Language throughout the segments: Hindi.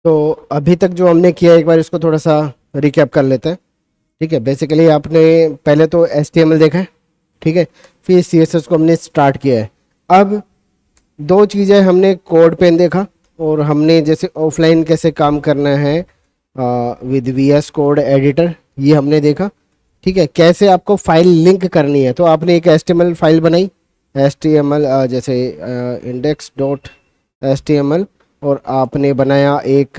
तो अभी तक जो हमने किया एक बार इसको थोड़ा सा रिकैप कर लेते हैं। ठीक है, बेसिकली आपने पहले तो HTML देखा है, ठीक है, फिर CSS को हमने स्टार्ट किया है। अब दो चीज़ें हमने कोड पेन देखा, और हमने जैसे ऑफलाइन कैसे काम करना है विद VS कोड एडिटर, ये हमने देखा। ठीक है, कैसे आपको फाइल लिंक करनी है, तो आपने एक HTML फाइल बनाई, HTML जैसे index.html, और आपने बनाया एक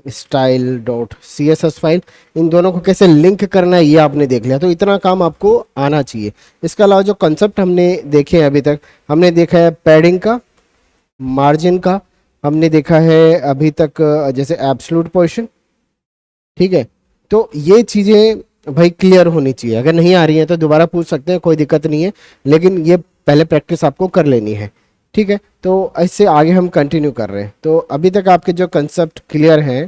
style.css फाइल। इन दोनों को कैसे लिंक करना है ये आपने देख लिया, तो इतना काम आपको आना चाहिए। इसके अलावा जो कंसेप्ट हमने देखे हैं अभी तक, हमने देखा है पैडिंग का, मार्जिन का, हमने देखा है अभी तक जैसे एब्सोल्यूट पोजीशन। ठीक है, तो ये चीज़ें भाई क्लियर होनी चाहिए। अगर नहीं आ रही है तो दोबारा पूछ सकते हैं, कोई दिक्कत नहीं है, लेकिन ये पहले प्रैक्टिस आपको कर लेनी है। ठीक है, तो इससे आगे हम कंटिन्यू कर रहे हैं। तो अभी तक आपके जो कंसेप्ट क्लियर हैं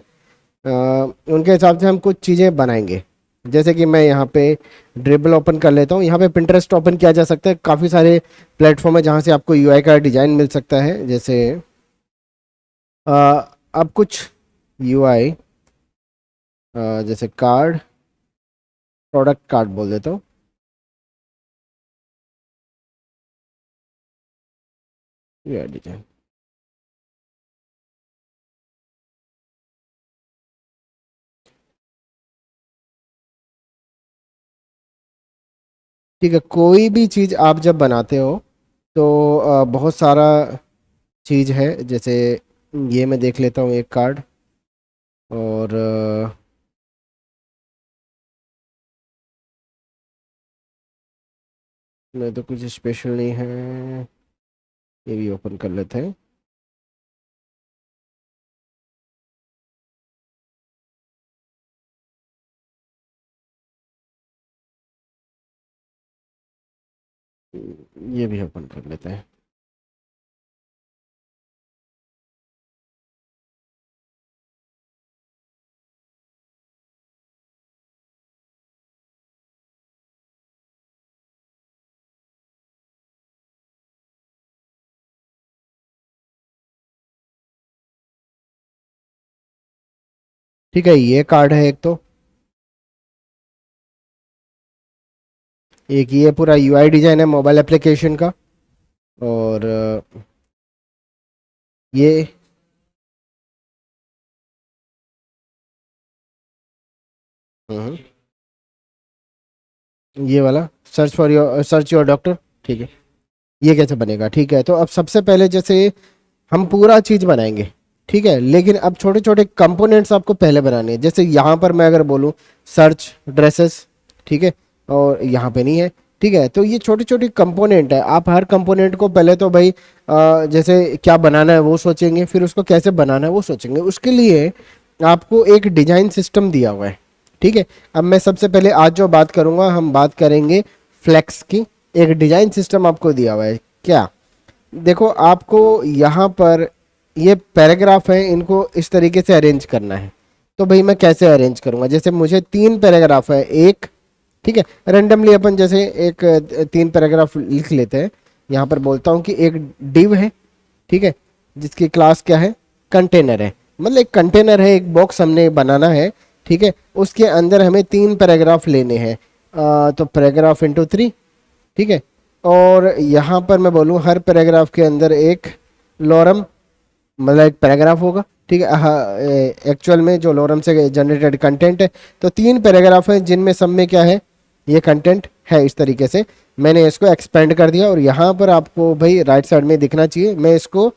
उनके हिसाब से हम कुछ चीज़ें बनाएंगे। जैसे कि मैं यहाँ पे ड्रिबल ओपन कर लेता हूँ। यहाँ पे पिंटरेस्ट ओपन किया जा सकता है, काफ़ी सारे प्लेटफॉर्म है जहाँ से आपको UI का डिज़ाइन मिल सकता है। जैसे अब कुछ UI जैसे कार्ड, प्रोडक्ट कार्ड बोल देता हूँ। UI डिज़ाइन, ठीक है। कोई भी चीज़ आप जब बनाते हो तो बहुत सारा चीज़ है। जैसे ये मैं देख लेता हूँ एक कार्ड, और नहीं तो कुछ स्पेशल नहीं है, ये भी ओपन कर लेते हैं। ये भी ओपन कर लेते हैं। ठीक है, ये कार्ड है एक, तो एक ये पूरा UI डिज़ाइन है मोबाइल एप्लीकेशन का। और ये हम्म, ये वाला सर्च योर डॉक्टर। ठीक है, ये कैसे बनेगा? ठीक है, तो अब सबसे पहले जैसे हम पूरा चीज़ बनाएंगे, ठीक है, लेकिन अब छोटे छोटे कंपोनेंट्स आपको पहले बनाने हैं। जैसे यहाँ पर मैं अगर बोलूँ सर्च ड्रेसेस, ठीक है, और यहाँ पे नहीं है। ठीक है, तो ये छोटी छोटी कंपोनेंट है। आप हर कंपोनेंट को पहले तो भाई जैसे क्या बनाना है वो सोचेंगे, फिर उसको कैसे बनाना है वो सोचेंगे। उसके लिए आपको एक डिजाइन सिस्टम दिया हुआ है। ठीक है, अब मैं सबसे पहले आज जो बात करूंगा, हम बात करेंगे फ्लेक्स की। एक डिजाइन सिस्टम आपको दिया हुआ है क्या? देखो, आपको यहाँ पर ये पैराग्राफ है, इनको इस तरीके से अरेंज करना है। तो भाई मैं कैसे अरेंज करूँगा? जैसे मुझे 3 पैराग्राफ है, एक, ठीक है, रेंडमली अपन जैसे एक 3 पैराग्राफ लिख लेते हैं। यहाँ पर बोलता हूँ कि एक डिव है, ठीक है, जिसकी क्लास क्या है? कंटेनर है। मतलब एक कंटेनर है, एक बॉक्स हमने बनाना है, ठीक है, उसके अंदर हमें 3 पैराग्राफ लेने हैं। तो पैराग्राफ इंटू 3, ठीक है। और यहाँ पर मैं बोलूँ हर पैराग्राफ के अंदर एक लॉरम, मतलब एक पैराग्राफ होगा, ठीक है। हाँ, एक्चुअल में जो लॉरम से जनरेटेड कंटेंट है, तो 3 पैराग्राफ हैं जिनमें सब में क्या है? ये कंटेंट है। इस तरीके से मैंने इसको एक्सपेंड कर दिया, और यहाँ पर आपको भाई राइट साइड में दिखना चाहिए। मैं इसको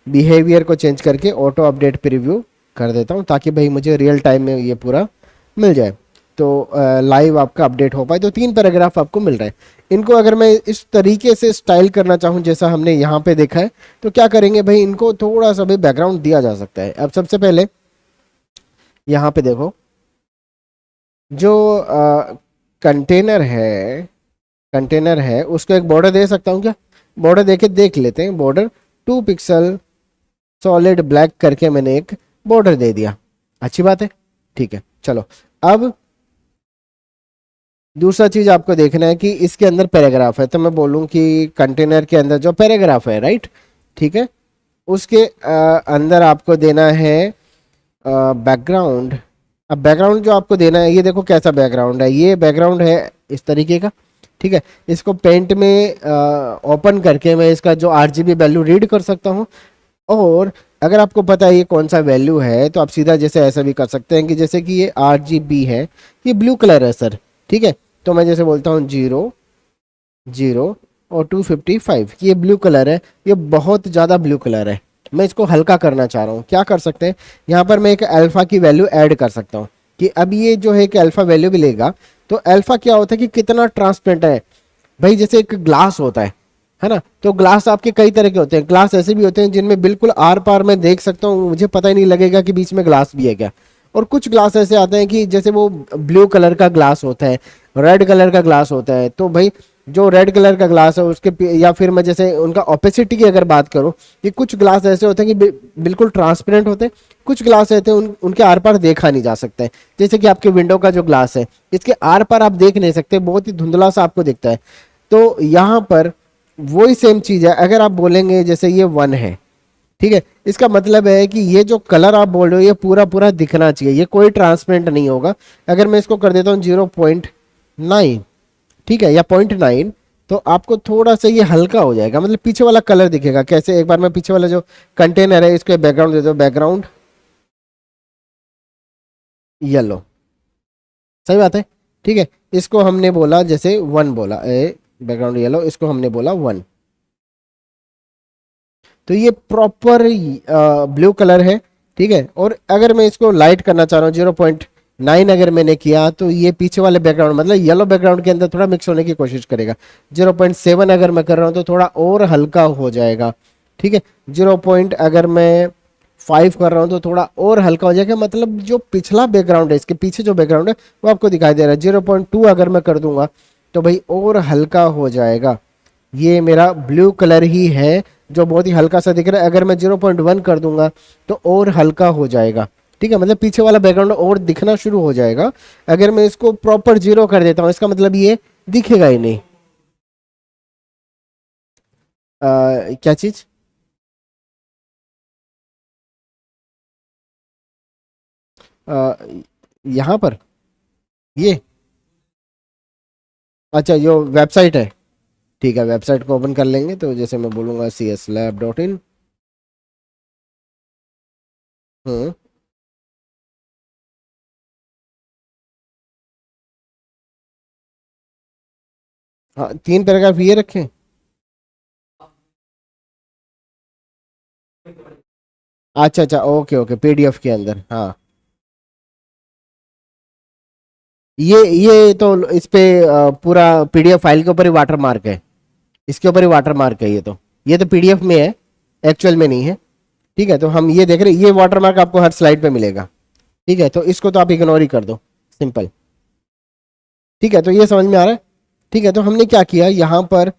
बिहेवियर को चेंज करके ऑटो अपडेट प्रीव्यू कर देता हूँ, ताकि भाई मुझे रियल टाइम में ये पूरा मिल जाए, तो लाइव आपका अपडेट हो पाए। तो 3 पैराग्राफ आपको मिल रहे हैं। इनको अगर मैं इस तरीके से स्टाइल करना चाहूँ जैसा हमने यहाँ पे देखा है, तो क्या करेंगे भाई? इनको थोड़ा सा भी बैकग्राउंड दिया जा सकता है। अब सबसे पहले यहाँ पे देखो, जो कंटेनर है, कंटेनर है उसको एक बॉर्डर दे सकता हूँ क्या? बॉर्डर देके देख लेते हैं। बॉर्डर 2 पिक्सल सॉलिड ब्लैक करके मैंने एक बॉर्डर दे दिया। अच्छी बात है, ठीक है। चलो, अब दूसरा चीज आपको देखना है कि इसके अंदर पैराग्राफ है, तो मैं बोलूँ कि कंटेनर के अंदर जो पैराग्राफ है, राइट, ठीक है, उसके अंदर आपको देना है बैकग्राउंड, अब बैकग्राउंड जो आपको देना है, ये देखो कैसा बैकग्राउंड है, ये बैकग्राउंड है इस तरीके का। ठीक है, इसको पेंट में ओपन करके मैं इसका जो आरजीबी वैल्यू रीड कर सकता हूँ। और अगर आपको पता है ये कौन सा वैल्यू है, तो आप सीधा जैसे ऐसा भी कर सकते हैं कि जैसे कि ये आरजीबी है, ये ब्लू कलर है सर। ठीक है, तो मैं जैसे बोलता हूँ 0 0 और 255, ये ब्लू कलर है, ये बहुत ज़्यादा ब्लू कलर है। मैं इसको हल्का करना चाह रहा हूँ, क्या कर सकते हैं, यहाँ पर मैं एक अल्फ़ा की वैल्यू ऐड कर सकता हूँ कि अब ये जो है कि अल्फ़ा वैल्यू भी लेगा। तो अल्फ़ा क्या होता है कि कितना ट्रांसपेरेंट है भाई, जैसे एक ग्लास होता है ना। तो ग्लास आपके कई तरह के होते हैं, ग्लास ऐसे भी होते हैं जिनमें बिल्कुल आर पार मैं देख सकता हूँ, मुझे पता ही नहीं लगेगा कि बीच में ग्लास भी है क्या। और कुछ ग्लास ऐसे आते हैं कि जैसे वो ब्लू कलर का ग्लास होता है, रेड कलर का ग्लास होता है। तो भाई जो रेड कलर का ग्लास है उसके या फिर मैं जैसे उनका ओपेसिटी की अगर बात करूं, कि कुछ ग्लास ऐसे होते हैं कि बिल्कुल ट्रांसपेरेंट होते हैं, कुछ ग्लास ऐसे हैं उनके आर पार देखा नहीं जा सकता है। जैसे कि आपके विंडो का जो ग्लास है, इसके आर पार आप देख नहीं सकते, बहुत ही धुंधला सा आपको दिखता है। तो यहाँ पर वही सेम चीज है, अगर आप बोलेंगे जैसे ये 1 है, ठीक है, इसका मतलब है कि ये जो कलर आप बोल रहे हो ये पूरा पूरा दिखना चाहिए, ये कोई ट्रांसपेरेंट नहीं होगा। अगर मैं इसको कर देता हूँ 0.9, ठीक है, या 0.9, तो आपको थोड़ा सा ये हल्का हो जाएगा, मतलब पीछे वाला कलर दिखेगा। कैसे, एक बार मैं पीछे वाला जो कंटेनर है इसको बैकग्राउंड दे दो, बैकग्राउंड येलो, सही बात है। ठीक है, इसको हमने बोला जैसे 1 बोला, बैकग्राउंड येलो, इसको हमने बोला 1। तो ये प्रॉपर ब्लू कलर है। ठीक है, और अगर मैं इसको लाइट करना चाह रहा हूँ 0.9 अगर मैंने किया, तो ये पीछे वाले बैकग्राउंड मतलब येलो बैकग्राउंड के अंदर थोड़ा मिक्स होने की कोशिश करेगा। 0.7 अगर मैं कर रहा हूँ तो थोड़ा और हल्का हो जाएगा। ठीक है, 0.5 कर रहा हूँ तो थोड़ा और हल्का हो जाएगा, मतलब जो पिछला बैकग्राउंड है, इसके पीछे जो बैकग्राउंड है वो आपको दिखाई दे रहा है। 0.2 अगर मैं कर दूंगा तो भाई और हल्का हो जाएगा। ये मेरा ब्लू कलर ही है जो बहुत ही हल्का सा दिख रहा है। अगर मैं 0.1 कर दूंगा तो और हल्का हो जाएगा। ठीक है, मतलब पीछे वाला बैकग्राउंड और दिखना शुरू हो जाएगा। अगर मैं इसको प्रॉपर 0 कर देता हूँ, इसका मतलब ये दिखेगा ही नहीं। क्या चीज, आ, यहाँ पर ये, अच्छा जो वेबसाइट है, ठीक है, वेबसाइट को ओपन कर लेंगे। तो जैसे मैं बोलूँगा cslab.in। हम्म, हाँ 3 पैराग्राफ ये रखें। अच्छा अच्छा, ओके ओके, पीडीएफ के अंदर, हाँ। ये तो इस पे पूरा पीडीएफ फाइल के ऊपर ही वाटर मार्क है, इसके ऊपर ही वाटर मार्क है। ये तो पीडीएफ में है, एक्चुअल में नहीं है। ठीक है, तो हम ये देख रहे हैं, ये वाटर मार्क आपको हर स्लाइड पे मिलेगा। ठीक है, तो इसको तो आप इग्नोर ही कर दो, सिंपल। ठीक है, तो ये समझ में आ रहा है। ठीक है, तो हमने क्या किया यहाँ पर,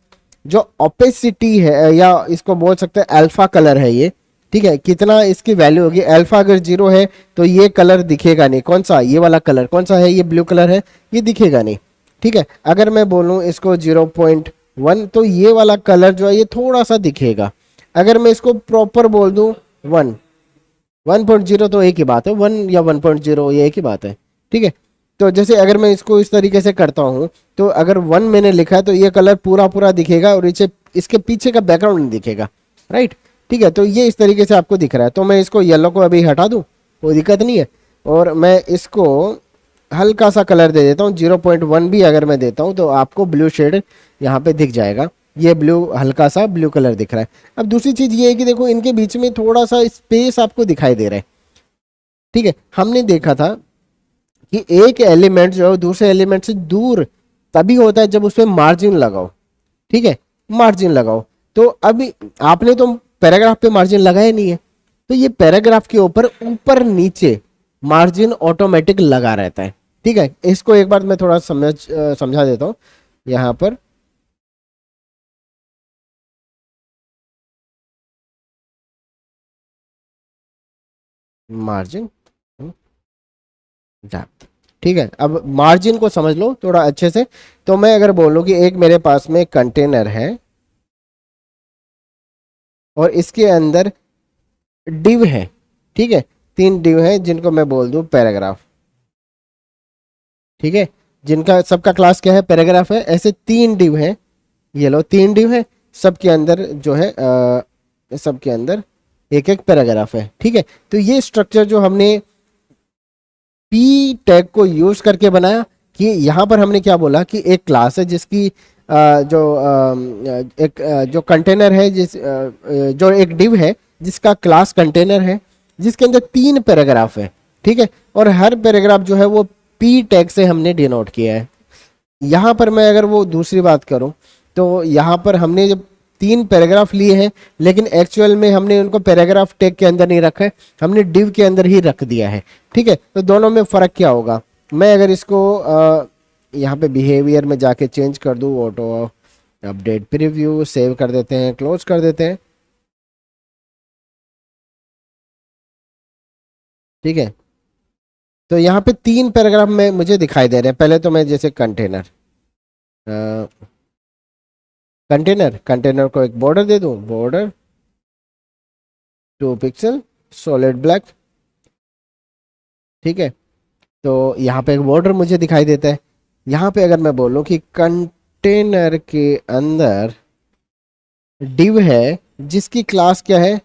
जो ओपेसिटी है या इसको बोल सकते हैं अल्फा कलर है ये। ठीक है, कितना इसकी वैल्यू होगी, अल्फा अगर 0 है तो ये कलर दिखेगा नहीं। कौन सा, ये वाला कलर कौन सा है, ये ब्लू कलर है, ये दिखेगा नहीं। ठीक है, अगर मैं बोलूँ इसको 0.1, तो ये वाला कलर जो है ये थोड़ा सा दिखेगा। अगर मैं इसको प्रॉपर बोल दूँ 1, 1.0, तो एक ही बात है, 1 या 1.0 ये एक ही बात है। ठीक है, तो जैसे अगर मैं इसको इस तरीके से करता हूँ, तो अगर 1 मैंने लिखा है तो ये कलर पूरा पूरा दिखेगा और इसे इसके पीछे का बैकग्राउंड नहीं दिखेगा, राइट। ठीक है, तो ये इस तरीके से आपको दिख रहा है। तो मैं इसको येलो को अभी हटा दूँ, कोई दिक्कत नहीं है। और मैं इसको हल्का सा कलर दे देता हूँ, 0.1 भी अगर मैं देता हूँ तो आपको ब्लू शेड यहाँ पे दिख जाएगा। ये ब्लू, हल्का सा ब्लू कलर दिख रहा है। अब दूसरी चीज़ ये है कि देखो इनके बीच में थोड़ा सा स्पेस आपको दिखाई दे रहा है। ठीक है, हमने देखा था कि एक एलिमेंट जो है दूसरे एलिमेंट से दूर तभी होता है जब उसमें मार्जिन लगाओ। ठीक है, मार्जिन लगाओ। तो अभी आपने तो पैराग्राफ पे मार्जिन लगाया नहीं है, तो ये पैराग्राफ के ऊपर ऊपर नीचे मार्जिन ऑटोमेटिक लगा रहता है। ठीक है, इसको एक बार मैं थोड़ा समझा देता हूँ यहाँ पर। मार्जिन डेप्थ, ठीक है, अब मार्जिन को समझ लो थोड़ा अच्छे से। तो मैं अगर बोलूँ कि एक मेरे पास में कंटेनर है और इसके अंदर डिव है। ठीक है, तीन डिव हैं जिनको मैं बोल दूं पैराग्राफ, ठीक है, जिनका सबका क्लास क्या है, पैराग्राफ है। ऐसे तीन डिव हैं, ये लो तीन डिव है, सबके अंदर जो है सबके अंदर एक एक पैराग्राफ है, ठीक है। तो ये स्ट्रक्चर जो हमने पी टैग को यूज करके बनाया, कि यहाँ पर हमने क्या बोला कि एक क्लास है जिसकी जो कंटेनर है, जो एक डिव है जिसका क्लास कंटेनर है, जिसके अंदर तीन पैराग्राफ है, ठीक है, और हर पैराग्राफ जो है वो पी टैग से हमने डिनोट किया है। यहाँ पर मैं अगर वो दूसरी बात करूँ, तो यहाँ पर हमने जब तीन पैराग्राफ लिए हैं, लेकिन एक्चुअल में हमने उनको पैराग्राफ टैग के अंदर नहीं रखा है, हमने डिव के अंदर ही रख दिया है, ठीक है। तो दोनों में फ़र्क क्या होगा, मैं अगर इसको यहाँ पे बिहेवियर में जाके चेंज कर दूँ, ऑटो अपडेट प्रीव्यू, सेव कर देते हैं, क्लोज कर देते हैं, ठीक है। तो यहाँ पे तीन पैराग्राफ में मुझे दिखाई दे रहे हैं। पहले तो मैं जैसे कंटेनर कंटेनर को एक बॉर्डर दे दूं, बॉर्डर 2 पिक्सल सॉलिड ब्लैक, ठीक है। तो यहाँ पे एक बॉर्डर मुझे दिखाई देता है। यहाँ पे अगर मैं बोलूँ कि कंटेनर के अंदर डिव है जिसकी क्लास क्या है,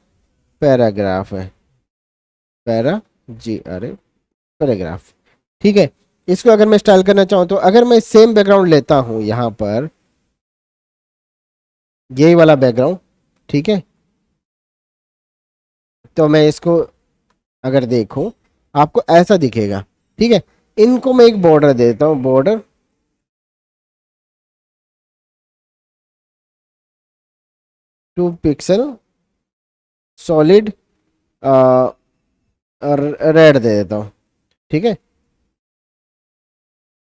पैराग्राफ है, अरे पैराग्राफ, ठीक है। इसको अगर मैं स्टाइल करना चाहूँ, तो अगर मैं सेम बैकग्राउंड लेता हूँ, यहाँ पर यही वाला बैकग्राउंड, ठीक है, तो मैं इसको अगर देखूं, आपको ऐसा दिखेगा, ठीक है। इनको मैं एक बॉर्डर देता हूं, बॉर्डर 2 पिक्सल सॉलिड रेड दे देता हूं, ठीक है।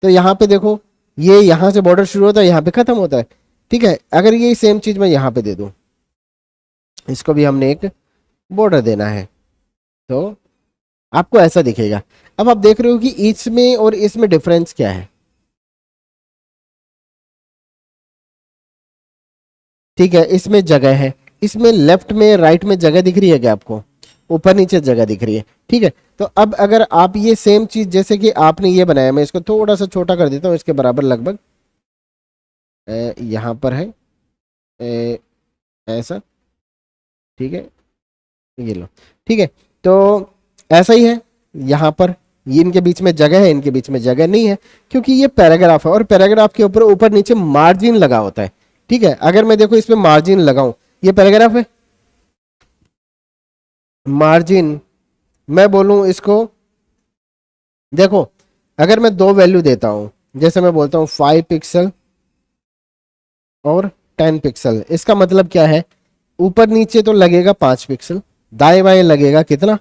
तो यहाँ पे देखो, ये यहाँ से बॉर्डर शुरू होता है, यहाँ पे खत्म होता है, ठीक है। अगर ये सेम चीज मैं यहाँ पे दे दूं, इसको भी हमने एक बॉर्डर देना है, तो आपको ऐसा दिखेगा। अब आप देख रहे हो कि इसमें और इसमें डिफरेंस क्या है, ठीक है। इसमें जगह है, इसमें लेफ्ट में राइट में जगह दिख रही है क्या आपको, ऊपर नीचे जगह दिख रही है, ठीक है। तो अब अगर आप ये सेम चीज, जैसे कि आपने ये बनाया, मैं इसको थोड़ा सा छोटा कर देता हूँ, इसके बराबर लगभग यहाँ पर है ऐसा, ठीक है, ये लो, ठीक है। तो ऐसा ही है यहाँ पर, ये इनके बीच में जगह है, इनके बीच में जगह नहीं है, क्योंकि ये पैराग्राफ है और पैराग्राफ के ऊपर ऊपर नीचे मार्जिन लगा होता है, ठीक है। अगर मैं देखो इसमें मार्जिन लगाऊं, ये पैराग्राफ है, मार्जिन मैं बोलूं इसको, देखो अगर मैं दो वैल्यू देता हूं, जैसे मैं बोलता हूं 5 पिक्सल और 10 पिक्सल, इसका मतलब क्या है, ऊपर नीचे तो लगेगा 5 पिक्सल, दाएं बाएं लगेगा कितना,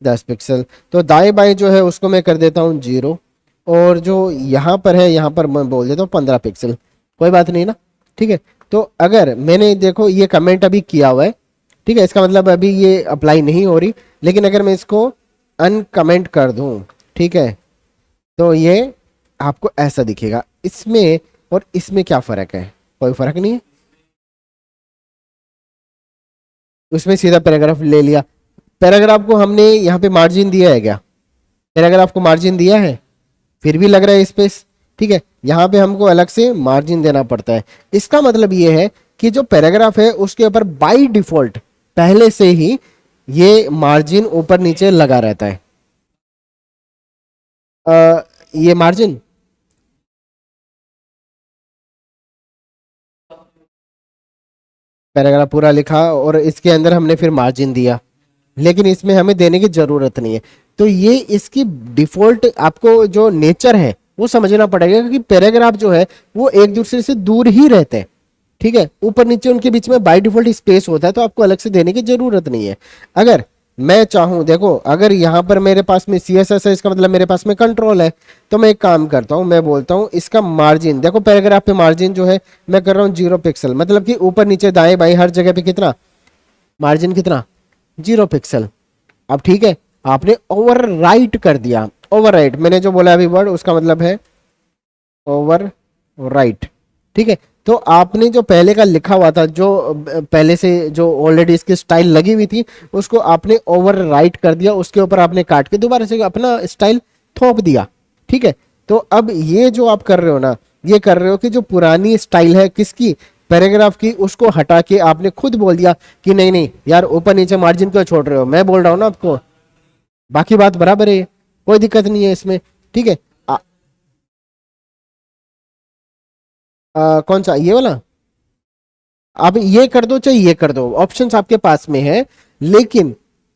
10 पिक्सल। तो दाएं बाएं जो है उसको मैं कर देता हूँ 0, और जो यहाँ पर है यहाँ पर मैं बोल देता हूँ 15 पिक्सल, कोई बात नहीं ना, ठीक है। तो अगर मैंने देखो ये कमेंट अभी किया हुआ है, ठीक है, इसका मतलब अभी ये अप्लाई नहीं हो रही, लेकिन अगर मैं इसको अनकमेंट कर दूं, ठीक है, तो ये आपको ऐसा दिखेगा। इसमें और इसमें क्या फ़र्क है, कोई फ़र्क नहीं है, उसमें सीधा पैराग्राफ ले लिया। पैराग्राफ को हमने यहाँ पे मार्जिन दिया है क्या, पैराग्राफ को मार्जिन दिया है, फिर भी लग रहा है स्पेस, ठीक है। यहाँ पे हमको अलग से मार्जिन देना पड़ता है। इसका मतलब ये है कि जो पैराग्राफ है उसके ऊपर बाय डिफॉल्ट पहले से ही ये मार्जिन ऊपर नीचे लगा रहता है। ये मार्जिन पैराग्राफ पूरा लिखा और इसके अंदर हमने फिर मार्जिन दिया, लेकिन इसमें हमें देने की जरूरत नहीं है। तो ये इसकी डिफॉल्ट आपको जो नेचर है वो समझना पड़ेगा, क्योंकि पैराग्राफ जो है वो एक दूसरे से दूर ही रहते हैं, ठीक है। ऊपर नीचे उनके बीच में बाय डिफॉल्ट स्पेस होता है, तो आपको अलग से देने की जरूरत नहीं है। अगर मैं चाहूं, देखो अगर यहाँ पर मेरे पास में CSS है, इसका मतलब मेरे पास में कंट्रोल है, तो मैं एक काम करता हूं, मैं बोलता हूं इसका मार्जिन, देखो पैराग्राफ पे मार्जिन जो है मैं कर रहा हूँ 0 पिक्सल, मतलब कि ऊपर नीचे दाएं बाएं हर जगह पे कितना मार्जिन, कितना 0 पिक्सल। अब ठीक है, आपने ओवर राइट कर दिया, ओवर राइट मैंने जो बोला अभी वर्ड उसका मतलब है ओवर राइट, ठीक है। तो आपने जो पहले का लिखा हुआ था, जो पहले से जो ऑलरेडी इसकी स्टाइल लगी हुई थी, उसको आपने ओवर राइट कर दिया, उसके ऊपर आपने काट के दोबारा से अपना स्टाइल थोप दिया। ठीक है, तो अब ये जो आप कर रहे हो ना, ये कर रहे हो कि जो पुरानी स्टाइल है किसकी, पैराग्राफ की, उसको हटा के आपने खुद बोल दिया कि नहीं नहीं यार ऊपर नीचे मार्जिन क्यों छोड़ रहे हो, मैं बोल रहा हूँ ना आपको, बाकी बात बराबर है, कोई दिक्कत नहीं है इसमें। ठीक है। कौन सा, ये वाला? आप ये कर दो चाहे ये कर दो, ऑप्शंस आपके पास में है। लेकिन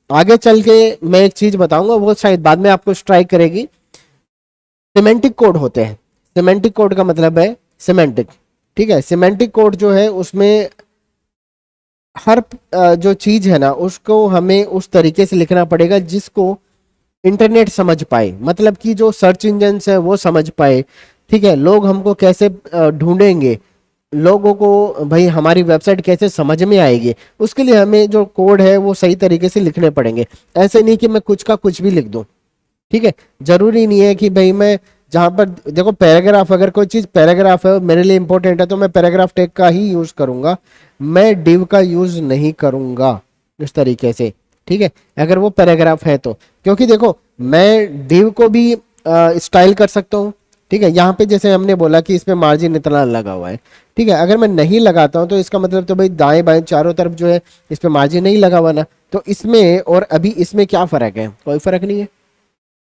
आगे चल के मैं एक चीज बताऊंगा, वो शायद बाद में आपको स्ट्राइक करेगी। सिमेंटिक कोड होते हैं। सिमेंटिक कोड का मतलब है सिमेंटिक। ठीक है, सिमेंटिक कोड जो है उसमें हर जो चीज है ना उसको हमें उस तरीके से लिखना पड़ेगा जिसको इंटरनेट समझ पाए, मतलब कि जो सर्च इंजन है वो समझ पाए। ठीक है, लोग हमको कैसे ढूंढेंगे, लोगों को भाई हमारी वेबसाइट कैसे समझ में आएगी, उसके लिए हमें जो कोड है वो सही तरीके से लिखने पड़ेंगे। ऐसे नहीं कि मैं कुछ का कुछ भी लिख दूं। ठीक है, जरूरी नहीं है कि भाई मैं जहां पर देखो पैराग्राफ, अगर कोई चीज पैराग्राफ है मेरे लिए इंपॉर्टेंट है तो मैं पैराग्राफ टैग का ही यूज करूंगा, मैं डिव का यूज नहीं करूंगा इस तरीके से। ठीक है, अगर वो पैराग्राफ है तो, क्योंकि देखो मैं डिव को भी स्टाइल कर सकता हूँ। ठीक है, यहाँ पे जैसे हमने बोला कि इसमें मार्जिन इतना लगा हुआ है। ठीक है, अगर मैं नहीं लगाता हूँ तो इसका मतलब तो भाई दाएं बाएं चारों तरफ जो है इस पे मार्जिन नहीं लगा हुआ ना, तो इसमें और अभी इसमें क्या फर्क है, कोई फर्क नहीं है।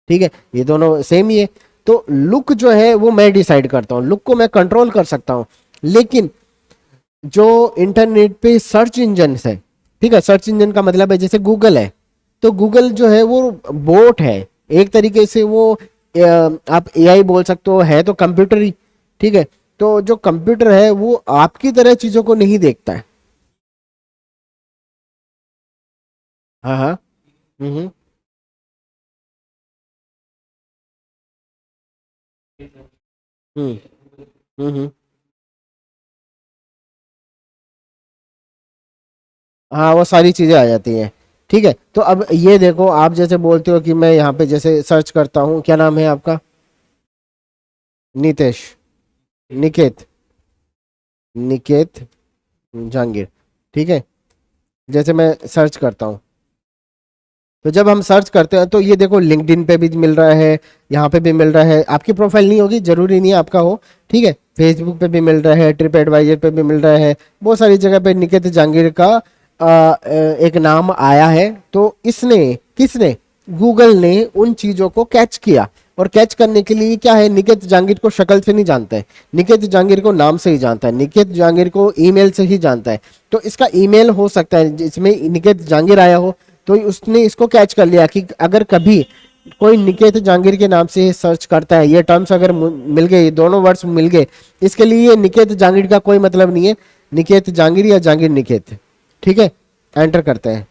ठीक है, ये दोनों सेम ही है। तो लुक जो है वो मैं डिसाइड करता हूँ, लुक को मैं कंट्रोल कर सकता हूँ। लेकिन जो इंटरनेट पे सर्च इंजन है, ठीक है, सर्च इंजन का मतलब है जैसे गूगल है, तो गूगल जो है वो बोट है एक तरीके से, वो आप एआई बोल सकते हो, है तो कंप्यूटर ही। ठीक है, तो जो कंप्यूटर है वो आपकी तरह चीजों को नहीं देखता है। हाँ हाँ। हम्म हम्म हम्म। हाँ, वो सारी चीजें आ जाती हैं। ठीक है, तो अब ये देखो, आप जैसे बोलते हो कि मैं यहाँ पे जैसे सर्च करता हूँ, क्या नाम है आपका? नितेश, निकेत, निकेत जहांगीर। ठीक है, जैसे मैं सर्च करता हूँ, तो जब हम सर्च करते हैं तो ये देखो लिंक्डइन पे भी मिल रहा है, यहाँ पे भी मिल रहा है, आपकी प्रोफाइल नहीं होगी, जरूरी नहीं है आपका हो। ठीक है, फेसबुक पे भी मिल रहा है, ट्रिप एडवाइजर पे भी मिल रहा है, बहुत सारी जगह पे निकेत जहांगीर का एक नाम आया है। तो इसने, किसने, गूगल ने उन चीजों को कैच किया, और कैच करने के लिए क्या है, निकेत जहांगीर को शक्ल से नहीं जानता है, निकेत जहांगीर को नाम से ही जानता है, निकेत जहांगीर को ईमेल से ही जानता है। तो इसका ईमेल हो सकता है जिसमें निकेत जहांगीर आया हो, तो उसने इसको कैच कर लिया कि अगर कभी कोई निकेत जहांगीर के नाम से सर्च करता है, ये टर्म्स अगर मिल गए, ये दोनों वर्ड्स मिल गए, इसके लिए ये निकेत जहांगीर का कोई मतलब नहीं है, निकेत जहांगीर या जहांगीर निकेत। ठीक है, एंटर करते हैं,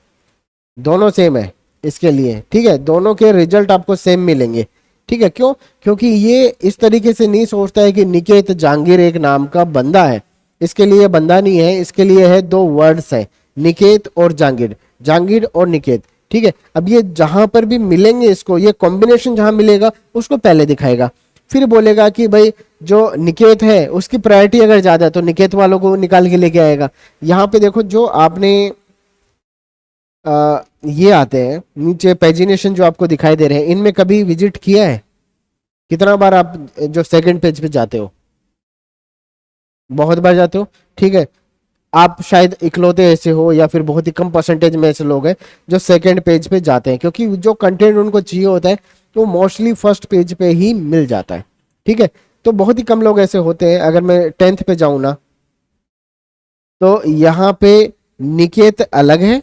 दोनों सेम है इसके लिए। ठीक है, दोनों के रिजल्ट आपको सेम मिलेंगे। ठीक है, क्यों? क्योंकि ये इस तरीके से नहीं सोचता है कि निकेत जहांगीर एक नाम का बंदा है, इसके लिए बंदा नहीं है, इसके लिए है दो वर्ड्स है, निकेत और जहांगीर, जहांगीर और निकेत। ठीक है, अब ये जहां पर भी मिलेंगे, इसको ये कॉम्बिनेशन जहां मिलेगा उसको पहले दिखाएगा, फिर बोलेगा कि भाई जो निकेत है उसकी प्रायोरिटी अगर ज्यादा है तो निकेत वालों को निकाल के लेके आएगा। यहाँ पे देखो जो आपने ये आते हैं नीचे पेजिनेशन जो आपको दिखाई दे रहे हैं, इनमें कभी विजिट किया है? कितना बार आप जो सेकंड पेज पे जाते हो? बहुत बार जाते हो। ठीक है, आप शायद इकलौते ऐसे हो या फिर बहुत ही कम परसेंटेज में ऐसे लोग हैं जो सेकंड पेज पे जाते हैं, क्योंकि जो कंटेंट उनको चाहिए होता है वो मोस्टली फर्स्ट पेज पे ही मिल जाता है। ठीक है, तो बहुत ही कम लोग ऐसे होते हैं। अगर मैं 10th पे जाऊं ना, तो यहाँ पे निकेत अलग है,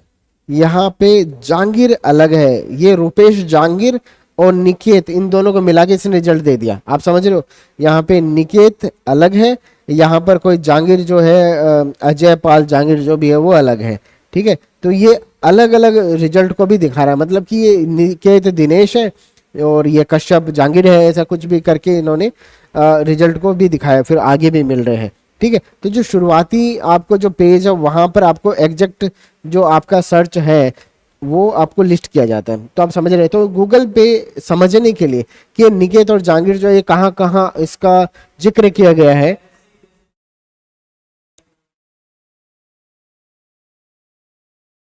यहाँ पे जहांगीर अलग है, ये रुपेश जहांगीर और निकेत इन दोनों को मिला के इसने रिजल्ट दे दिया, आप समझ रहे हो? यहाँ पे निकेत अलग है, यहाँ पर कोई जहांगीर जो है अजय पाल जहांगीर जो भी है वो अलग है। ठीक है, तो ये अलग अलग रिजल्ट को भी दिखा रहा है, मतलब कि ये निकेत दिनेश है और ये कश्यप जहांगीर है, ऐसा कुछ भी करके इन्होंने रिजल्ट को भी दिखाया, फिर आगे भी मिल रहे हैं। ठीक है, तो जो शुरुआती आपको जो पेज है वहां पर आपको एग्जैक्ट जो आपका सर्च है वो आपको लिस्ट किया जाता है, तो आप समझ रहे हैं। तो गूगल पे समझने के लिए कि निकेत और जहांगीर जो है कहाँ कहाँ इसका जिक्र किया गया है,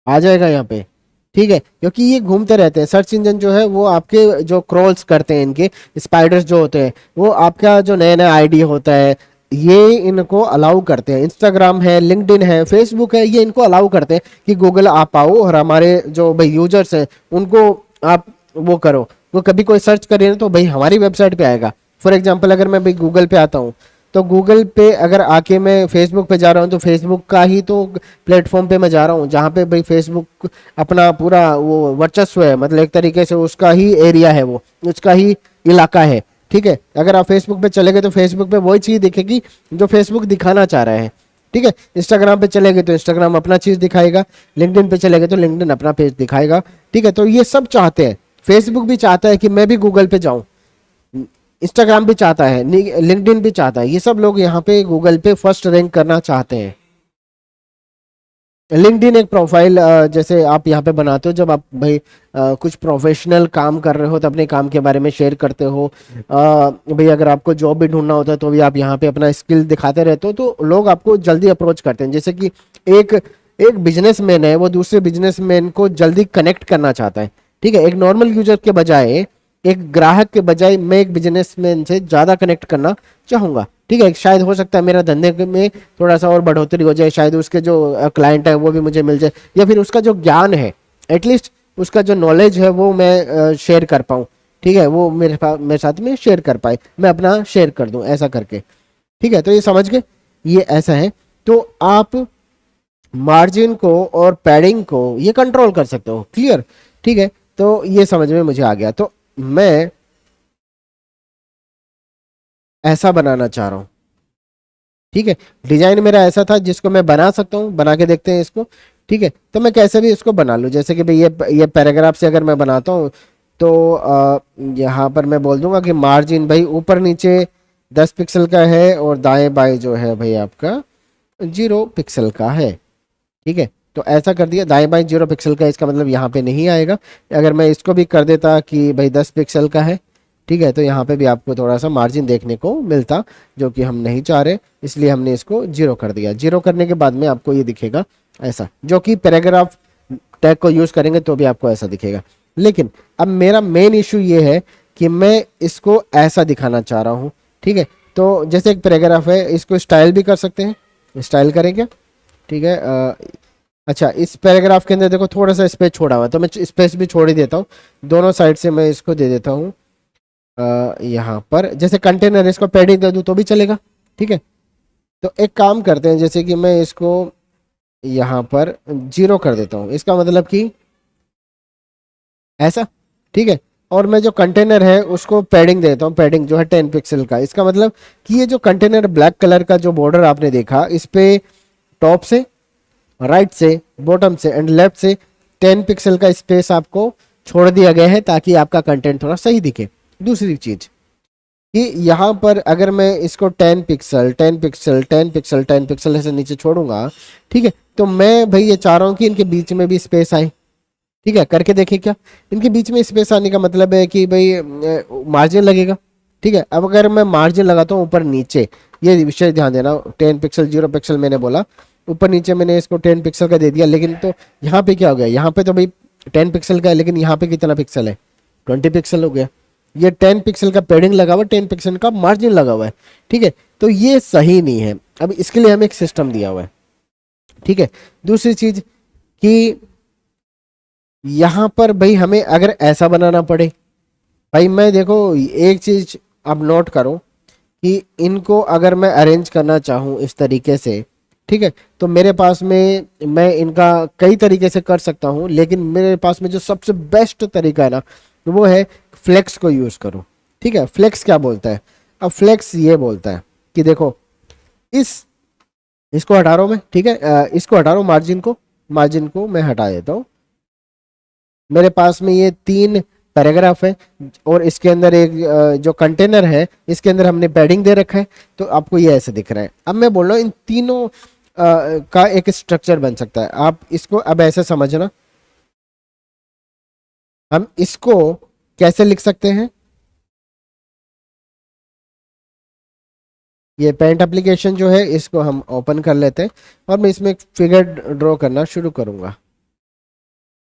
आ जाएगा यहाँ पे, ठीक है, क्योंकि ये घूमते रहते हैं। सर्च इंजन जो है वो आपके जो क्रॉल्स करते हैं, इनके स्पाइडर्स जो होते हैं, वो आपका जो नया नया आईडी होता है ये इनको अलाउ करते हैं। इंस्टाग्राम है, लिंक्डइन है, फेसबुक है, ये इनको अलाउ करते हैं कि गूगल आप आओ और हमारे जो भाई यूजर्स हैं उनको आप वो करो, वो कभी कोई सर्च करे ना तो भाई हमारी वेबसाइट पे आएगा। फॉर एग्जाम्पल अगर मैं भाई गूगल पे आता हूँ, तो गूगल पे अगर आके मैं फेसबुक पे जा रहा हूँ तो फेसबुक का ही तो प्लेटफॉर्म पे मैं जा रहा हूँ, जहाँ पे भाई फेसबुक अपना पूरा वो वर्चस्व है, मतलब एक तरीके से उसका ही एरिया है, वो उसका ही इलाका है, ठीक है। अगर आप फेसबुक पे चले गए तो फेसबुक पे वही चीज़ दिखेगी जो फेसबुक दिखाना चाह रहा है, ठीक है। इंस्टाग्राम पे चले गए तो इंस्टाग्राम अपना चीज़ दिखाएगा, लिंक्डइन पे चले गए तो लिंक्डइन अपना पेज दिखाएगा, ठीक है। तो ये सब चाहते हैं, फेसबुक भी चाहता है कि मैं भी गूगल पे जाऊं, इंस्टाग्राम भी चाहता है, लिंक्डइन भी चाहता है, ये सब लोग यहाँ पे गूगल पे फर्स्ट रैंक करना चाहते हैं। लिंक्डइन एक प्रोफाइल जैसे आप यहाँ पे बनाते हो जब आप भाई कुछ प्रोफेशनल काम कर रहे हो तो अपने काम के बारे में शेयर करते हो, भाई अगर आपको जॉब भी ढूंढना होता है तो भी आप यहाँ पे अपना स्किल दिखाते रहते हो, तो लोग आपको जल्दी अप्रोच करते हैं। जैसे कि एक एक बिजनेसमैन है, वो दूसरे बिजनेसमैन को जल्दी कनेक्ट करना चाहता है, ठीक है। एक नॉर्मल यूजर के बजाय, एक ग्राहक के बजाय मैं एक बिजनेसमैन से ज़्यादा कनेक्ट करना चाहूँगा, ठीक है। शायद हो सकता है मेरा धंधे में थोड़ा सा और बढ़ोतरी हो जाए, शायद उसके जो क्लाइंट है वो भी मुझे मिल जाए, या फिर उसका जो ज्ञान है, एटलीस्ट उसका जो नॉलेज है वो मैं शेयर कर पाऊँ, ठीक है, वो मेरे साथ में शेयर कर पाए, मैं अपना शेयर कर दूँ ऐसा करके, ठीक है। तो ये समझ गए, ये ऐसा है। तो आप मार्जिन को और पैडिंग को ये कंट्रोल कर सकते हो, क्लियर, ठीक है। तो ये समझ में मुझे आ गया। तो मैं ऐसा बनाना चाह रहा हूँ, ठीक है। डिजाइन मेरा ऐसा था जिसको मैं बना सकता हूँ, बना के देखते हैं इसको, ठीक है। तो मैं कैसे भी इसको बना लूँ, जैसे कि भाई ये पैराग्राफ से अगर मैं बनाता हूँ तो यहाँ पर मैं बोल दूंगा कि मार्जिन भाई ऊपर नीचे 10 पिक्सल का है और दाएं बाएं जो है भाई आपका 0 पिक्सल का है, ठीक है। तो ऐसा कर दिया, दाएं बाएं 0 पिक्सल का, इसका मतलब यहाँ पे नहीं आएगा। अगर मैं इसको भी कर देता कि भाई 10 पिक्सल का है, ठीक है, तो यहाँ पे भी आपको थोड़ा सा मार्जिन देखने को मिलता, जो कि हम नहीं चाह रहे, इसलिए हमने इसको 0 कर दिया। 0 करने के बाद में आपको ये दिखेगा ऐसा, जो कि पैराग्राफ टैग को यूज करेंगे तो भी आपको ऐसा दिखेगा। लेकिन अब मेरा मेन इशू ये है कि मैं इसको ऐसा दिखाना चाह रहा हूँ, ठीक है। तो जैसे एक पैराग्राफ है, इसको स्टाइल भी कर सकते हैं, स्टाइल करेंगे, ठीक है। अच्छा, इस पैराग्राफ के अंदर देखो थोड़ा सा स्पेस छोड़ा हुआ है, तो मैं स्पेस भी छोड़ ही देता हूँ, दोनों साइड से मैं इसको दे देता हूँ। यहाँ पर जैसे कंटेनर, इसको पैडिंग दे दूँ तो भी चलेगा, ठीक है। तो एक काम करते हैं, जैसे कि मैं इसको यहाँ पर 0 कर देता हूँ, इसका मतलब कि ऐसा, ठीक है। और मैं जो कंटेनर है उसको पैडिंग देता हूँ, पैडिंग जो है 10 पिक्सल का, इसका मतलब कि ये जो कंटेनर ब्लैक कलर का जो बॉर्डर आपने देखा, इस पे टॉप से, राइट से, बॉटम से एंड लेफ्ट से 10 पिक्सल का स्पेस आपको छोड़ दिया गया है ताकि आपका कंटेंट थोड़ा सही दिखे। दूसरी चीज कि यहाँ पर अगर मैं इसको 10 पिक्सल 10 पिक्सल 10 पिक्सल 10 पिक्सल ऐसे नीचे छोड़ूंगा, ठीक है, तो मैं भाई ये चाह रहा हूँ कि इनके बीच में भी स्पेस आए, ठीक है। करके देखिए क्या, इनके बीच में स्पेस आने का मतलब है कि भाई मार्जिन लगेगा, ठीक है। अब अगर मैं मार्जिन लगाता हूँ ऊपर नीचे, ये विषय ध्यान देना, 10 पिक्सल 0 पिक्सल मैंने बोला, ऊपर नीचे मैंने इसको 10 पिक्सल का दे दिया, लेकिन तो यहाँ पे क्या हो गया, यहाँ पे तो भाई 10 पिक्सल का है, लेकिन यहाँ पे कितना पिक्सल है, 20 पिक्सल हो गया। ये 10 पिक्सल का पैडिंग लगा हुआ है, 10 पिक्सल का मार्जिन लगा हुआ है, ठीक है। तो ये सही नहीं है, अब इसके लिए हमें एक सिस्टम दिया हुआ है, ठीक है। दूसरी चीज कि यहाँ पर भाई हमें अगर ऐसा बनाना पड़े, भाई मैं देखो एक चीज आप नोट करो कि इनको अगर मैं अरेंज करना चाहूँ इस तरीके से, ठीक है, तो मेरे पास में मैं इनका कई तरीके से कर सकता हूँ, लेकिन मेरे पास में जो सबसे बेस्ट तरीका है ना, वो है फ्लेक्स को यूज करो, ठीक है। फ्लेक्स क्या बोलता है, अब फ्लेक्स ये बोलता है कि देखो इस इसको हटा रहा हूं मैं, ठीक है, इसको हटा रहा हूं, मार्जिन को मैं हटा देता हूँ। मेरे पास में ये 3 पैराग्राफ है और इसके अंदर एक जो कंटेनर है इसके अंदर हमने पैडिंग दे रखा है, तो आपको ये ऐसे दिख रहा है। अब मैं बोल रहा हूँ इन तीनों का एक स्ट्रक्चर बन सकता है, आप इसको अब ऐसे समझना। हम इसको कैसे लिख सकते हैं, ये पेंट एप्लीकेशन जो है इसको हम ओपन कर लेते हैं और मैं इसमें एक फिगर ड्रॉ करना शुरू करूंगा।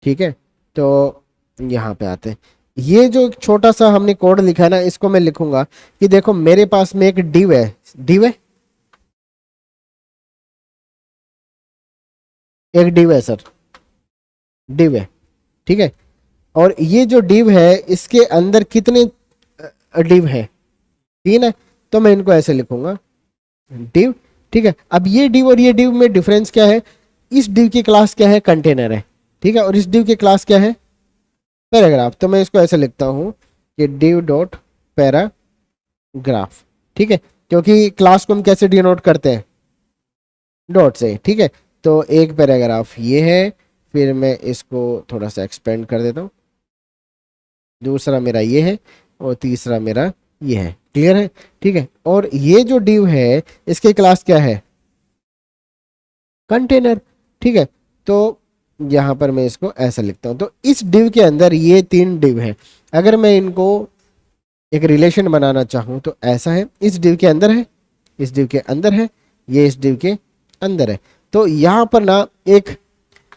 ठीक है, तो यहाँ पे आते हैं। ये जो छोटा सा हमने कोड लिखा है ना, इसको मैं लिखूंगा कि देखो मेरे पास में एक डिव है, डिव है, एक डिव है सर, डिव है, ठीक है। और ये जो डिव है इसके अंदर कितने डिव है, 3 है। तो मैं इनको ऐसे लिखूंगा, डिव, ठीक है। अब ये डिव और ये डिव में डिफरेंस क्या है, इस डिव की क्लास क्या है, कंटेनर है, ठीक है, और इस डिव की क्लास क्या है, पैराग्राफ। तो मैं इसको ऐसे लिखता हूं कि डिव डॉट पैराग्राफ, ठीक है, क्योंकि क्लास को हम कैसे डिनोट करते हैं, डॉट से, ठीक है। तो एक पैराग्राफ ये है, फिर मैं इसको थोड़ा सा एक्सपेंड कर देता हूँ, दूसरा मेरा ये है, और तीसरा मेरा ये है, क्लियर है, ठीक है। और ये जो डिव है इसके क्लास क्या है, कंटेनर, ठीक है। तो यहाँ पर मैं इसको ऐसा लिखता हूँ, तो इस डिव के अंदर ये 3 डिव है। अगर मैं इनको एक रिलेशन बनाना चाहूँ तो ऐसा है, इस डिव के अंदर है, इस डिव के अंदर है, ये इस डिव के अंदर है। तो यहाँ पर ना एक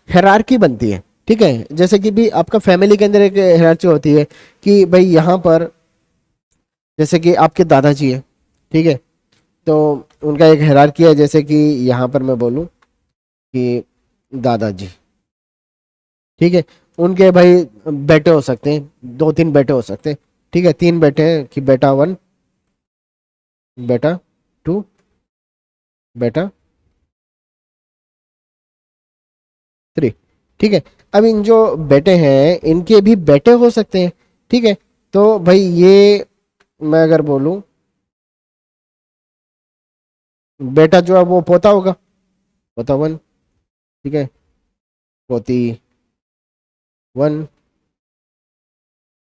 हायरार्की बनती है, ठीक है। जैसे कि भी आपका फैमिली के अंदर एक हायरार्की होती है कि भाई यहाँ पर जैसे कि आपके दादाजी है, ठीक है, तो उनका एक हायरार्की है। जैसे कि यहाँ पर मैं बोलूँ कि दादाजी, ठीक है, उनके भाई बेटे हो सकते हैं, 2-3 बेटे हो सकते हैं, ठीक है, 3 बेटे हैं कि बेटा 1, बेटा 2, बेटा 3, ठीक है। अब इन जो बेटे हैं इनके भी बेटे हो सकते हैं, ठीक है। तो भाई ये मैं अगर बोलूं बेटा जो है वो पोता होगा, पोता 1, ठीक है, पोती 1,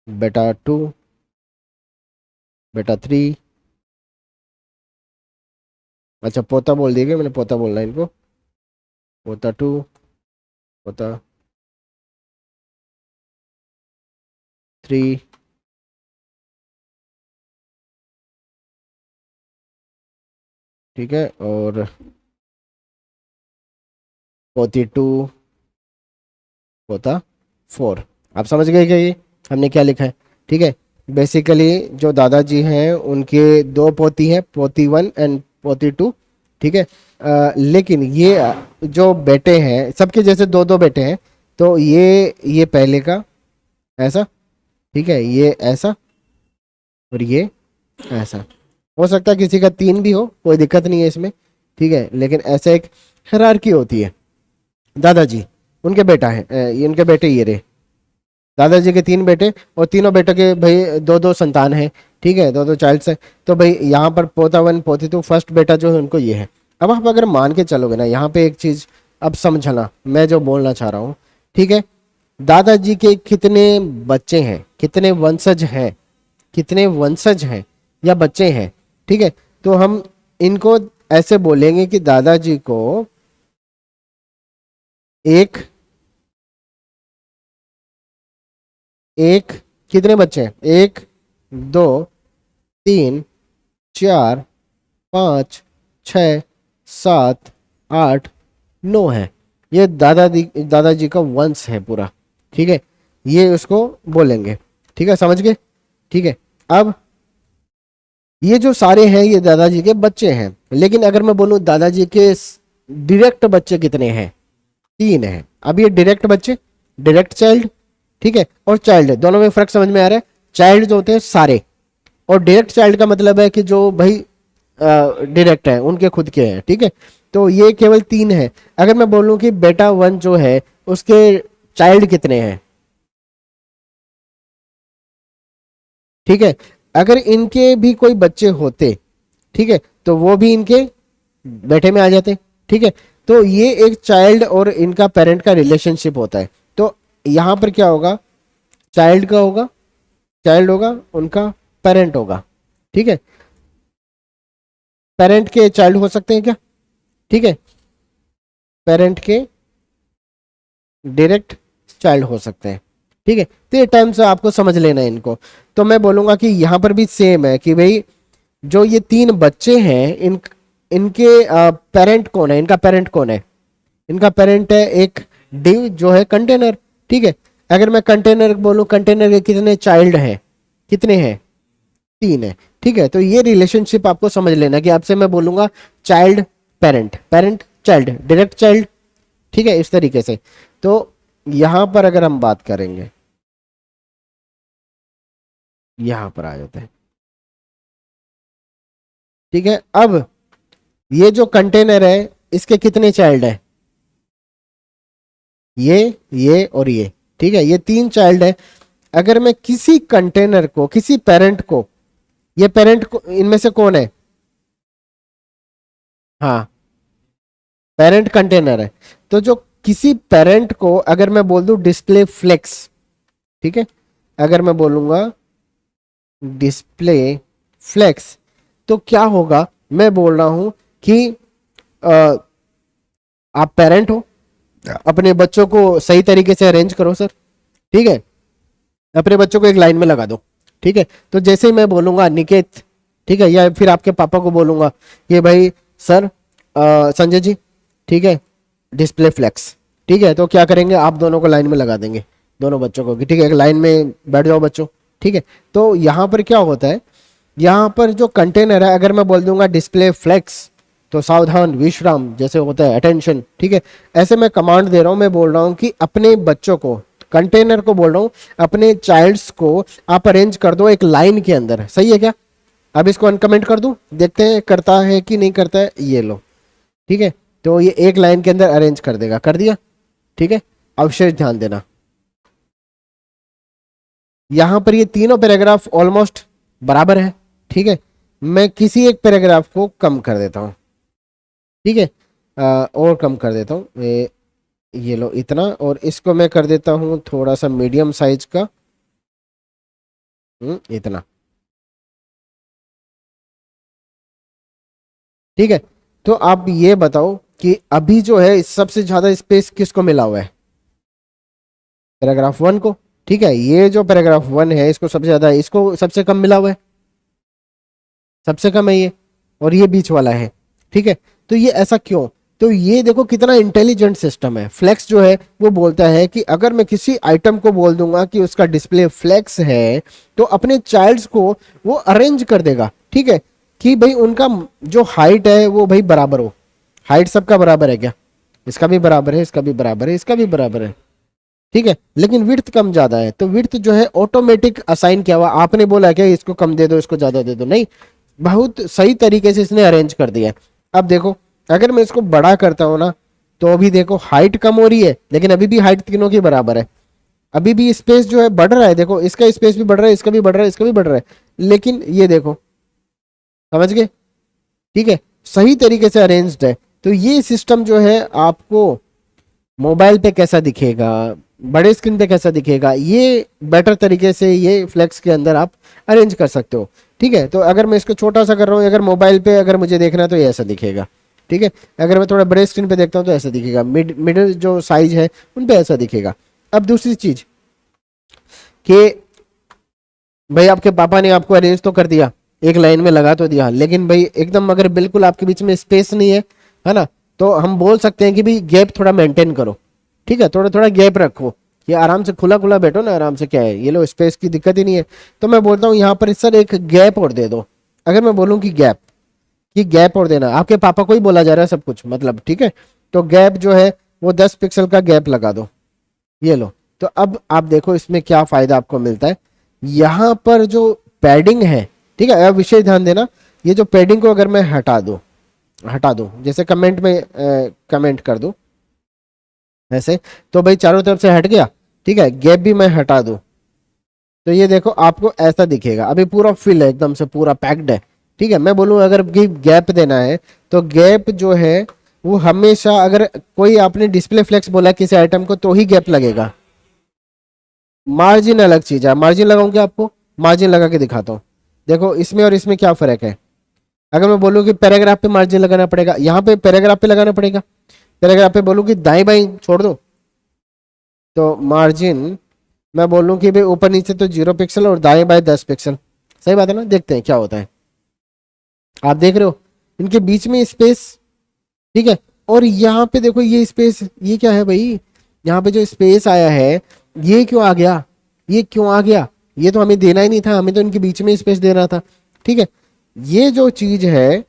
बेटा 2, बेटा 3, अच्छा पोता बोल दिया, मैंने पोता बोलना है इनको, पोता 2, पोता 3, ठीक है, और पोती 2, पोता 4। आप समझ गए क्या ये हमने क्या लिखा है, ठीक है। बेसिकली जो दादाजी हैं उनके 2 पोती हैं, पोती 1 एंड पोती 2, ठीक है। लेकिन ये जो बेटे हैं सबके जैसे 2-2 बेटे हैं, तो ये पहले का ऐसा, ठीक है, ये ऐसा, और ये ऐसा। हो सकता है किसी का 3 भी हो, कोई दिक्कत नहीं है इसमें, ठीक है, लेकिन ऐसे एक हायरार्की होती है। दादाजी उनके बेटा है, इनके बेटे ये रहे, दादाजी के 3 बेटे, और तीनों बेटों के भाई 2-2 संतान है, ठीक है, 2-2 चाइल्ड्स है। तो भाई यहाँ पर पोता 1 पोती 2 फर्स्ट बेटा जो है उनको ये है। अब आप अगर मान के चलोगे ना, यहाँ पे एक चीज अब समझना मैं जो बोलना चाह रहा हूँ, ठीक है। दादाजी के कितने बच्चे हैं, कितने वंशज हैं, कितने वंशज हैं या बच्चे हैं, ठीक है। तो हम इनको ऐसे बोलेंगे कि दादाजी को एक एक कितने बच्चे हैं, 1 2 3 4 5 6 7 8 9 है। ये दादाजी का वंश है पूरा, ठीक है, ये उसको बोलेंगे, ठीक है, समझ गए, ठीक है। अब ये जो सारे हैं ये दादाजी के बच्चे हैं, लेकिन अगर मैं बोलूं दादाजी के डायरेक्ट बच्चे कितने हैं, 3 हैं। अब ये डायरेक्ट बच्चे, डायरेक्ट चाइल्ड, ठीक है, और चाइल्ड है, दोनों में फर्क समझ में आ रहा है। चाइल्ड जो होते हैं सारे, और डायरेक्ट चाइल्ड का मतलब है कि जो भाई डायरेक्ट है उनके खुद के हैं, ठीक है। तो ये केवल 3 है। अगर मैं बोलूं कि बेटा 1 जो है उसके चाइल्ड कितने हैं, ठीक है, अगर इनके भी कोई बच्चे होते, ठीक है, तो वो भी इनके बेटे में आ जाते, ठीक है। तो ये एक चाइल्ड और इनका पेरेंट का रिलेशनशिप होता है। तो यहां पर क्या होगा, चाइल्ड का होगा, चाइल्ड होगा, उनका पेरेंट होगा, ठीक है। पेरेंट के चाइल्ड हो सकते हैं क्या, ठीक है, पेरेंट के डायरेक्ट चाइल्ड हो सकते हैं, ठीक है। तो ये टाइम से आपको समझ लेना है इनको। तो मैं बोलूंगा कि यहां पर भी सेम है कि भाई जो ये 3 बच्चे हैं इनके पेरेंट कौन है, इनका पेरेंट कौन है, इनका पेरेंट है एक डिव जो है कंटेनर, ठीक है। अगर मैं कंटेनर बोलूं, कंटेनर के कितने चाइल्ड हैं, कितने हैं, 3 है। ठीक है, तो ये रिलेशनशिप आपको समझ लेना कि आपसे मैं बोलूंगा child parent, parent child, direct child. ठीक है, इस तरीके से। तो यहां पर अगर हम बात करेंगे, यहां पर आ जाते हैं। ठीक है, अब ये जो कंटेनर है इसके कितने चाइल्ड है, ये और ये। ठीक है, ये 3 चाइल्ड है। अगर मैं किसी कंटेनर को, किसी पेरेंट को, ये पेरेंट को, इनमें से कौन है, हाँ पेरेंट कंटेनर है, तो जो किसी पेरेंट को अगर मैं बोल दूं डिस्प्ले फ्लेक्स, ठीक है, अगर मैं बोलूंगा डिस्प्ले फ्लेक्स, तो क्या होगा, मैं बोल रहा हूं कि अ, आप पेरेंट हो, अपने बच्चों को सही तरीके से अरेंज करो सर। ठीक है, अपने बच्चों को एक लाइन में लगा दो। ठीक है, तो जैसे ही मैं बोलूंगा निकेत, ठीक है, या फिर आपके पापा को बोलूंगा कि भाई सर संजय जी, ठीक है, डिस्प्ले फ्लेक्स। ठीक है, तो क्या करेंगे, आप दोनों को लाइन में लगा देंगे, दोनों बच्चों को कि ठीक है एक लाइन में बैठ जाओ बच्चों। ठीक है, तो यहाँ पर क्या होता है, यहाँ पर जो कंटेनर है, अगर मैं बोल दूंगा डिस्प्ले फ्लेक्स, तो सावधान विश्राम जैसे होता है अटेंशन। ठीक है, ऐसे मैं कमांड दे रहा हूं, मैं बोल रहा हूं कि अपने बच्चों को, कंटेनर को बोल रहा हूं, अपने चाइल्ड्स को आप अरेंज कर दो एक लाइन के अंदर। सही है क्या, अब इसको अनकमेंट कर दूं, देखते हैं करता है कि नहीं करता है, ये लो। ठीक है, तो ये एक लाइन के अंदर अरेंज कर देगा, कर दिया। ठीक है, अब शेष ध्यान देना, यहां पर ये तीनों पैराग्राफ ऑलमोस्ट बराबर है। ठीक है, मैं किसी एक पैराग्राफ को कम कर देता हूं। ठीक है, और कम कर देता हूँ, ये लो इतना, और इसको मैं कर देता हूँ थोड़ा सा मीडियम साइज का, इतना। ठीक है, तो आप ये बताओ कि अभी जो है सबसे ज्यादा स्पेस किसको मिला हुआ है, पैराग्राफ 1 को। ठीक है, ये जो पैराग्राफ 1 है इसको सबसे ज्यादा, इसको सबसे कम मिला हुआ है, सबसे कम है ये, और ये बीच वाला है। ठीक है, तो ये ऐसा क्यों, तो ये देखो कितना इंटेलिजेंट सिस्टम है। फ्लेक्स जो है वो बोलता है कि अगर मैं किसी आइटम को बोल दूंगा कि उसका डिस्प्ले फ्लेक्स है, तो अपने चाइल्ड्स को वो अरेंज कर देगा। ठीक है, कि भाई उनका जो हाइट है वो भाई बराबर हो। हाइट सबका बराबर है क्या, इसका भी बराबर है, इसका भी बराबर है, इसका भी बराबर है। ठीक है, लेकिन विड्थ कम ज्यादा है, तो विड्थ जो है ऑटोमेटिक असाइन किया हुआ, आपने बोला क्या इसको कम दे दो इसको ज्यादा दे दो, नहीं, बहुत सही तरीके से इसने अरेंज कर दिया है। अब देखो अगर मैं इसको बड़ा करता हूं ना, तो अभी देखो हाइट कम हो रही है, लेकिन अभी भी हाइट तीनों की बराबर है। अभी भी स्पेस जो है बढ़ रहा है, देखो इसका स्पेस भी बढ़ रहा है, इसका भी बढ़ रहा है, इसका भी बढ़ रहा है, लेकिन ये देखो, समझ गए। ठीक है, सही तरीके से अरेंज्ड है। तो ये सिस्टम जो है आपको मोबाइल पे कैसा दिखेगा, बड़े स्क्रीन पे कैसा दिखेगा, ये बेटर तरीके से ये फ्लेक्स के अंदर आप अरेंज कर सकते हो। ठीक है, तो अगर मैं इसको छोटा सा कर रहा हूँ, अगर मोबाइल पे अगर मुझे देखना है तो ये ऐसा दिखेगा। ठीक है, अगर मैं थोड़ा बड़े स्क्रीन पे देखता हूँ तो ऐसा दिखेगा, मिडिल जो साइज है उन पे ऐसा दिखेगा। अब दूसरी चीज कि भाई आपके पापा ने आपको अरेंज तो कर दिया, एक लाइन में लगा तो दिया, लेकिन भाई एकदम अगर बिल्कुल आपके बीच में स्पेस नहीं है ना, तो हम बोल सकते हैं कि भाई गैप थोड़ा मेंटेन करो। ठीक है, थोड़ा थोड़ा गैप रखो, ये आराम से खुला खुला बैठो ना आराम से, क्या है ये लो स्पेस की दिक्कत ही नहीं है। तो मैं बोलता हूँ यहाँ पर सर एक गैप और दे दो। अगर मैं बोलूँ कि गैप, कि गैप और देना, आपके पापा को ही बोला जा रहा है सब कुछ मतलब। ठीक है, तो गैप जो है वो 10 पिक्सल का गैप लगा दो, ये लो। तो अब आप देखो इसमें क्या फायदा आपको मिलता है, यहां पर जो पैडिंग है, ठीक है, अब विशेष ध्यान देना, ये जो पैडिंग को अगर मैं हटा दूं जैसे कमेंट में कमेंट कर दूं ऐसे, तो भाई चारों तरफ से हट गया। ठीक है, गैप भी मैं हटा दूं, तो ये देखो आपको ऐसा दिखेगा, अभी पूरा फिल है, एकदम से पूरा पैक्ड है। ठीक है, मैं बोलूं अगर गैप देना है, तो गैप जो है वो हमेशा, अगर कोई आपने डिस्प्ले फ्लेक्स बोला किसी आइटम को तो ही गैप लगेगा। मार्जिन अलग चीज है, मार्जिन लगाऊंगी आपको, मार्जिन लगा के दिखाता हूँ। देखो इसमें और इसमें क्या फर्क है, अगर मैं बोलूँ कि पैराग्राफ पे मार्जिन लगाना पड़ेगा, यहाँ पे पैराग्राफ पे लगाना पड़ेगा, पैराग्राफ पे बोलूँ कि दाएं बाएं छोड़ दो, तो मार्जिन मैं बोलूँ कि भाई ऊपर नीचे तो 0 पिक्सल और दाएं बाएं 10 पिक्सल। सही बात है ना, देखते हैं क्या होता है। आप देख रहे हो इनके बीच में स्पेस, ठीक है, और यहाँ पे देखो ये स्पेस, ये क्या है भाई, यहाँ पे जो स्पेस आया है ये क्यों आ गया, ये क्यों आ गया, ये तो हमें देना ही नहीं था, हमें तो इनके बीच में स्पेस देना था। ठीक है, ये जो चीज है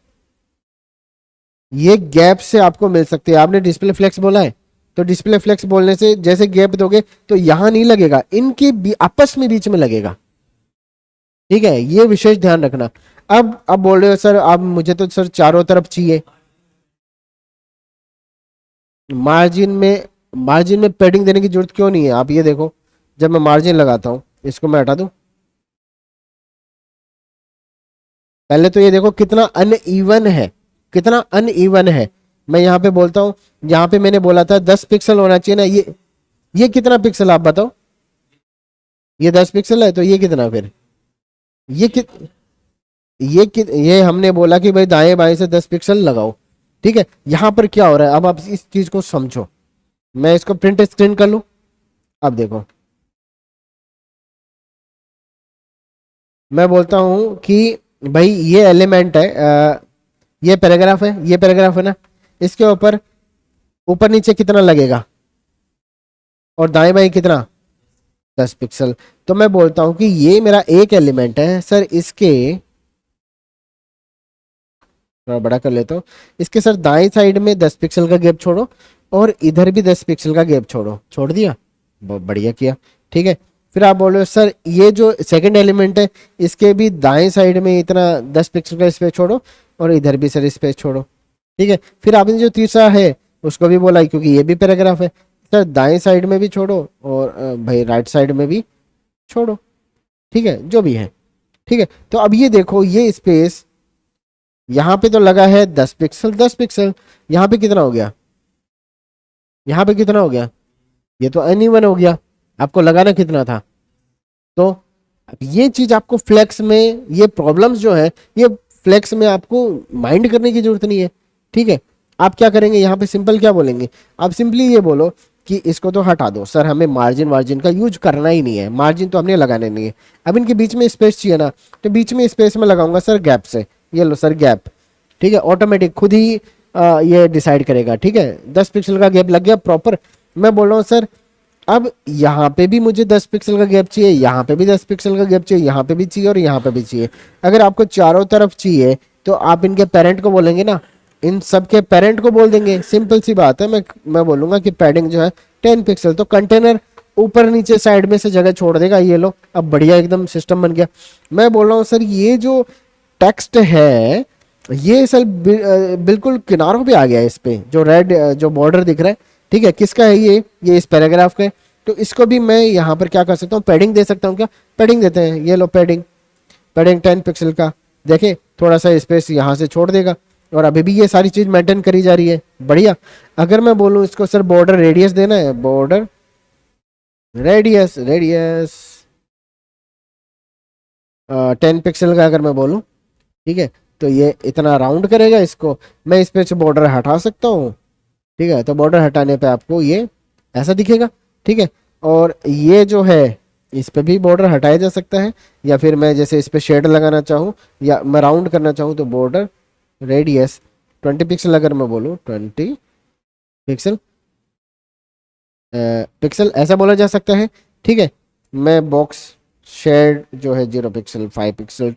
ये गैप से आपको मिल सकती है। आपने डिस्प्ले फ्लेक्स बोला है, तो डिस्प्ले फ्लेक्स बोलने से जैसे गैप दोगे तो यहां नहीं लगेगा, इनके आपस में बीच में लगेगा। ठीक है, ये विशेष ध्यान रखना। अब बोल रहे हो सर आप मुझे तो सर चारों तरफ चाहिए, मार्जिन में पैडिंग देने की जरूरत क्यों नहीं है। आप ये देखो, जब मैं मार्जिन लगाता हूं, इसको मैं हटा दूं, पहले तो ये देखो कितना अनइवन है, कितना अनइवन है। मैं यहाँ पे बोलता हूँ, यहाँ पे मैंने बोला था 10 पिक्सल होना चाहिए ना, ये कितना पिक्सल आप बताओ, ये 10 पिक्सल है, तो ये कितना फिर, ये कित ये हमने बोला कि भाई दाएं बाएं से 10 पिक्सल लगाओ। ठीक है, यहां पर क्या हो रहा है, अब आप इस चीज को समझो। मैं इसको प्रिंट स्क्रीन कर लूं, अब देखो, मैं बोलता हूं कि भाई ये एलिमेंट है, ये पैराग्राफ है, ये पैराग्राफ है ना, इसके ऊपर ऊपर नीचे कितना लगेगा और दाएं बाएं कितना, 10 पिक्सल। तो मैं बोलता हूं कि ये मेरा एक एलिमेंट है सर, इसके थोड़ा बड़ा कर लेता हूँ, इसके सर दाएं साइड में 10 पिक्सल का गैप छोड़ो और इधर भी 10 पिक्सल का गैप छोड़ो, छोड़ दिया, बहुत बढ़िया किया। ठीक है, फिर आप बोलो सर ये जो सेकंड एलिमेंट है इसके भी दाएं साइड में इतना 10 पिक्सल का स्पेस छोड़ो और इधर भी सर स्पेस छोड़ो। ठीक है, फिर आपने जो तीसरा है उसको भी बोला क्योंकि ये भी पैराग्राफ है, सर दाएं साइड में भी छोड़ो और भाई राइट साइड में भी छोड़ो। ठीक है, जो भी है। ठीक है, तो अब ये देखो ये स्पेस यहाँ पे तो लगा है 10 पिक्सल, 10 पिक्सल, यहाँ पे कितना हो गया, यहाँ पे कितना हो गया, ये तो अनइवन हो गया, आपको लगाना कितना था। तो अब ये चीज आपको फ्लेक्स में, ये प्रॉब्लम्स जो है ये फ्लेक्स में आपको माइंड करने की जरूरत नहीं है। ठीक है, आप क्या करेंगे यहाँ पे, सिंपल क्या बोलेंगे, आप सिंपली ये बोलो कि इसको तो हटा दो सर, हमें मार्जिन वार्जिन का यूज करना ही नहीं है, मार्जिन तो हमने लगाने नहीं है। अब इनके बीच में स्पेस चाहिए ना, तो बीच में स्पेस में लगाऊंगा सर गैप से, ये लो सर गैप। ठीक है, ऑटोमेटिक खुद ही ये डिसाइड करेगा। ठीक है, 10 पिक्सल का गैप लग गया प्रॉपर। मैं बोल रहा हूँ सर अब यहाँ पे भी मुझे 10 पिक्सल का गैप चाहिए, यहाँ पे भी 10 पिक्सल का गैप चाहिए, यहाँ पे भी चाहिए और यहाँ पे भी चाहिए। अगर आपको चारों तरफ चाहिए तो आप इनके पेरेंट को बोलेंगे ना, इन सब के पेरेंट को बोल देंगे, सिंपल सी बात है। मैं बोलूंगा कि पैडिंग जो है 10 पिक्सल, तो कंटेनर ऊपर नीचे साइड में से जगह छोड़ देगा। ये लो, अब बढ़िया एकदम सिस्टम बन गया। मैं बोल रहा हूँ सर ये जो टेक्स्ट है ये सर बिल्कुल किनारों पे आ गया है, इस पे जो रेड जो बॉर्डर दिख रहा है। ठीक है, किसका है ये इस पैराग्राफ का है। तो इसको भी मैं यहाँ पर क्या कर सकता हूँ, पैडिंग दे सकता हूँ। क्या पैडिंग देते हैं, ये लो पैडिंग, पैडिंग 10 पिक्सल का, देखे थोड़ा सा स्पेस यहाँ से छोड़ देगा और अभी भी ये सारी चीज मेंटेन करी जा रही है, बढ़िया। अगर मैं बोलूँ इसको सर बॉर्डर रेडियस देना है, बॉर्डर रेडियस रेडियस 10 पिक्सल का अगर मैं बोलूँ, ठीक है, तो ये इतना राउंड करेगा इसको। मैं इस पे से बॉर्डर हटा सकता हूँ। ठीक है, तो बॉर्डर हटाने पे आपको ये ऐसा दिखेगा। ठीक है, और ये जो है इस पे भी बॉर्डर हटाया जा सकता है, या फिर मैं जैसे इस पे शेड लगाना चाहूँ या मैं राउंड करना चाहूँ तो बॉर्डर रेडियस 20 पिक्सल अगर मैं बोलूँ, 20 पिक्सल पिक्सल ऐसा बोला जा सकता है। ठीक है, मैं बॉक्स शेड जो है 0 pixel, 5 pixel,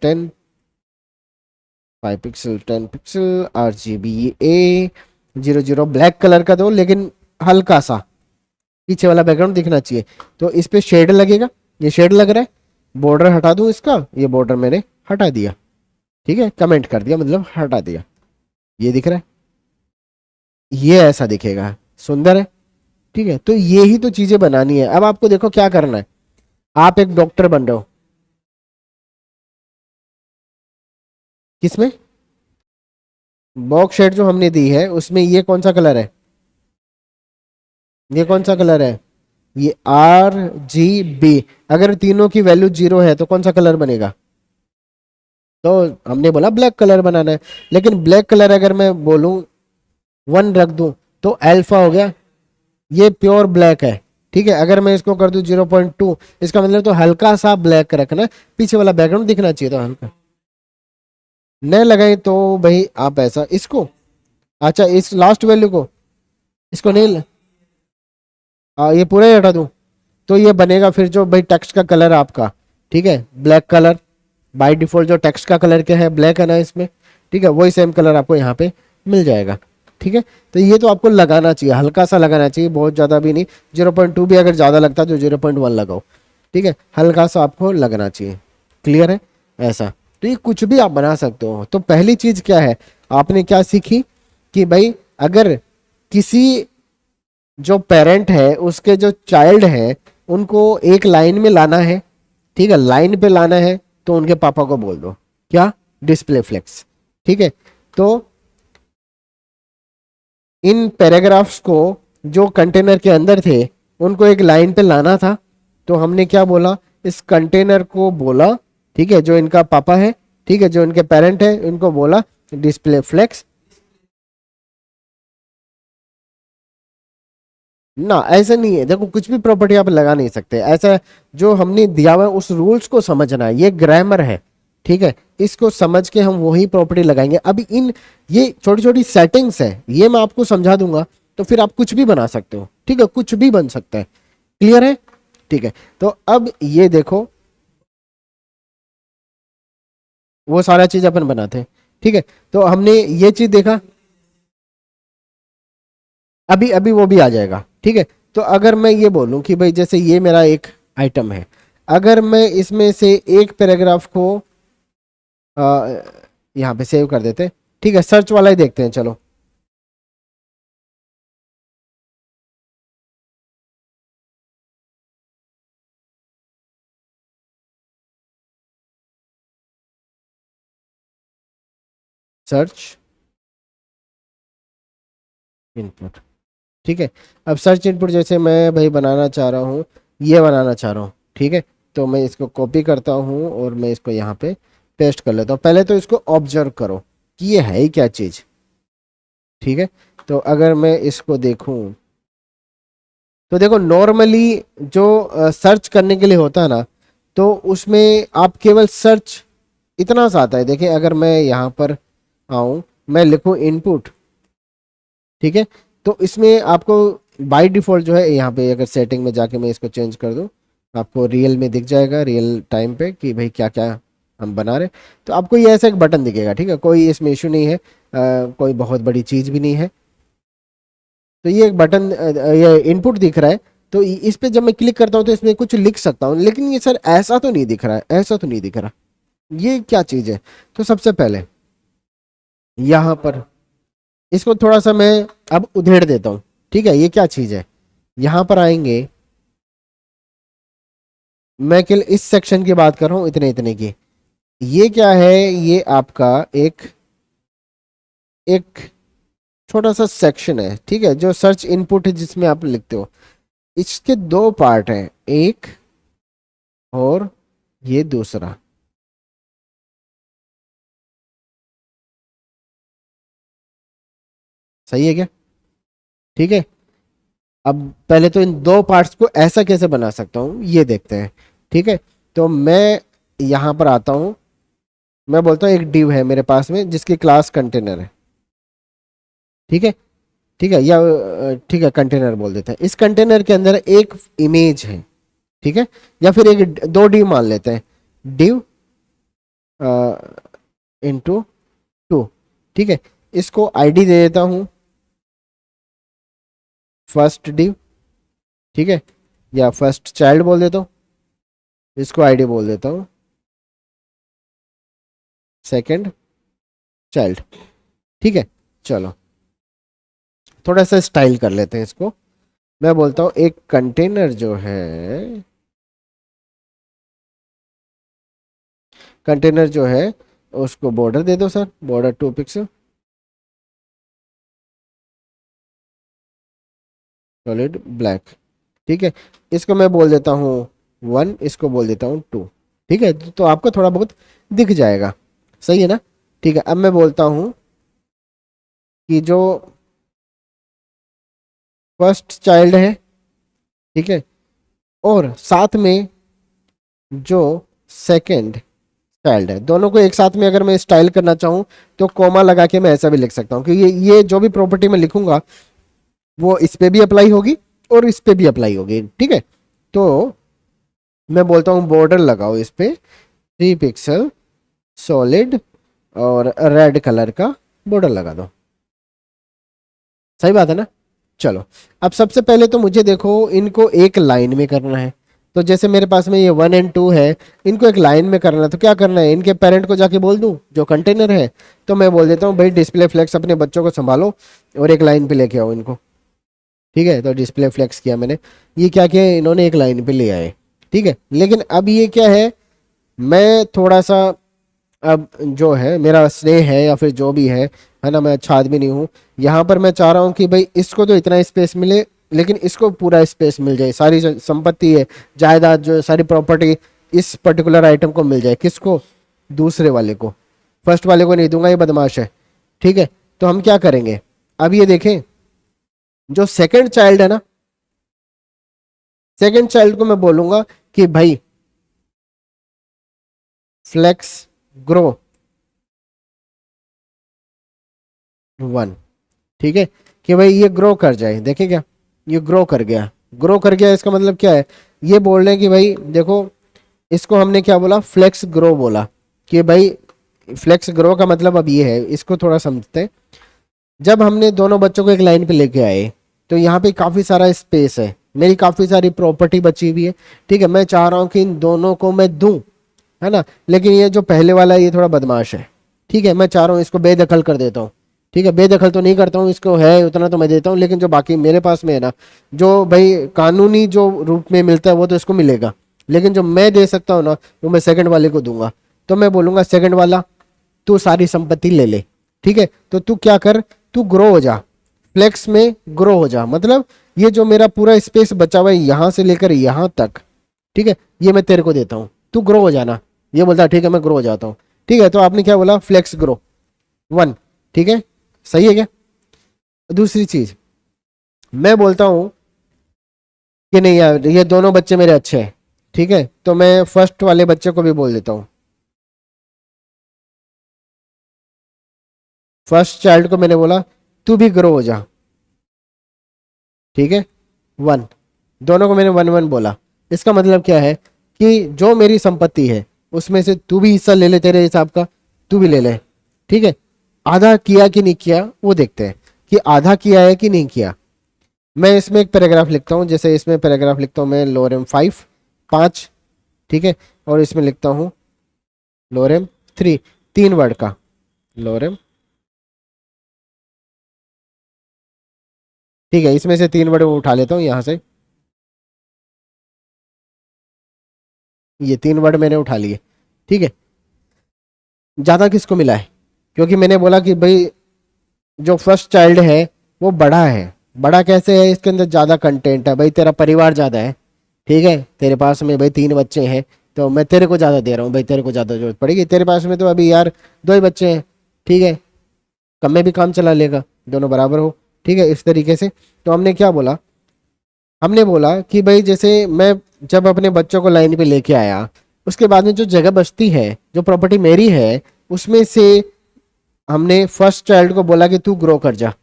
5 pixel, 10 pixel, RGBA 00 black colour का दो, लेकिन हल्का सा पीछे वाला बैकग्राउंड दिखना चाहिए। तो इस पे शेड लगेगा, ये शेड लग रहा है। बॉर्डर हटा दूं इसका, ये बॉर्डर मैंने हटा दिया। ठीक है, कमेंट कर दिया मतलब हटा दिया, ये दिख रहा है, ये ऐसा दिखेगा, सुंदर है। ठीक है, तो ये ही तो चीजें बनानी है। अब आपको देखो क्या करना है, आप एक डॉक्टर बन रहे हो, किसमें, बॉक्स शेड जो हमने दी है उसमें ये कौन सा कलर है, ये कौन सा कलर है, ये RGB। अगर तीनों की वैल्यू 0 है तो कौन सा कलर बनेगा, तो हमने बोला ब्लैक कलर बनाना है। लेकिन ब्लैक कलर अगर मैं बोलूं 1 रख दूं तो अल्फा हो गया, ये प्योर ब्लैक है। ठीक है, अगर मैं इसको कर दूं 0.2, इसका मतलब तो हल्का सा ब्लैक रखना, पीछे वाला बैकग्राउंड दिखना चाहिए तो हल्का न लगाए। तो भाई आप ऐसा इसको, अच्छा इस लास्ट वैल्यू को, इसको नहीं ये पूरा ही हटा दूं, तो ये बनेगा फिर जो भाई टेक्स्ट का कलर आपका, ठीक है, ब्लैक कलर बाय डिफॉल्ट, जो टेक्स्ट का कलर क्या है, ब्लैक है ना इसमें, ठीक है, वही सेम कलर आपको यहाँ पे मिल जाएगा। ठीक है, तो ये तो आपको लगाना चाहिए, हल्का सा लगाना चाहिए, बहुत ज़्यादा भी नहीं। 0.2 भी अगर ज़्यादा लगता है तो 0.1 लगाओ, ठीक है, हल्का सा आपको लगना चाहिए। क्लियर है? ऐसा तो ये कुछ भी आप बना सकते हो। तो पहली चीज़ क्या है, आपने क्या सीखी कि भाई अगर किसी जो पेरेंट है उसके जो चाइल्ड है उनको एक लाइन में लाना है, ठीक है, लाइन पे लाना है, तो उनके पापा को बोल दो क्या, डिस्प्ले फ्लेक्स। ठीक है, तो इन पैराग्राफ्स को जो कंटेनर के अंदर थे उनको एक लाइन पे लाना था, तो हमने क्या बोला, इस कंटेनर को बोला, ठीक है, जो इनका पापा है, ठीक है, जो इनके पेरेंट है, इनको बोला डिस्प्ले फ्लेक्स ना। ऐसा नहीं है, देखो कुछ भी प्रॉपर्टी आप लगा नहीं सकते ऐसा, जो हमने दिया हुआ है उस रूल्स को समझना है, ये ग्रामर है, ठीक है, इसको समझ के हम वही प्रॉपर्टी लगाएंगे। अभी इन ये छोटी छोटी सेटिंग्स है, ये मैं आपको समझा दूंगा, तो फिर आप कुछ भी बना सकते हो, ठीक है, कुछ भी बन सकता है। क्लियर है? ठीक है, तो अब ये देखो, वो सारा चीज अपन बनाते हैं, ठीक है, तो हमने ये चीज देखा, अभी अभी वो भी आ जाएगा। ठीक है, तो अगर मैं ये बोलूं कि भाई जैसे ये मेरा एक आइटम है, अगर मैं इसमें से एक पैराग्राफ को यहाँ पे सेव कर देते, ठीक है, सर्च वाला ही देखते हैं, चलो। सर्च इनपुट, ठीक है, अब सर्च इनपुट जैसे मैं भाई बनाना चाह रहा हूँ, ये बनाना चाह रहा हूँ, ठीक है, तो मैं इसको कॉपी करता हूँ और मैं इसको यहाँ पे पेस्ट कर लेता हूँ। पहले तो इसको ऑब्जर्व करो कि ये है ही क्या चीज़। ठीक है, तो अगर मैं इसको देखूं तो देखो नॉर्मली जो सर्च करने के लिए होता है ना, तो उसमें आप केवल सर्च इतना सा आता है। देखिए अगर मैं यहाँ पर आऊँ, मैं लिखूँ इनपुट, ठीक है, तो इसमें आपको बाय डिफॉल्ट जो है यहाँ पे, अगर सेटिंग में जाके मैं इसको चेंज कर दूँ, आपको रियल में दिख जाएगा, रियल टाइम पे, कि भाई क्या क्या हम बना रहे। तो आपको ये ऐसा एक बटन दिखेगा, ठीक है, कोई इसमें इशू नहीं है, कोई बहुत बड़ी चीज़ भी नहीं है। तो ये एक बटन, ये इनपुट दिख रहा है, तो इस पे जब मैं क्लिक करता हूँ तो इसमें कुछ लिख सकता हूँ, लेकिन ये सर ऐसा तो नहीं दिख रहा है, ऐसा तो नहीं दिख रहा, ये क्या चीज़ है। तो सबसे पहले यहाँ पर इसको थोड़ा सा मैं अब उधेड़ देता हूँ, ठीक है, ये क्या चीज़ है, यहाँ पर आएंगे, मैं केवल इस सेक्शन की बात कर रहा हूँ, इतने इतने की। ये क्या है, ये आपका एक एक छोटा सा सेक्शन है, ठीक है, जो सर्च इनपुट है जिसमें आप लिखते हो। इसके दो पार्ट हैं, एक और ये दूसरा। सही है क्या? ठीक है, अब पहले तो इन दो पार्ट्स को ऐसा कैसे बना सकता हूँ ये देखते हैं। ठीक है, तो मैं यहाँ पर आता हूँ, मैं बोलता हूँ एक डिव है मेरे पास में जिसकी क्लास कंटेनर है। ठीक है, ठीक है, या ठीक है, कंटेनर बोल देते हैं। इस कंटेनर के अंदर एक इमेज है, ठीक है, या फिर एक दो डिव मान लेते हैं, डिव इनटू टू। ठीक है, इसको आईडी दे देता हूँ फर्स्ट डिव, ठीक है, या फर्स्ट चाइल्ड बोल देता हूँ, इसको आईडी बोल देता हूँ सेकंड चाइल्ड। ठीक है, चलो थोड़ा सा स्टाइल कर लेते हैं इसको। मैं बोलता हूँ एक कंटेनर जो है, कंटेनर जो है उसको बॉर्डर दे दो sir, border 2 pixel, solid black. ठीक है, इसको मैं बोल देता हूँ 1, इसको बोल देता हूँ 2। ठीक है, तो आपको थोड़ा बहुत दिख जाएगा, सही है ना। ठीक है, अब मैं बोलता हूँ कि जो फर्स्ट चाइल्ड है, ठीक है, और साथ में जो सेकंड चाइल्ड है, दोनों को एक साथ में अगर मैं स्टाइल करना चाहूँ तो कॉमा लगा के मैं ऐसा भी लिख सकता हूँ, क्योंकि ये जो भी प्रॉपर्टी मैं लिखूंगा वो इस पे भी अप्लाई होगी और इस पे भी अप्लाई होगी। ठीक है, तो मैं बोलता हूँ बॉर्डर लगाओ इस पे 3 पिक्सल सॉलिड और रेड कलर का बॉर्डर लगा दो। सही बात है ना। चलो, अब सबसे पहले तो मुझे देखो इनको एक लाइन में करना है। तो जैसे मेरे पास में ये 1 और 2 है, इनको एक लाइन में करना है। तो क्या करना है, इनके पेरेंट को जाके बोल दूं जो कंटेनर है, तो मैं बोल देता हूँ भाई डिस्प्ले फ्लेक्स अपने बच्चों को संभालो और एक लाइन पे लेके आओ इनको। ठीक है, तो डिस्प्ले फ्लेक्स किया मैंने, ये क्या किया इन्होंने एक लाइन पे ले आए। ठीक है, लेकिन अब ये क्या है, मैं थोड़ा सा, अब जो है मेरा स्नेह है या फिर जो भी है ना, मैं अच्छा आदमी नहीं हूँ। यहाँ पर मैं चाह रहा हूँ कि भाई इसको तो इतना स्पेस मिले, लेकिन इसको पूरा स्पेस मिल जाए, सारी जो संपत्ति है, जायदाद जो है, सारी प्रॉपर्टी इस पर्टिकुलर आइटम को मिल जाए। किसको, दूसरे वाले को, फर्स्ट वाले को नहीं दूंगा, ये बदमाश है। ठीक है, तो हम क्या करेंगे, अब ये देखें, जो सेकंड चाइल्ड है ना, सेकंड चाइल्ड को मैं बोलूंगा कि भाई फ्लेक्स ग्रो 1। ठीक है, कि भाई ये ग्रो कर जाए। देखें क्या, ये ग्रो कर गया, ग्रो कर गया, इसका मतलब क्या है, ये बोल रहे हैं कि भाई देखो, इसको हमने क्या बोला, फ्लेक्स ग्रो बोला, कि भाई फ्लेक्स ग्रो का मतलब अब ये है, इसको थोड़ा समझते हैं। जब हमने दोनों बच्चों को एक लाइन पे लेके आए, तो यहाँ पे काफी सारा स्पेस है, मेरी काफी सारी प्रॉपर्टी बची हुई है। ठीक है, मैं चाह रहा हूँ कि इन दोनों को मैं दूं, है ना, लेकिन ये जो पहले वाला है ये थोड़ा बदमाश है। ठीक है, मैं चाह रहा हूँ इसको बेदखल कर देता हूँ। ठीक है, बेदखल तो नहीं करता हूँ, इसको है उतना तो मैं देता हूँ, लेकिन जो बाकी मेरे पास में है ना, जो भाई कानूनी जो रूप में मिलता है वो तो इसको मिलेगा, लेकिन जो मैं दे सकता हूँ ना, वो मैं सेकंड वाले को दूंगा। तो मैं बोलूंगा सेकंड वाला, तू सारी संपत्ति ले ले। ठीक है, तो तू क्या कर, तू ग्रो हो जा, फ्लेक्स में ग्रो हो जा, मतलब ये जो मेरा पूरा स्पेस बचा हुआ है यहां से लेकर यहां तक, ठीक है, ये मैं तेरे को देता हूँ, तू ग्रो हो जाना। ये बोलता है ठीक है मैं ग्रो हो जाता हूँ। ठीक है, तो आपने क्या बोला, फ्लेक्स ग्रो 1। ठीक है, सही है क्या। दूसरी चीज मैं बोलता हूं कि नहीं यार ये दोनों बच्चे मेरे अच्छे हैं। ठीक है, तो मैं फर्स्ट वाले बच्चे को भी बोल देता हूँ, फर्स्ट चाइल्ड को मैंने बोला तू भी ग्रो हो जा। ठीक है, 1, दोनों को मैंने 1 1 बोला। इसका मतलब क्या है कि जो मेरी संपत्ति है उसमें से तू भी हिस्सा ले ले, तेरे हिसाब का तू भी ले ले। ठीक है, आधा किया कि नहीं किया वो देखते हैं, कि आधा किया है कि नहीं किया। मैं इसमें एक पैराग्राफ लिखता हूँ, जैसे इसमें पैराग्राफ लिखता हूँ मैं लोरेम 5 5। ठीक है, और इसमें लिखता हूँ लोरेम 3, 3 वर्ड का लोरेम। ठीक है, इसमें से 3 वर्ड उठा लेता हूँ यहाँ से, ये 3 वर्ड मैंने उठा लिए। ठीक है, ज्यादा किसको मिला है, क्योंकि मैंने बोला कि भाई जो फर्स्ट चाइल्ड है वो बड़ा है। बड़ा कैसे है, इसके अंदर ज्यादा कंटेंट है, भाई तेरा परिवार ज्यादा है। ठीक है, तेरे पास में भाई 3 बच्चे हैं, तो मैं तेरे को ज्यादा दे रहा हूँ, भाई तेरे को ज्यादा जरूरत पड़ेगी, तेरे पास में तो अभी यार 2 ही बच्चे हैं। ठीक है, कम में भी काम चला लेगा, दोनों बराबर हो। ठीक है, इस तरीके से। तो हमने क्या बोला, हमने बोला कि भाई जैसे मैं जब अपने बच्चों को लाइन पे लेके आया, उसके बाद में जो जगह बचती है, जो प्रॉपर्टी मेरी है, उसमें से हमने फर्स्ट चाइल्ड को बोला कि तू ग्रो कर जा।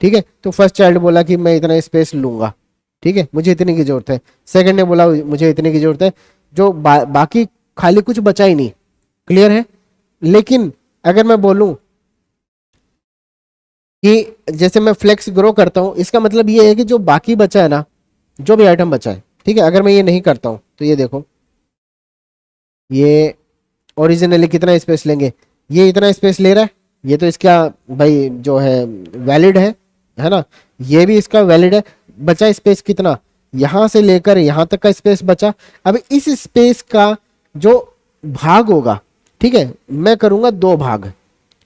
ठीक है, तो फर्स्ट चाइल्ड बोला कि मैं इतना स्पेस लूंगा। ठीक है, मुझे इतने की जरूरत है। सेकंड ने बोला मुझे इतने की जरूरत है। जो बाकी खाली कुछ बचा ही नहीं। क्लियर है। लेकिन अगर मैं बोलूं कि जैसे मैं फ्लेक्स ग्रो करता हूं, इसका मतलब ये है कि जो बाकी बचा है ना, जो भी आइटम बचा है, ठीक है, अगर मैं ये नहीं करता हूं तो ये देखो, ये ओरिजिनली कितना स्पेस लेंगे, ये इतना स्पेस ले रहा है, ये तो इसका भाई जो है वैलिड है ना, ये भी इसका वैलिड है। बचा स्पेस कितना, यहां से लेकर यहां तक का स्पेस बचा। अब इस स्पेस का जो भाग होगा, ठीक है, मैं करूंगा 2 भाग।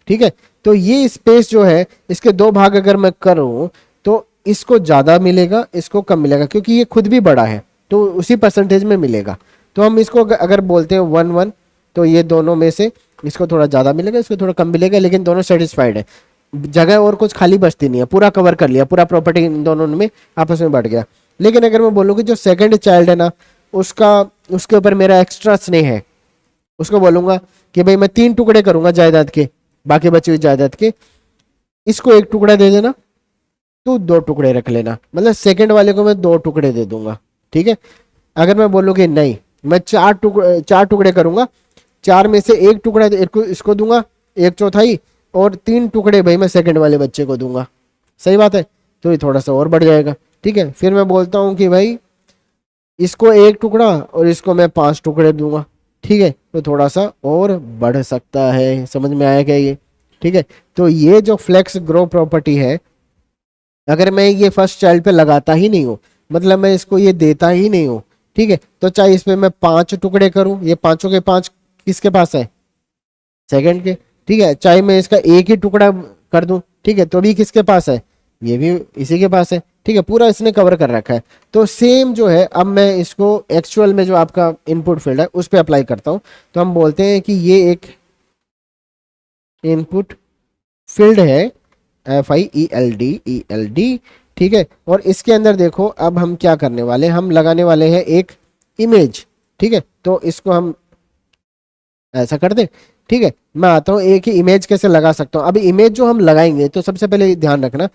ठीक है, तो ये स्पेस जो है इसके 2 भाग अगर मैं करूं, तो इसको ज्यादा मिलेगा, इसको कम मिलेगा, क्योंकि ये खुद भी बड़ा है, तो उसी परसेंटेज में मिलेगा। तो हम इसको अगर बोलते हैं 1 1, तो ये दोनों में से इसको थोड़ा ज्यादा मिलेगा, इसको थोड़ा कम मिलेगा, लेकिन दोनों सेटिस्फाइड है। जगह और कुछ खाली बचती नहीं है, पूरा कवर कर लिया, पूरा प्रॉपर्टी इन दोनों में आपस में बढ़ गया। लेकिन अगर मैं बोलूँ कि जो सेकंड चाइल्ड है ना, उसका उसके ऊपर मेरा एक्स्ट्रा स्नेह है, उसको बोलूंगा कि भाई मैं 3 टुकड़े करूंगा जायदाद के, बाकी बची हुई जायदाद के, इसको 1 टुकड़ा दे देना, तू 2 टुकड़े रख लेना, मतलब सेकंड वाले को मैं 2 टुकड़े दे दूंगा। ठीक है, अगर मैं बोलूँ कि नहीं, मैं चार टुकड़े करूंगा, चार में से एक टुकड़ा इसको दूंगा, एक चौथाई, और तीन टुकड़े भाई मैं सेकंड वाले बच्चे को दूंगा, सही बात है, तो ये थोड़ा सा और बढ़ जाएगा। ठीक है, फिर मैं बोलता हूँ कि भाई इसको एक टुकड़ा और इसको मैं पांच टुकड़े दूंगा। ठीक है, तो थोड़ा सा और बढ़ सकता है, समझ में आया क्या ये? ठीक है, तो ये जो फ्लेक्स ग्रो प्रॉपर्टी है, अगर मैं ये फर्स्ट चाइल्ड पे लगाता ही नहीं हूँ, मतलब मैं इसको ये देता ही नहीं हूँ, ठीक है, तो चाहे इसमें मैं पांच टुकड़े करूं, ये पांचों के पांच किसके पास है? सेकंड के। ठीक है, चाहे मैं इसका एक ही टुकड़ा कर दूं, ठीक है, तो भी किसके पास है? ये भी इसी के पास है। ठीक है, पूरा इसने कवर कर रखा है। तो सेम जो है, अब मैं इसको एक्चुअल में जो आपका इनपुट फील्ड है उस पर अप्लाई करता हूं, तो हम बोलते हैं कि ये एक इनपुट फील्ड है, FIELD। ठीक है, और इसके अंदर देखो अब हम क्या करने वाले हैं, हम लगाने वाले हैं एक इमेज। ठीक है, तो इसको हम ऐसा कर दे। ठीक है, मैं आता हूँ एक ही इमेज कैसे लगा सकता हूँ। अब इमेज जो हम लगाएंगे, तो सबसे पहले ध्यान रखना,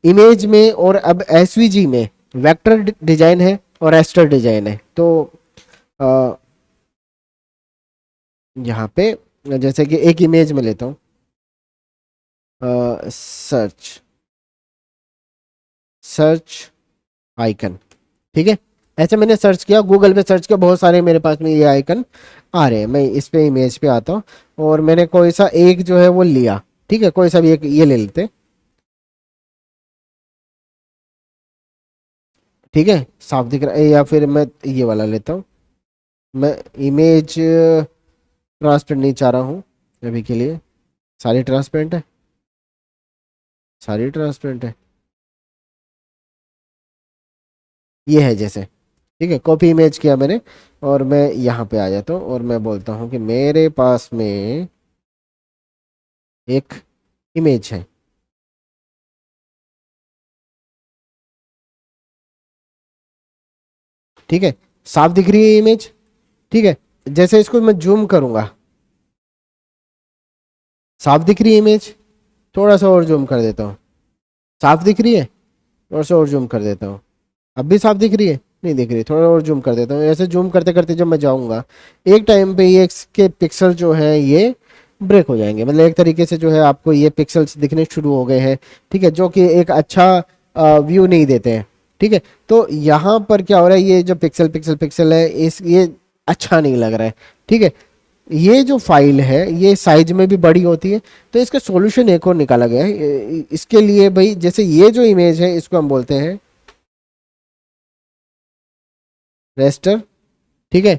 इमेज में और अब SVG में वेक्टर डिजाइन है और रेस्टर डिजाइन है। तो यहाँ पे जैसे कि एक इमेज में लेता हूँ, सर्च सर्च आइकन। ठीक है, ऐसे मैंने सर्च किया, गूगल पे सर्च किया, बहुत सारे मेरे पास में ये आइकन आ रहे हैं। मैं इस पे इमेज पे आता हूँ और मैंने कोई सा एक जो है वो लिया। ठीक है, कोई सा भी एक ये ले लेते हैं। ठीक है, साफ दिख रहा है, या फिर मैं ये वाला लेता हूँ। मैं इमेज ट्रांसपेरेंट नहीं चाह रहा हूँ अभी के लिए, सारी ट्रांसपेरेंट है, सारी ट्रांसपेरेंट है, ये है जैसे। ठीक है, कॉपी इमेज किया मैंने, और मैं यहाँ पे आ जाता हूँ और मैं बोलता हूँ कि मेरे पास में एक इमेज है। ठीक है, साफ दिख रही है इमेज। ठीक है, जैसे इसको मैं जूम करूंगा, साफ दिख रही है इमेज। थोड़ा सा और जूम कर देता हूँ, साफ दिख रही है। थोड़ा सा और जूम कर देता हूँ, अब भी साफ दिख रही है? नहीं दिख रही, थोड़ा और जूम कर देता हूँ। ऐसे जूम करते करते जब मैं जाऊंगा, एक टाइम पे ये इसके पिक्सल जो है ये ब्रेक हो जाएंगे, मतलब एक तरीके से जो है आपको ये पिक्सल्स दिखने शुरू हो गए हैं। ठीक है, जो कि एक अच्छा व्यू नहीं देते हैं। ठीक है, तो यहाँ पर क्या हो रहा है, ये जो पिक्सल पिक्सल पिक्सल है, इस ये अच्छा नहीं लग रहा है। ठीक है, ये जो फाइल है ये साइज में भी बड़ी होती है, तो इसका सॉल्यूशन एक और निकाला गया है इसके लिए भाई। जैसे ये जो इमेज है इसको हम बोलते हैं रेस्टर। ठीक है,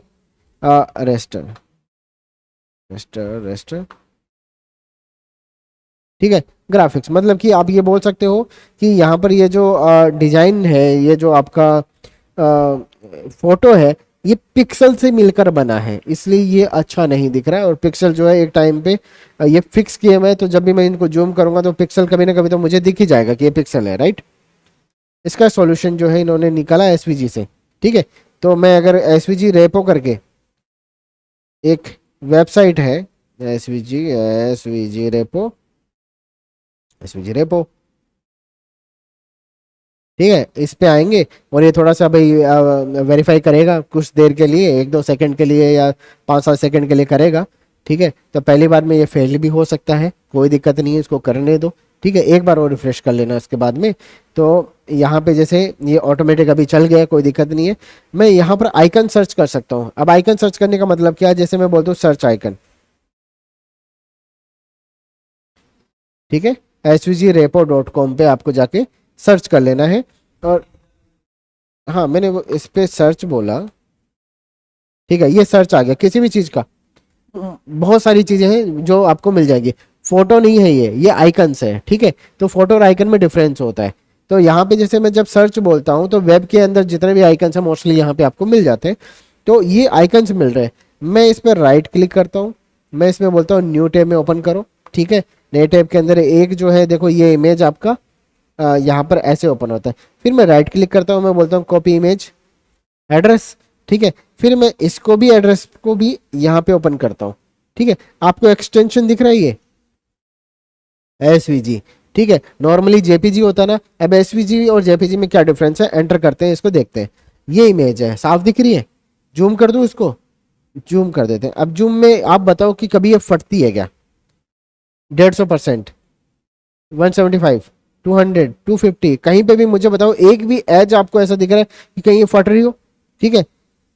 रेस्टर रेस्टर रेस्टर। ठीक है, ग्राफिक्स, मतलब कि आप ये बोल सकते हो कि यहाँ पर ये जो डिजाइन है, ये जो आपका फोटो है, ये पिक्सल से मिलकर बना है, इसलिए ये अच्छा नहीं दिख रहा है। और पिक्सल जो है एक टाइम पे ये फिक्स किए हुए हैं, तो जब भी मैं इनको जूम करूंगा तो पिक्सल कभी ना कभी तो मुझे दिख ही जाएगा कि ये पिक्सल है, राइट। इसका सॉल्यूशन जो है इन्होंने निकाला SVG से। ठीक है, तो मैं अगर SVG रेपो करके, एक वेबसाइट है एसवीजी रेपो। ठीक है, इस पे आएंगे और ये थोड़ा सा भाई वेरीफाई करेगा कुछ देर के लिए, एक दो सेकंड के लिए या 5-7 सेकंड के लिए करेगा। ठीक है, तो पहली बार में ये फेल भी हो सकता है, कोई दिक्कत नहीं है, इसको करने दो। ठीक है, एक बार और रिफ्रेश कर लेना उसके बाद में। तो यहाँ पे जैसे ये ऑटोमेटिक अभी चल गया, कोई दिक्कत नहीं है। मैं यहाँ पर आइकन सर्च कर सकता हूँ। अब आइकन सर्च करने का मतलब क्या है, जैसे मैं बोलता हूँ सर्च आइकन। ठीक है, svgrepo.com पे आपको जाके सर्च कर लेना है। और हाँ, मैंने वो इस पे सर्च बोला। ठीक है, ये सर्च आ गया किसी भी चीज़ का। बहुत सारी चीज़ें हैं जो आपको मिल जाएगी। फोटो नहीं है, ये आइकन्स है। ठीक है, तो फोटो और आइकन में डिफरेंस होता है। तो यहाँ पे जैसे मैं जब सर्च बोलता हूँ तो वेब के अंदर जितने भी आइकन्स हैं मोस्टली यहाँ पे आपको मिल जाते हैं। तो ये आइकन्स मिल रहे हैं, मैं इस पर राइट क्लिक करता हूँ, मैं इसमें बोलता हूँ न्यू टैब में ओपन करो। ठीक है, नए टैब के अंदर एक जो है देखो ये इमेज आपका यहाँ पर ऐसे ओपन होता है। फिर मैं राइट क्लिक करता हूँ, मैं बोलता हूँ कॉपी इमेज एड्रेस। ठीक है, फिर मैं इसको भी एड्रेस को भी यहाँ पे ओपन करता हूँ। ठीक है, आपको एक्सटेंशन दिख रहा है ये SVG। ठीक है, नॉर्मली JPG होता है ना। अब SVG और JPG में क्या डिफरेंस है, एंटर करते हैं, इसको देखते हैं। ये इमेज है, साफ दिख रही है? जूम कर दूं इसको? जूम कर देते हैं। अब जूम में आप बताओ कि कभी ये फटती है क्या? 150%, 175, 200, 250, कहीं पे भी मुझे बताओ एक भी एज आपको ऐसा दिख रहा है कि कहीं ये फट रही हो? ठीक है,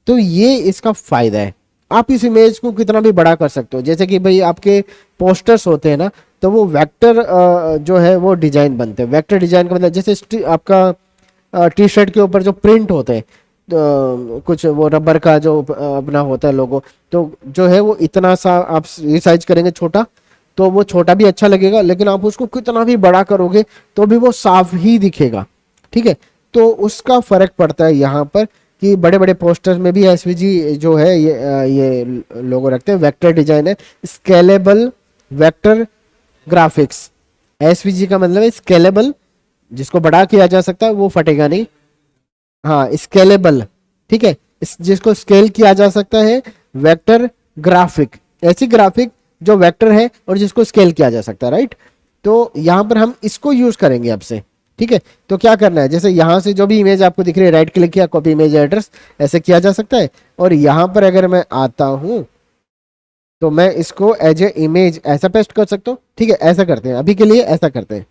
तो ये इसका फायदा है। आप इस इमेज को कितना भी बड़ा कर सकते हो, जैसे कि भाई आपके पोस्टर्स होते हैं ना, तो वो वेक्टर जो है वो डिजाइन बनते हैं। वेक्टर डिजाइन का मतलब जैसे आपका टी शर्ट के ऊपर जो प्रिंट होते हैं, तो कुछ वो रबर का जो अपना होता है लोगो, तो जो है वो इतना सा आप रिसाइज करेंगे छोटा, तो वो छोटा भी अच्छा लगेगा, लेकिन आप उसको कितना भी बड़ा करोगे तो भी वो साफ ही दिखेगा। ठीक है, तो उसका फर्क पड़ता है यहाँ पर कि बड़े बड़े पोस्टर्स में भी एसवीजी जो है ये लोगो रखते हैं। वेक्टर डिजाइन है, स्केलेबल वेक्टर ग्राफिक्स। एसवीजी का मतलब है स्केलेबल, जिसको बड़ा किया जा सकता है, वो फटेगा नहीं। हाँ, स्केलेबल, ठीक है, जिसको स्केल किया जा सकता है। वेक्टर ग्राफिक, ऐसी ग्राफिक जो वेक्टर है और जिसको स्केल किया जा सकता है, राइट। तो यहां पर हम इसको यूज करेंगे अब से। ठीक है, तो क्या करना है, जैसे यहां से जो भी इमेज आपको दिख रही है, राइट क्लिक किया, कॉपी इमेज एड्रेस, ऐसे किया जा सकता है। और यहां पर अगर मैं आता हूं तो मैं इसको एज ए इमेज ऐसा पेस्ट कर सकता हूं। ठीक है, ऐसा करते हैं, अभी के लिए ऐसा करते हैं।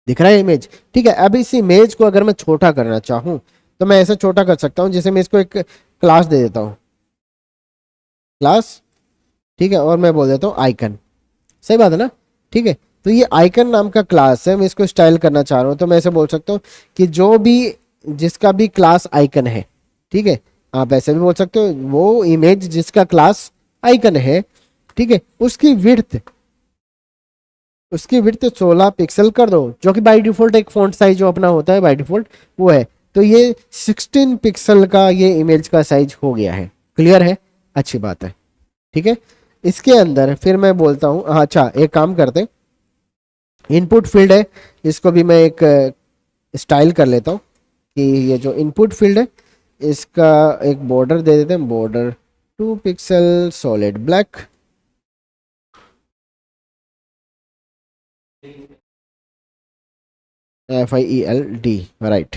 दिख रहा है इमेज? ठीक है, अब इस इमेज को अगर मैं छोटा करना चाहूं तो मैं ऐसे छोटा कर सकता हूं, जैसे मैं इसको एक क्लास दे देता हूं, क्लास। ठीक है, और मैं बोल देता हूं आइकन। सही बात है ना? ठीक है, तो ये आइकन नाम का क्लास है, मैं इसको स्टाइल करना चाह रहा हूं, तो मैं ऐसे बोल सकता हूं कि जो भी, जिसका भी क्लास आइकन है, ठीक है, आप ऐसे भी बोल सकते हो, वो इमेज जिसका क्लास आइकन है, ठीक है, उसकी विड्थ 16 पिक्सल कर दो, जो कि बाय डिफॉल्ट एक फॉन्ट साइज जो अपना होता है बाय डिफॉल्ट वो है। तो ये 16 पिक्सल का ये इमेज का साइज हो गया है। क्लियर है? अच्छी बात है। ठीक है, इसके अंदर फिर मैं बोलता हूँ, अच्छा एक काम करते, इनपुट फील्ड है, इसको भी मैं एक स्टाइल कर लेता हूँ कि ये जो इनपुट फील्ड है इसका एक बॉर्डर दे देते हैं, border 2 pixel solid black. FIELD, right.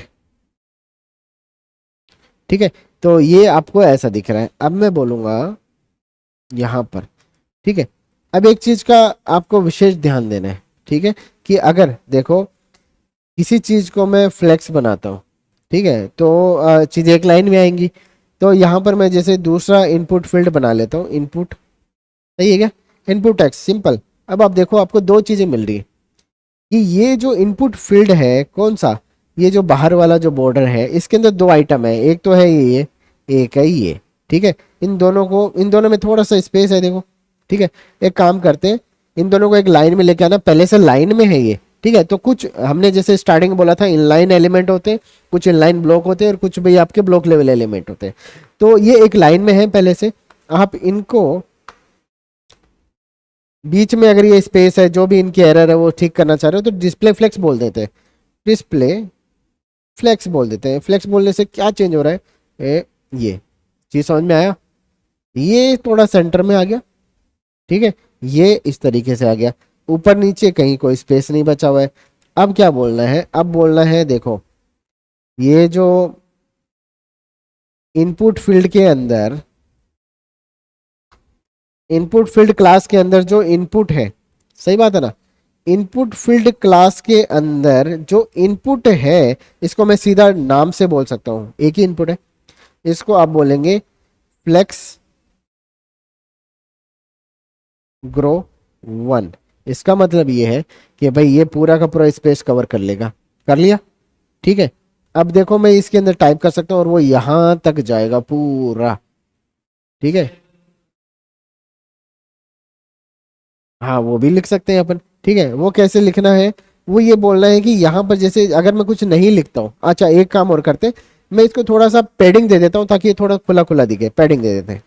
ठीक है, तो ये आपको ऐसा दिख रहा है। अब मैं बोलूंगा यहाँ पर, ठीक है, अब एक चीज का आपको विशेष ध्यान देना है। ठीक है, कि अगर देखो किसी चीज को मैं फ्लेक्स बनाता हूँ, ठीक है, तो चीजें एक लाइन में आएंगी। तो यहाँ पर मैं जैसे दूसरा इनपुट फील्ड बना लेता हूँ, इनपुट, सही है क्या? Input text, simple. अब आप देखो आपको दो चीजें मिल रही है कि ये जो इनपुट फील्ड है कौन सा, ये जो बाहर वाला जो बॉर्डर है, इसके अंदर दो आइटम है, एक तो है ये, एक है ये। ठीक है, इन दोनों में थोड़ा सा स्पेस है, देखो। ठीक है, एक काम करते हैं, इन दोनों को एक लाइन में लेके आना, पहले से लाइन में है ये। ठीक है, तो कुछ हमने जैसे स्टार्टिंग बोला था इनलाइन एलिमेंट होते हैं, कुछ इनलाइन ब्लॉक होते हैं, और कुछ भाई आपके ब्लॉक लेवल एलिमेंट होते हैं। तो ये एक लाइन में है पहले से, आप इनको बीच में अगर ये स्पेस है, जो भी इनकी एरर है वो ठीक करना चाह रहे हो, तो डिस्प्ले फ्लेक्स बोल देते हैं, डिस्प्ले फ्लेक्स बोल देते हैं। फ्लेक्स बोलने से क्या चेंज हो रहा है, ये चीज समझ में आया? ये थोड़ा सेंटर में आ गया, ठीक है, ये इस तरीके से आ गया, ऊपर नीचे कहीं कोई स्पेस नहीं बचा हुआ है। अब क्या बोलना है, अब बोलना है, देखो ये जो इनपुट फील्ड के अंदर, इनपुट फील्ड क्लास के अंदर जो इनपुट है, सही बात है ना, इनपुट फील्ड क्लास के अंदर जो इनपुट है, इसको मैं सीधा नाम से बोल सकता हूं, एक ही इनपुट है, इसको आप बोलेंगे फ्लेक्स ग्रो 1। इसका मतलब ये है कि भाई ये पूरा का पूरा स्पेस कवर कर लेगा। कर लिया? ठीक है, अब देखो मैं इसके अंदर टाइप कर सकता हूं और वो यहां तक जाएगा पूरा। ठीक है, हाँ वो भी लिख सकते हैं अपन। ठीक है, वो कैसे लिखना है, वो ये बोलना है कि यहाँ पर जैसे अगर मैं कुछ नहीं लिखता हूँ, अच्छा एक काम और करते हैं, मैं इसको थोड़ा सा पैडिंग दे देता हूँ ताकि ये थोड़ा खुला खुला दिखे। पैडिंग दे देते हैं,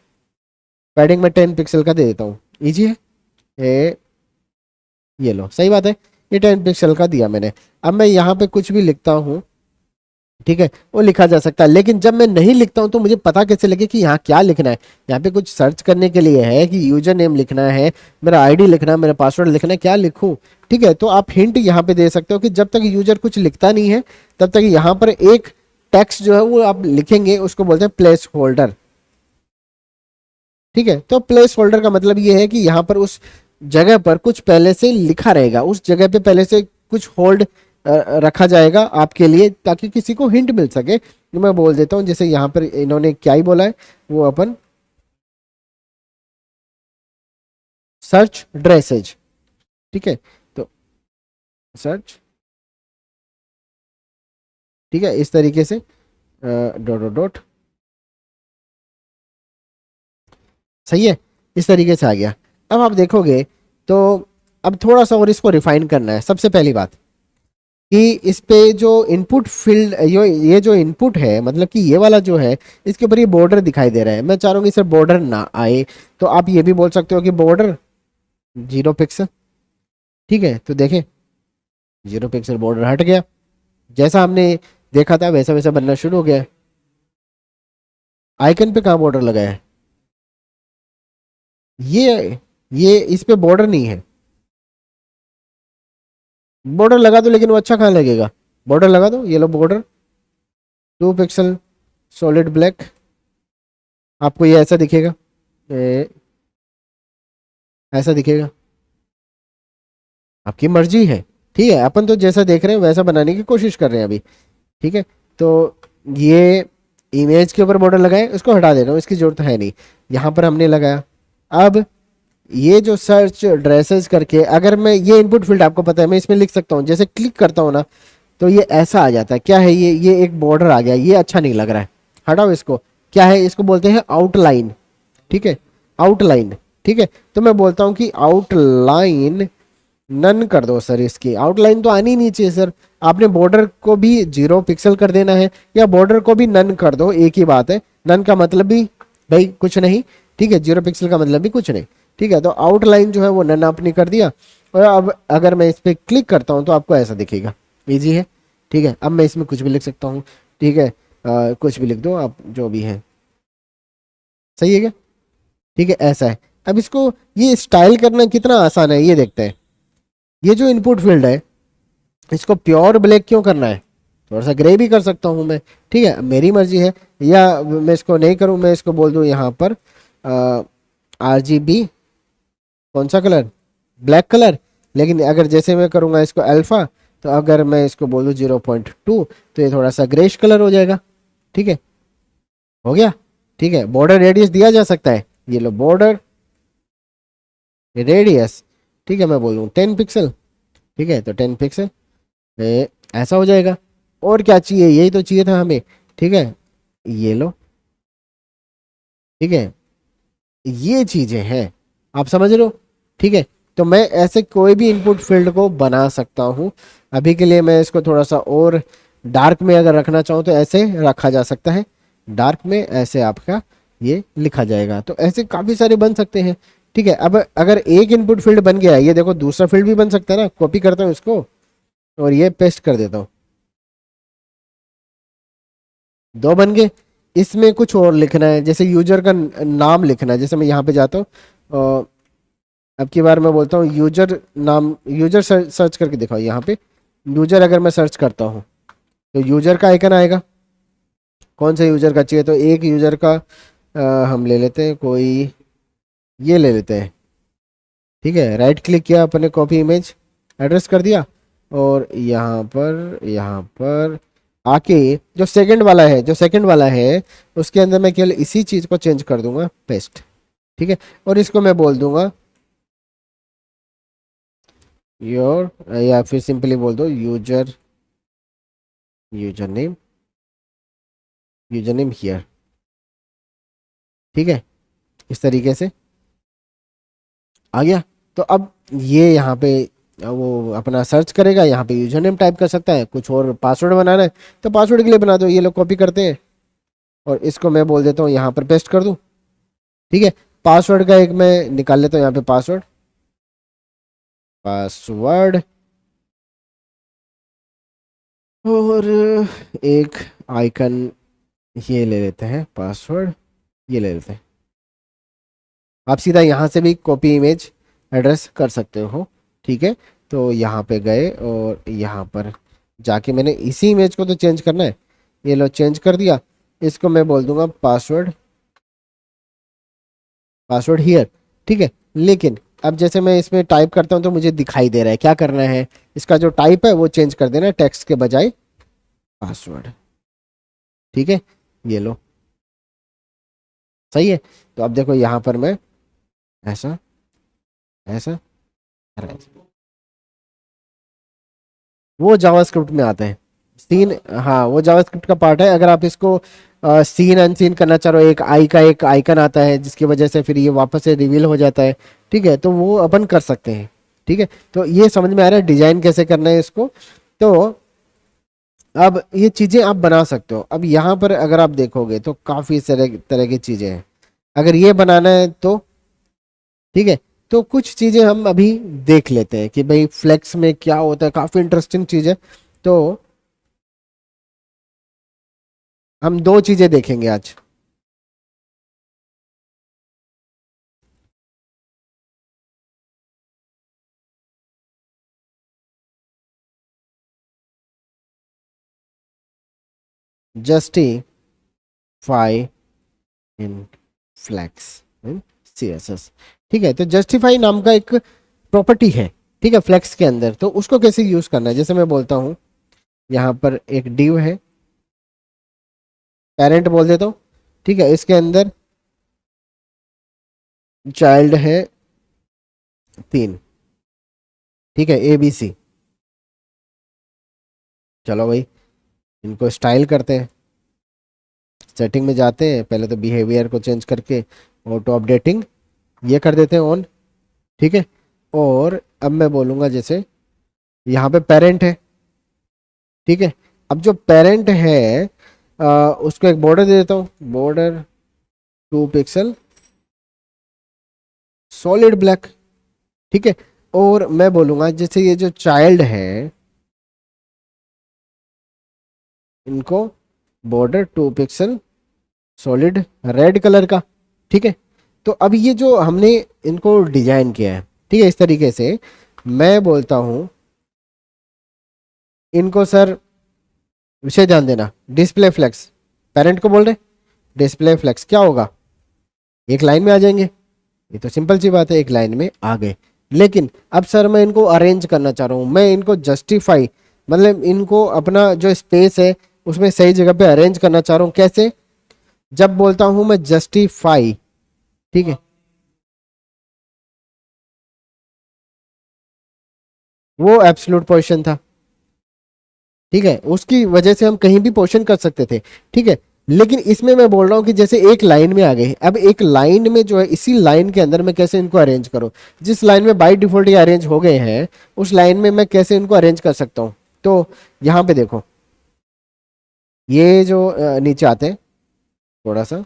पैडिंग में 10 पिक्सल का दे देता हूँ, इजी है। ये लो, सही बात है, ये 10 पिक्सल का दिया मैंने। अब मैं यहाँ पे कुछ भी लिखता हूँ, ठीक है, वो लिखा जा सकता है, लेकिन जब मैं नहीं लिखता हूं तो मुझे पता कैसे लगे कि यहाँ क्या लिखना है। यहाँ पे कुछ सर्च करने के लिए है कि यूजर नेम लिखना है, मेरा आईडी लिखना है, मेरा पासवर्ड लिखना है, क्या लिखूं? ठीक है, तो आप हिंट यहाँ पे दे सकते हो कि जब तक यूजर कुछ लिखता नहीं है तब तक यहाँ पर एक टेक्स्ट जो है वो आप लिखेंगे उसको बोलते हैं प्लेस होल्डर। ठीक है, तो प्लेस होल्डर का मतलब ये है कि यहाँ पर उस जगह पर कुछ पहले से लिखा रहेगा, उस जगह पे पहले से कुछ होल्ड रखा जाएगा आपके लिए, ताकि किसी को हिंट मिल सके। तो मैं बोल देता हूँ, जैसे यहाँ पर इन्होंने क्या ही बोला है, वो अपन सर्च ड्रेसेज। ठीक है, तो सर्च, ठीक है, इस तरीके से डॉट डॉट डॉट, सही है, इस तरीके से आ गया। अब आप देखोगे तो अब थोड़ा सा और इसको रिफाइन करना है। सबसे पहली बात कि इस पे जो इनपुट फील्ड, ये जो इनपुट है, मतलब कि ये वाला जो है, इसके ऊपर ये बॉर्डर दिखाई दे रहा है। मैं चाह रहा हूँ कि सर बॉर्डर ना आए, तो आप ये भी बोल सकते हो कि बॉर्डर 0 पिक्सल। ठीक है, तो देखें 0 पिक्सल बॉर्डर हट गया, जैसा हमने देखा था वैसा वैसा बनना शुरू हो गया है। आइकन पे कहाँ बॉर्डर लगा है? ये इस पे बॉर्डर नहीं है। बॉर्डर लगा दो, लेकिन वो अच्छा कहाँ लगेगा? बॉर्डर लगा दो, ये लो बॉर्डर 2 पिक्सल सॉलिड ब्लैक, आपको ये ऐसा दिखेगा, ऐसा दिखेगा, आपकी मर्जी है। ठीक है, अपन तो जैसा देख रहे हैं वैसा बनाने की कोशिश कर रहे हैं अभी। ठीक है, तो ये इमेज के ऊपर बॉर्डर लगाए, उसको हटा देना, इसकी जरूरत है नहीं। यहाँ पर हमने लगाया। अब ये जो सर्च ड्रेसेस करके, अगर मैं ये इनपुट फील्ड आपको पता है, मैं इसमें लिख सकता हूँ, जैसे क्लिक करता हूँ ना, तो ये ऐसा आ जाता है। क्या है ये एक बॉर्डर आ गया, ये अच्छा नहीं लग रहा है, हटाओ इसको। क्या है, इसको बोलते हैं आउटलाइन। ठीक है, आउटलाइन। ठीक है, तो मैं बोलता हूँ कि आउटलाइन नन कर दो सर, इसकी आउटलाइन तो आनी नहीं चाहिए सर। आपने बॉर्डर को भी 0 पिक्सल कर देना है, या बॉर्डर को भी नन कर दो, एक ही बात है। नन का मतलब भी भाई कुछ नहीं, ठीक है, 0 पिक्सल का मतलब भी कुछ नहीं। ठीक है, तो आउटलाइन जो है वो नन आपने कर दिया। और अब अगर मैं इस पर क्लिक करता हूँ तो आपको ऐसा दिखेगा, इजी है। ठीक है, अब मैं इसमें कुछ भी लिख सकता हूँ। ठीक है, कुछ भी लिख दो आप, जो भी है, सही है क्या? ठीक है, ऐसा है। अब इसको ये स्टाइल करना कितना आसान है, ये देखते हैं। ये जो इनपुट फील्ड है, इसको प्योर ब्लैक क्यों करना है? थोड़ा सा ग्रे भी कर सकता हूँ मैं। ठीक है, मेरी मर्जी है। या मैं इसको नहीं करूँ, मैं इसको बोल दूँ यहाँ पर RGB, कौन सा कलर? Black colour. लेकिन अगर जैसे मैं करूँगा इसको अल्फा, तो अगर मैं इसको बोल दूँ 0.2, तो ये थोड़ा सा ग्रेश कलर हो जाएगा। ठीक है, हो गया। ठीक है, बॉर्डर रेडियस दिया जा सकता है, ये लो बॉर्डर रेडियस। ठीक है, मैं बोल दूँ 10 पिक्सल। ठीक है, तो 10 पिक्सल ऐसा हो जाएगा। और क्या चाहिए? यही तो चाहिए था हमें। ठीक है, ये लो। ठीक है, ये चीजें हैं, आप समझ रहे हो? ठीक है, तो मैं ऐसे कोई भी इनपुट फील्ड को बना सकता हूँ। अभी के लिए मैं इसको थोड़ा सा और डार्क में अगर रखना चाहूँ तो ऐसे रखा जा सकता है, डार्क में ऐसे आपका ये लिखा जाएगा। तो ऐसे काफ़ी सारे बन सकते हैं। ठीक है, अब अगर एक इनपुट फील्ड बन गया, ये देखो दूसरा फील्ड भी बन सकता है ना। कॉपी करता हूँ इसको और ये पेस्ट कर देता हूँ, 2 बन गए। इसमें कुछ और लिखना है, जैसे यूजर का नाम लिखना है। जैसे मैं यहाँ पे जाता हूँ, अब की बार मैं बोलता हूँ यूजर नाम, यूजर सर्च करके दिखाओ। यहाँ पे यूजर अगर मैं सर्च करता हूँ तो यूजर का आइकन आएगा। कौन सा यूजर का चाहिए? तो एक यूजर का हम ले लेते हैं, कोई ये ले लेते हैं। ठीक है, राइट क्लिक किया अपने, कॉपी इमेज एड्रेस कर दिया, और यहाँ पर आके जो सेकंड वाला है उसके अंदर मैं केवल इसी चीज को चेंज कर दूंगा, पेस्ट। ठीक है, और इसको मैं बोल दूंगा योर, या फिर सिंपली बोल दो यूजर नेम हियर। ठीक है, इस तरीके से आ गया। तो अब ये यहाँ पे वो अपना सर्च करेगा, यहाँ पे यूजर नेम टाइप कर सकता है। कुछ और पासवर्ड बनाना है तो पासवर्ड के लिए बना दो। ये लोग कॉपी करते हैं, और इसको मैं बोल देता हूँ यहाँ पर पेस्ट कर दूँ। ठीक है, पासवर्ड का एक मैं निकाल लेता हूँ यहाँ पे, पासवर्ड और एक आइकन ये ले लेते हैं, पासवर्ड ये ले लेते हैं। आप सीधा यहाँ से भी कॉपी इमेज एड्रेस कर सकते हो। ठीक है, तो यहाँ पे गए और यहाँ पर जाके मैंने इसी इमेज को तो चेंज करना है, ये लो चेंज कर दिया, इसको मैं बोल दूंगा पासवर्ड, पासवर्ड हियर, ठीक है। लेकिन अब जैसे मैं इसमें टाइप करता हूँ तो मुझे दिखाई दे रहा है, क्या करना है, इसका जो टाइप है वो चेंज कर देना है, टेक्स्ट के बजाय पासवर्ड, ठीक है। ये लो, सही है। तो अब देखो यहाँ पर मैं ऐसा ऐसा वो जावास्क्रिप्ट में आता है सीन, हाँ वो जावास्क्रिप्ट का पार्ट है। अगर आप इसको सीन अनसीन करना चाह रहे हो, एक आइकन आता है जिसकी वजह से फिर ये वापस से रिवील हो जाता है, ठीक है, तो वो अपन कर सकते हैं, ठीक है। तो ये समझ में आ रहा है डिजाइन कैसे करना है इसको। तो अब ये चीजें आप बना सकते हो। अब यहाँ पर अगर आप देखोगे तो काफी तरह तरह की चीजें हैं। अगर ये बनाना है तो ठीक है, तो कुछ चीजें हम अभी देख लेते हैं कि भाई फ्लेक्स में क्या होता है, काफी इंटरेस्टिंग चीज है। तो हम दो चीजें देखेंगे आज। जस्टिफाई इन फ्लेक्स इन सीएसएस, ठीक है। तो जस्टिफाई नाम का एक प्रॉपर्टी है, ठीक है, फ्लेक्स के अंदर। तो उसको कैसे यूज करना है, जैसे मैं बोलता हूं यहाँ पर एक डिव है, पेरेंट बोल देता हूँ, ठीक है। इसके अंदर चाइल्ड है 3, ठीक है, ए बी सी। चलो भाई इनको स्टाइल करते हैं, सेटिंग में जाते हैं, पहले तो बिहेवियर को चेंज करके ऑटो अपडेटिंग ये कर देते हैं ऑन, ठीक है। और अब मैं बोलूंगा जैसे यहाँ पे पेरेंट है, ठीक है। अब जो पेरेंट है उसको एक बॉर्डर दे देता हूँ, बॉर्डर 2 पिक्सल सॉलिड ब्लैक, ठीक है। और मैं बोलूंगा जैसे ये जो चाइल्ड है इनको border 2 pixel solid red colour का, ठीक है। तो अब ये जो हमने इनको डिजाइन किया है, ठीक है, इस तरीके से मैं बोलता हूं इनको सर विषय ध्यान देना, डिस्प्ले फ्लेक्स, पेरेंट को बोल रहे डिस्प्ले फ्लेक्स क्या होगा, एक लाइन में आ जाएंगे। ये तो सिंपल सी बात है, एक लाइन में आ गए। लेकिन अब सर मैं इनको अरेंज करना चाह रहा हूँ, मैं इनको जस्टिफाई मतलब इनको अपना जो स्पेस है उसमें सही जगह पे अरेंज करना चाह रहा हूँ। कैसे, जब बोलता हूं मैं जस्टिफाई, ठीक है, वो एब्सोल्यूट पोजीशन था, ठीक है, उसकी वजह से हम कहीं भी पोजीशन कर सकते थे, ठीक है। लेकिन इसमें मैं बोल रहा हूं कि जैसे एक लाइन में आ गए, अब एक लाइन में जो है इसी लाइन के अंदर मैं कैसे इनको अरेंज करूं, जिस लाइन में बाय डिफॉल्ट ये अरेंज हो गए हैं उस लाइन में मैं कैसे इनको अरेंज कर सकता हूं। तो यहां पे देखो ये जो नीचे आते हैं थोड़ा सा,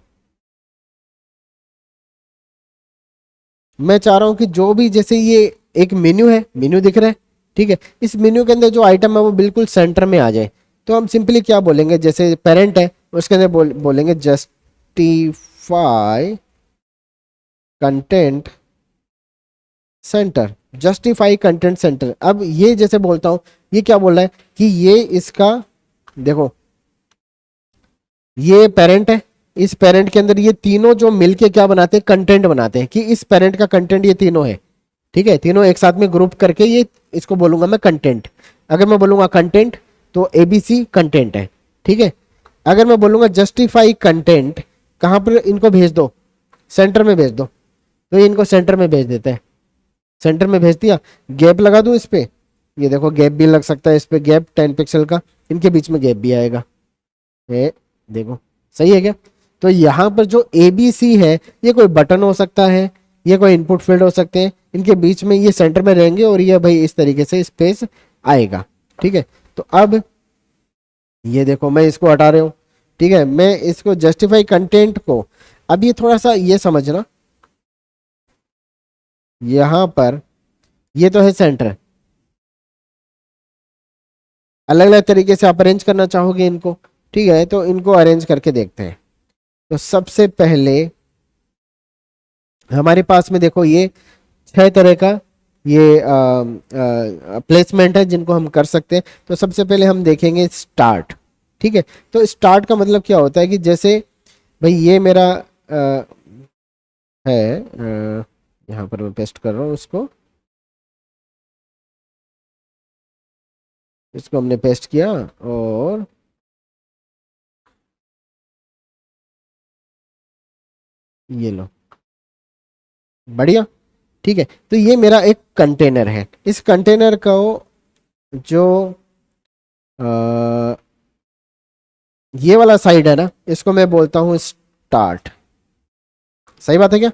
मैं चाह रहा हूं कि जो भी जैसे ये एक मेन्यू है, मेन्यू दिख रहा है, ठीक है, इस मेन्यू के अंदर जो आइटम है वो बिल्कुल सेंटर में आ जाए। तो हम सिंपली क्या बोलेंगे, जैसे पेरेंट है उसके अंदर बोलेंगे justify content centre, justify content centre. अब ये जैसे बोलता हूं, ये क्या बोल रहा है कि ये इसका देखो ये पेरेंट है, इस पेरेंट के अंदर ये तीनों जो मिलके क्या बनाते हैं, कंटेंट बनाते हैं, कि इस पेरेंट का कंटेंट ये तीनों है, ठीक है, तीनों एक साथ में ग्रुप करके ये इसको बोलूंगा मैं कंटेंट। अगर मैं बोलूंगा कंटेंट तो एबीसी कंटेंट है, ठीक है। अगर मैं बोलूंगा जस्टिफाई कंटेंट, कहां पर इनको भेज दो, सेंटर में भेज दो, तो ये इनको सेंटर में भेज देता है, सेंटर में भेज दिया। गैप लगा दूं इस पे, ये देखो गैप भी लग सकता है इस पे, गैप 10 पिक्सल का, इनके बीच में गैप भी आएगा, ये देखो सही है क्या। तो यहाँ पर जो ए बी सी है ये कोई बटन हो सकता है, ये कोई इनपुट फील्ड हो सकते हैं, इनके बीच में ये सेंटर में रहेंगे और ये भाई इस तरीके से स्पेस आएगा, ठीक है। तो अब ये देखो मैं इसको हटा रहा हूँ, ठीक है, मैं इसको जस्टिफाई कंटेंट को, अब ये थोड़ा सा ये समझना, यहाँ पर ये तो है सेंटर, अलग अलग तरीके से आप अरेंज करना चाहोगे इनको, ठीक है, तो इनको अरेंज करके देखते हैं। तो सबसे पहले हमारे पास में देखो ये 6 तरह का ये प्लेसमेंट है जिनको हम कर सकते हैं। तो सबसे पहले हम देखेंगे स्टार्ट, ठीक है। तो स्टार्ट का मतलब क्या होता है कि जैसे भाई ये मेरा है यहाँ पर मैं पेस्ट कर रहा हूँ उसको, इसको हमने पेस्ट किया और ये लो, बढ़िया। ठीक है, तो ये मेरा एक कंटेनर है। इस कंटेनर का जो अ, ये वाला साइड है ना, इसको मैं बोलता हूँ स्टार्ट। सही बात है क्या?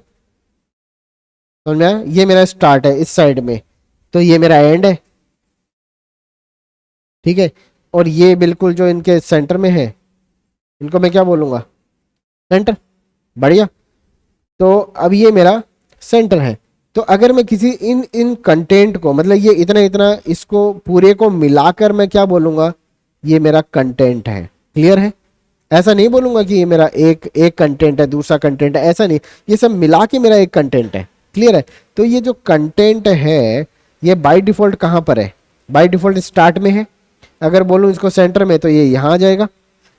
समझ में आया? ये मेरा स्टार्ट है इस साइड में, तो ये मेरा एंड है। ठीक है, और ये बिल्कुल जो इनके सेंटर में है, इनको मैं क्या बोलूंगा? सेंटर। बढ़िया। तो अब ये मेरा सेंटर है। तो अगर मैं किसी इन इन कंटेंट को, मतलब ये इतना इतना, इसको पूरे को मिलाकर मैं क्या बोलूंगा? ये मेरा कंटेंट है। क्लियर है? ऐसा नहीं बोलूंगा कि ये मेरा एक एक कंटेंट है, दूसरा कंटेंट है, ऐसा नहीं। ये सब मिला के मेरा एक कंटेंट है। क्लियर है? तो ये जो कंटेंट है, ये बाय डिफॉल्ट कहाँ पर है? बाय डिफॉल्ट स्टार्ट में है। अगर बोलूँ इसको सेंटर में तो ये यहाँ आ जाएगा,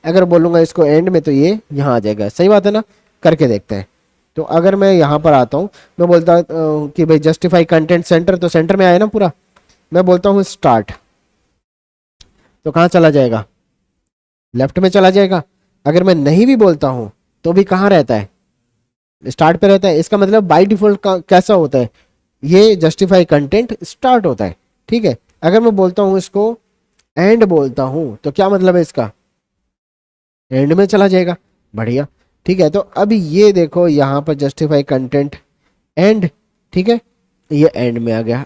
अगर बोलूँगा इसको एंड में तो ये यहाँ आ जाएगा। सही बात है ना? करके देखते हैं। तो अगर मैं यहाँ पर आता हूँ, मैं बोलता कि भाई जस्टिफाई कंटेंट सेंटर, तो सेंटर में आया ना पूरा। मैं बोलता हूँ स्टार्ट, तो कहाँ चला जाएगा? लेफ्ट में चला जाएगा। अगर मैं नहीं भी बोलता हूँ तो भी कहाँ रहता है? स्टार्ट पे रहता है। इसका मतलब बाय डिफॉल्ट कैसा होता है? ये जस्टिफाई कंटेंट स्टार्ट होता है। ठीक है, अगर मैं बोलता हूँ इसको एंड बोलता हूँ तो क्या मतलब है इसका? एंड में चला जाएगा। बढ़िया। ठीक है, तो अब ये देखो यहाँ पर जस्टिफाई कंटेंट एंड। ठीक है, ये एंड में आ गया।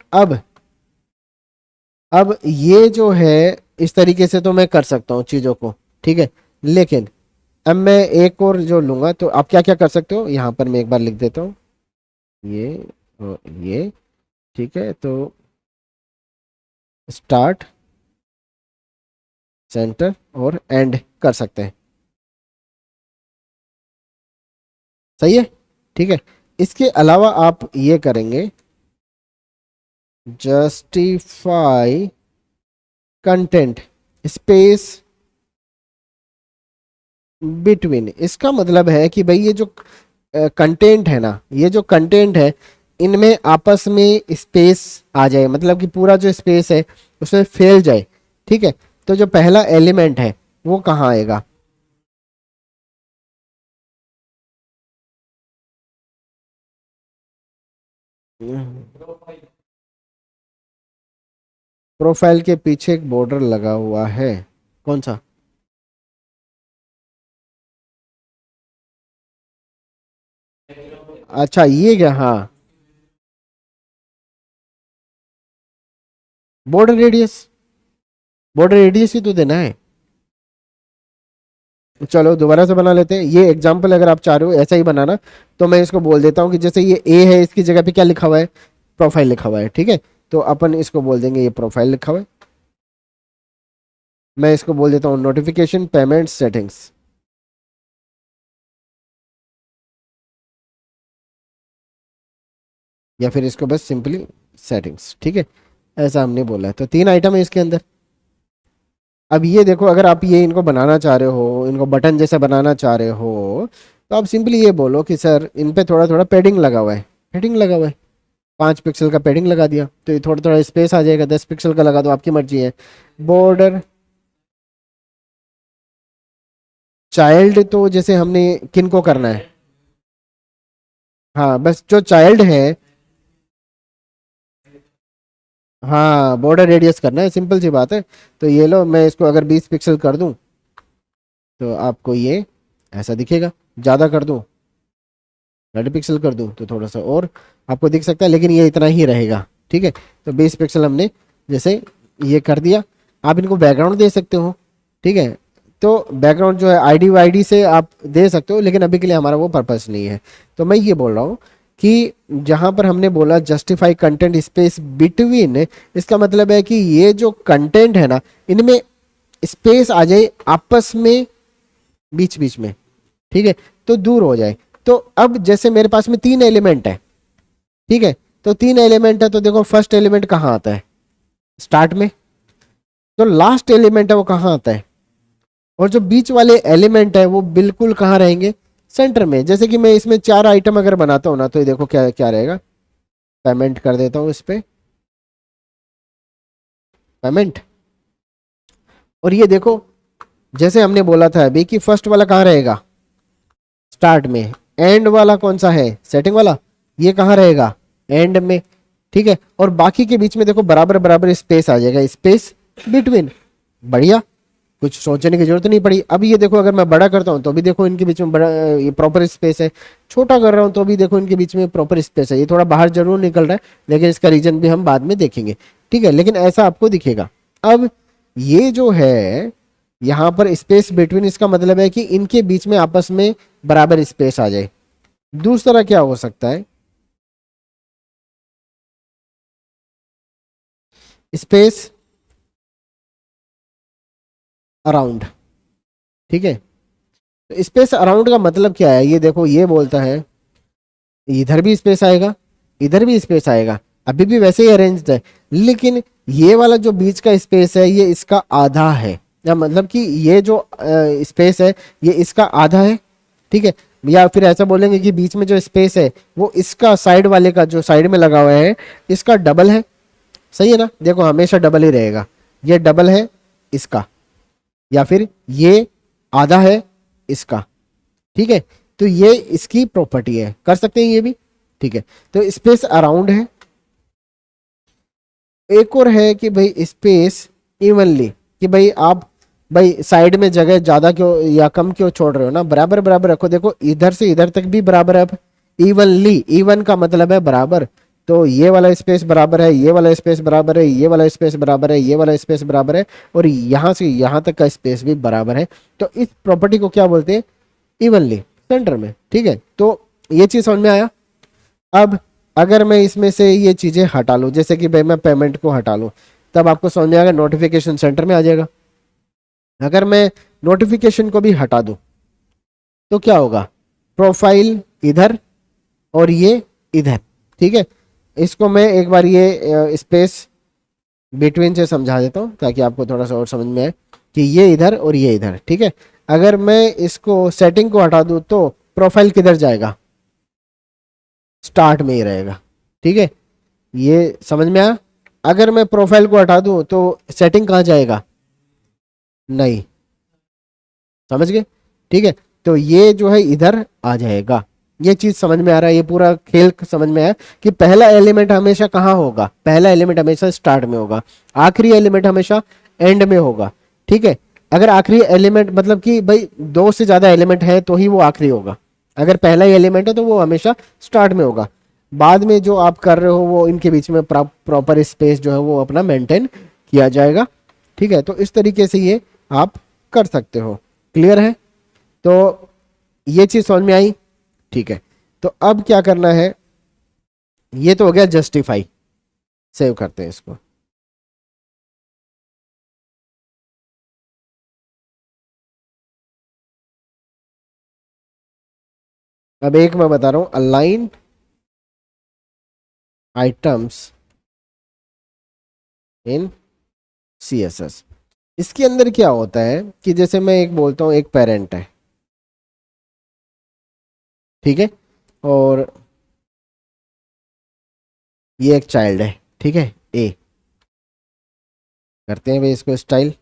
अब ये जो है, इस तरीके से तो मैं कर सकता हूँ चीज़ों को। ठीक है, लेकिन अब मैं एक और जो लूंगा, तो आप क्या क्या कर सकते हो, यहाँ पर मैं एक बार लिख देता हूँ ये और ये। ठीक है, तो स्टार्ट, सेंटर और एंड कर सकते हैं। सही है? ठीक है, इसके अलावा आप ये करेंगे जस्टिफाई कंटेंट स्पेस बिटवीन। इसका मतलब है कि भाई ये जो कंटेंट है ना, ये जो कंटेंट है, इनमें आपस में स्पेस आ जाए, मतलब कि पूरा जो स्पेस है उसमें फैल जाए। ठीक है, तो जो पहला एलिमेंट है वो कहाँ आएगा? प्रोफाइल के पीछे एक बॉर्डर लगा हुआ है, कौन सा? अच्छा, ये क्या? हाँ, बॉर्डर रेडियस। बॉर्डर रेडियस ही तो देना है। चलो दोबारा से बना लेते हैं ये एग्जाम्पल। अगर आप चाह रहे हो ऐसा ही बनाना, तो मैं इसको बोल देता हूँ कि जैसे ये ए है, इसकी जगह पे क्या लिखा हुआ है? प्रोफाइल लिखा हुआ है। ठीक है, तो अपन इसको बोल देंगे ये प्रोफाइल लिखा हुआ है। मैं इसको बोल देता हूँ नोटिफिकेशन पेमेंट सेटिंग्स। या फिर इसको बस सिंपली सेटिंग्स। ठीक है, ऐसा हमने बोला है। तो तीन आइटम है इसके अंदर। अब ये देखो, अगर आप ये इनको बनाना चाह रहे हो, इनको बटन जैसा बनाना चाह रहे हो, तो आप सिंपली ये बोलो कि सर इन पे थोड़ा थोड़ा पेडिंग लगा हुआ है। पेडिंग लगा हुआ है, 5 पिक्सल का पेडिंग लगा दिया तो ये थोड़ा थोड़ा स्पेस आ जाएगा। 10 पिक्सल का लगा दो, आपकी मर्जी है। बॉर्डर चाइल्ड, तो जैसे हमने किन को करना है? हाँ, बस जो चाइल्ड है। हाँ, बॉर्डर रेडियस करना है, सिंपल सी बात है। तो ये लो, मैं इसको अगर 20 पिक्सल कर दूं तो आपको ये ऐसा दिखेगा। ज़्यादा कर दूं, 30 पिक्सल कर दूं तो थोड़ा सा और आपको दिख सकता है, लेकिन ये इतना ही रहेगा। ठीक है, तो 20 पिक्सल हमने जैसे ये कर दिया। आप इनको बैकग्राउंड दे सकते हो। ठीक है, तो बैकग्राउंड जो है आईडी वाईडी से आप दे सकते हो, लेकिन अभी के लिए हमारा वो पर्पस नहीं है। तो मैं ये बोल रहा हूँ कि जहाँ पर हमने बोला जस्टिफाई कंटेंट स्पेस बिटवीन, इसका मतलब है कि ये जो कंटेंट है ना, इनमें स्पेस आ जाए आपस में, बीच बीच में। ठीक है, तो दूर हो जाए। तो अब जैसे मेरे पास में 3 एलिमेंट है। ठीक है, तो 3 एलिमेंट है, तो देखो फर्स्ट एलिमेंट कहाँ आता है? स्टार्ट में। तो लास्ट एलिमेंट है वो कहाँ आता है? और जो बीच वाले एलिमेंट है वो बिल्कुल कहाँ रहेंगे, सेंटर में। जैसे कि मैं इसमें 4 आइटम अगर बनाता हूँ ना, तो ये देखो क्या क्या रहेगा, पेमेंट कर देता हूँ इस पे, पेमेंट। और ये देखो जैसे हमने बोला था अभी कि फर्स्ट वाला कहाँ रहेगा, स्टार्ट में। एंड वाला कौन सा है, सेटिंग वाला, ये कहाँ रहेगा, एंड में। ठीक है, और बाकी के बीच में देखो बराबर बराबर स्पेस आ जाएगा, स्पेस बिटवीन। बढ़िया, कुछ सोचने की जरूरत नहीं पड़ी। अब ये देखो अगर मैं बड़ा करता हूँ तो भी देखो इनके बीच में बड़ा ये प्रॉपर स्पेस है, छोटा कर रहा हूँ तो भी देखो इनके बीच में प्रॉपर स्पेस है। ये थोड़ा बाहर जरूर निकल रहा है, लेकिन इसका रीजन भी हम बाद में देखेंगे। ठीक है, लेकिन ऐसा आपको दिखेगा। अब ये जो है यहाँ पर स्पेस बिटवीन, इसका मतलब है कि इनके बीच में आपस में बराबर स्पेस आ जाए। दूसरा क्या हो सकता है, स्पेस अराउंड। ठीक है, तो स्पेस अराउंड का मतलब क्या है, ये देखो ये बोलता है इधर भी स्पेस आएगा, इधर भी स्पेस आएगा, अभी भी वैसे ही अरेंज्ड है, लेकिन ये वाला जो बीच का स्पेस है ये इसका आधा है। या मतलब कि ये जो स्पेस है ये इसका आधा है। ठीक है, या फिर ऐसा बोलेंगे कि बीच में जो स्पेस है वो इसका साइड वाले का जो साइड में लगा हुआ है इसका डबल है। सही है ना, देखो हमेशा डबल ही रहेगा, ये डबल है इसका, या फिर ये आधा है इसका। ठीक है, तो ये इसकी प्रॉपर्टी है, कर सकते हैं ये भी। ठीक है, तो स्पेस अराउंड है। एक और है कि भाई स्पेस इवनली, कि भाई आप भाई साइड में जगह ज्यादा क्यों या कम क्यों छोड़ रहे हो ना, बराबर बराबर रखो। देखो इधर से इधर तक भी बराबर है। इवनली, इवन का मतलब है बराबर, तो ये वाला स्पेस बराबर है, ये वाला स्पेस बराबर है, ये वाला स्पेस बराबर है, ये वाला स्पेस बराबर है, और यहां से यहां तक का स्पेस भी बराबर है। तो इस प्रॉपर्टी को क्या बोलते हैं, इवनली, सेंटर में। ठीक है, तो ये चीज समझ में आया। अब अगर मैं इसमें से ये चीजें हटा लूं, जैसे कि भाई मैं पेमेंट को हटा लूं, तब आपको समझ में आएगा नोटिफिकेशन सेंटर में आ जाएगा। अगर मैं नोटिफिकेशन को भी हटा दूं तो क्या होगा, प्रोफाइल इधर और ये इधर। ठीक है, इसको मैं एक बार ये स्पेस बिटवीन से समझा देता हूँ ताकि आपको थोड़ा सा और समझ में आए कि ये इधर और ये इधर। ठीक है, अगर मैं इसको सेटिंग को हटा दूं तो प्रोफाइल किधर जाएगा, स्टार्ट में ही रहेगा। ठीक है, ये समझ में आया। अगर मैं प्रोफाइल को हटा दूं तो सेटिंग कहाँ जाएगा, नहीं, समझ गए। ठीक है, तो ये जो है इधर आ जाएगा। ये चीज समझ में आ रहा है, ये पूरा खेल समझ में आया कि पहला एलिमेंट हमेशा कहाँ होगा, पहला एलिमेंट हमेशा स्टार्ट में होगा, आखिरी एलिमेंट हमेशा एंड में होगा। ठीक है, अगर आखिरी एलिमेंट मतलब कि भाई दो से ज्यादा एलिमेंट है तो ही वो आखिरी होगा। अगर पहला ही एलिमेंट है तो वो हमेशा स्टार्ट में होगा। बाद में जो आप कर रहे हो वो इनके बीच में प्रॉपर स्पेस जो है वो अपना मेंटेन किया जाएगा। ठीक है, तो इस तरीके से ये आप कर सकते हो। क्लियर है, तो ये चीज समझ में आई। ठीक है, तो अब क्या करना है, ये तो हो गया जस्टिफाई। सेव करते हैं इसको। अब एक मैं बता रहा हूं, अलाइन आइटम्स इन सीएसएस। इसके अंदर क्या होता है कि जैसे मैं एक बोलता हूं, एक पेरेंट है, ठीक है, और ये एक चाइल्ड है। ठीक है, ए, करते हैं भाई इसको स्टाइल।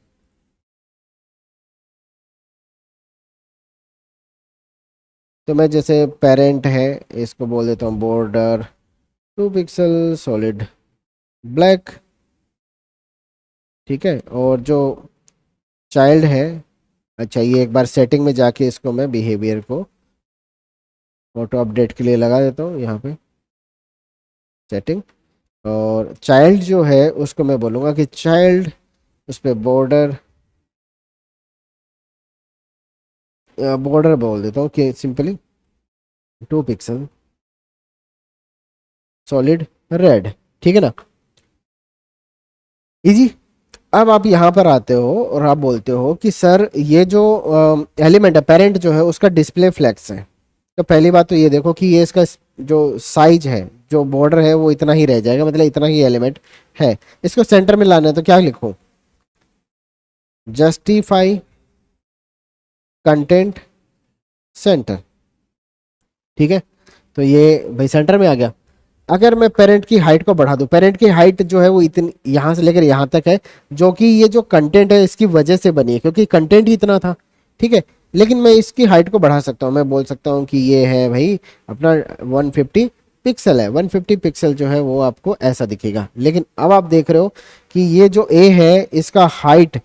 तो मैं जैसे पेरेंट है इसको बोल देता हूँ बॉर्डर 2 पिक्सल सॉलिड ब्लैक। ठीक है, और जो चाइल्ड है, अच्छा ये एक बार सेटिंग में जाके इसको मैं बिहेवियर को ऑटो अपडेट के लिए लगा देता हूँ यहाँ पे सेटिंग। और चाइल्ड जो है उसको मैं बोलूँगा कि चाइल्ड, उस पर बॉर्डर, बॉर्डर बोल देता हूँ कि सिंपली 2 पिक्सल सॉलिड रेड। ठीक है ना, इजी। अब आप यहाँ पर आते हो और आप बोलते हो कि सर ये जो एलिमेंट है पेरेंट जो है उसका डिस्प्ले फ्लेक्स है। तो पहली बात तो ये देखो कि ये इसका जो साइज है, जो बॉर्डर है वो इतना ही रह जाएगा, मतलब इतना ही एलिमेंट है। इसको सेंटर में लाना है तो क्या लिखूं, जस्टिफाई कंटेंट सेंटर, ठीक है। तो ये भाई सेंटर में आ गया। अगर मैं पेरेंट की हाइट को बढ़ा दूं, पेरेंट की हाइट जो है वो इतनी यहाँ से लेकर यहाँ तक है, जो कि ये जो कंटेंट है इसकी वजह से बनी है, क्योंकि कंटेंट ही इतना था, ठीक है। लेकिन मैं इसकी हाइट को बढ़ा सकता हूँ, मैं बोल सकता हूँ कि ये है भाई अपना 150 पिक्सल है। 150 पिक्सल जो है वो आपको ऐसा दिखेगा। लेकिन अब आप देख रहे हो कि ये जो ए है इसका हाइट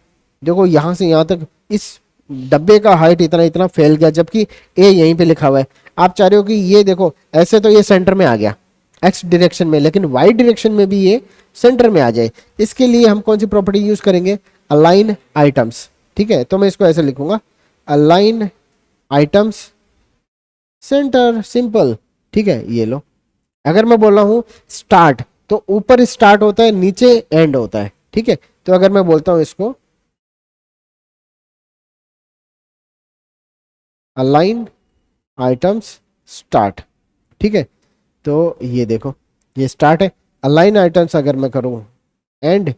देखो यहाँ से यहाँ तक, इस डब्बे का हाइट इतना इतना फैल गया, जबकि ए यहीं पे लिखा हुआ है। आप चाह रहे हो कि ये देखो ऐसे तो ये सेंटर में आ गया एक्स डायरेक्शन में, लेकिन वाई डायरेक्शन में भी ये सेंटर में आ जाए। इसके लिए हम कौन सी प्रॉपर्टी यूज करेंगे? अलाइन आइटम्स, ठीक है। तो मैं इसको ऐसे लिखूंगा, अलाइन आइटम्स सेंटर, सिंपल, ठीक है। ये लो, अगर मैं बोल रहा हूं स्टार्ट, तो ऊपर स्टार्ट होता है, नीचे एंड होता है, ठीक है। तो अगर मैं बोलता हूं इसको अलाइन आइटम्स स्टार्ट, ठीक है। तो ये देखो ये स्टार्ट है। अलाइन आइटम्स अगर मैं करूं एंड,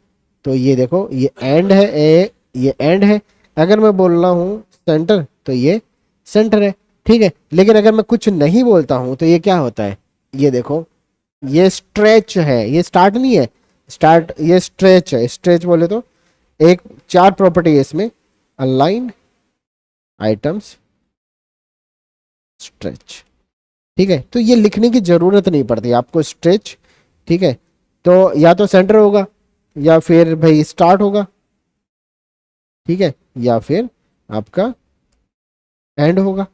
तो ये देखो ये एंड है, ये एंड है। अगर मैं बोल रहा हूं सेंटर, तो ये सेंटर है, ठीक है। लेकिन अगर मैं कुछ नहीं बोलता हूं तो ये क्या होता है? ये देखो ये स्ट्रेच है, ये स्टार्ट नहीं है, स्टार्ट ये स्ट्रेच है। स्ट्रेच बोले तो एक चार प्रॉपर्टी है इसमें, अलाइन आइटम्स स्ट्रेच, ठीक है। तो ये लिखने की जरूरत नहीं पड़ती आपको, स्ट्रेच, ठीक है। तो या तो सेंटर होगा या फिर भाई स्टार्ट होगा, ठीक है, या फिर आपका एंड होगा,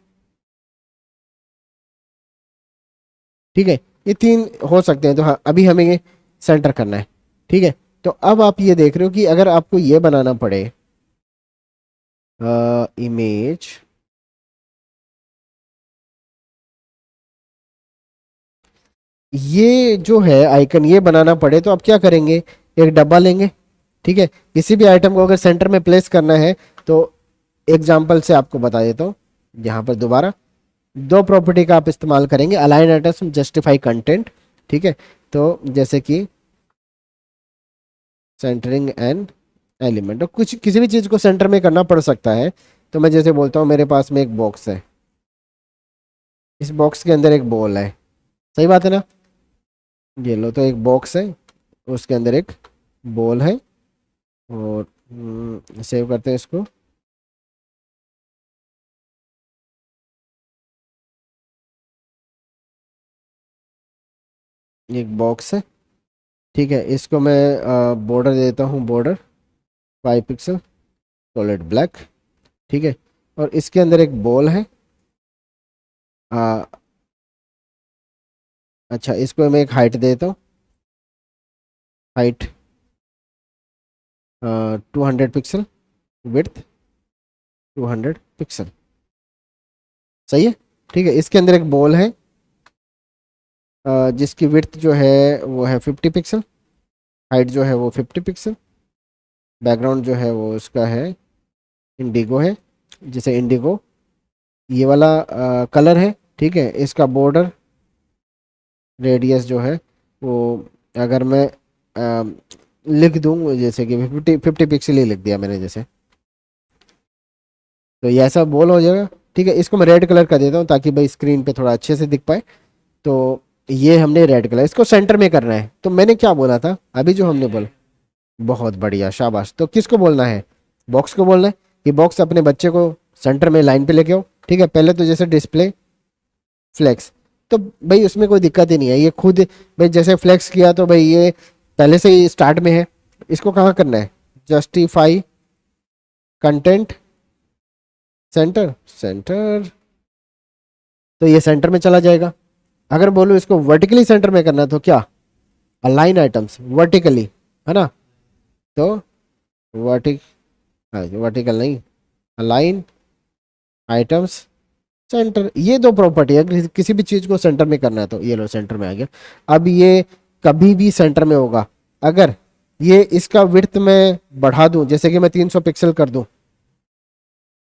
ठीक है। ये तीन हो सकते हैं। तो हाँ, अभी हमें ये सेंटर करना है, ठीक है। तो अब आप ये देख रहे हो कि अगर आपको ये बनाना पड़े इमेज, ये जो है आइकन ये बनाना पड़े, तो आप क्या करेंगे? एक डब्बा लेंगे, ठीक है। किसी भी आइटम को अगर सेंटर में प्लेस करना है तो एग्जाम्पल से आपको बता देता हूँ। यहाँ पर दोबारा दो प्रॉपर्टी का आप इस्तेमाल करेंगे, अलाइन आइटम्स, जस्टिफाई कंटेंट, ठीक है। तो जैसे कि सेंटरिंग एन एलिमेंट, तो कुछ किसी भी चीज़ को सेंटर में करना पड़ सकता है। तो मैं जैसे बोलता हूँ मेरे पास में एक बॉक्स है, इस बॉक्स के अंदर एक बॉल है, सही बात है ना? ये लो, तो एक बॉक्स है, उसके अंदर एक बॉल है, और सेव करते हैं इसको। एक बॉक्स है, ठीक है। इसको मैं बॉर्डर देता हूँ, बॉर्डर 5 पिक्सल सॉलिड ब्लैक, ठीक है। और इसके अंदर एक बॉल है, आ, अच्छा इसको मैं एक हाइट देता हूँ, हाइट 200 पिक्सल, विड्थ 200 पिक्सल, सही है, ठीक है। इसके अंदर एक बॉल है जिसकी विड्थ जो है वो है 50 पिक्सल, हाइट जो है वो 50 पिक्सल, बैकग्राउंड जो है वो उसका है इंडिगो है, जैसे इंडिगो ये वाला कलर है, ठीक है। इसका बॉर्डर रेडियस जो है वो, अगर मैं लिख दूँ जैसे कि 50 पिक्सल ही लिख दिया मैंने जैसे, तो ये ऐसा बॉल हो जाएगा, ठीक है। इसको मैं रेड कलर का देता हूँ ताकि भाई स्क्रीन पे थोड़ा अच्छे से दिख पाए। तो ये हमने रेड कलर, इसको सेंटर में करना है। तो मैंने क्या बोला था अभी जो हमने बोला, बहुत बढ़िया, शाबाश। तो किसको बोलना है? बॉक्स को बोलना है कि बॉक्स अपने बच्चे को सेंटर में लाइन पे लेके आओ, ठीक है। पहले तो जैसे डिस्प्ले फ्लेक्स, तो भाई उसमें कोई दिक्कत ही नहीं है, ये खुद भाई जैसे फ्लेक्स किया तो भाई ये पहले से ही स्टार्ट में है। इसको कहाँ करना है? जस्टिफाई कंटेंट सेंटर, सेंटर, तो ये सेंटर में चला जाएगा। अगर बोलो इसको वर्टिकली सेंटर में करना है तो क्या? अलाइन आइटम्स वर्टिकली, है ना? तो वर्टिक वर्टिकल नहीं, अलाइन आइटम्स सेंटर, ये दो प्रॉपर्टी है। किसी भी चीज को सेंटर में करना है तो ये लो सेंटर में आ गया। अब ये कभी भी सेंटर में होगा अगर ये इसका विड्थ में बढ़ा दूं, जैसे कि मैं 300 पिक्सल कर दूं,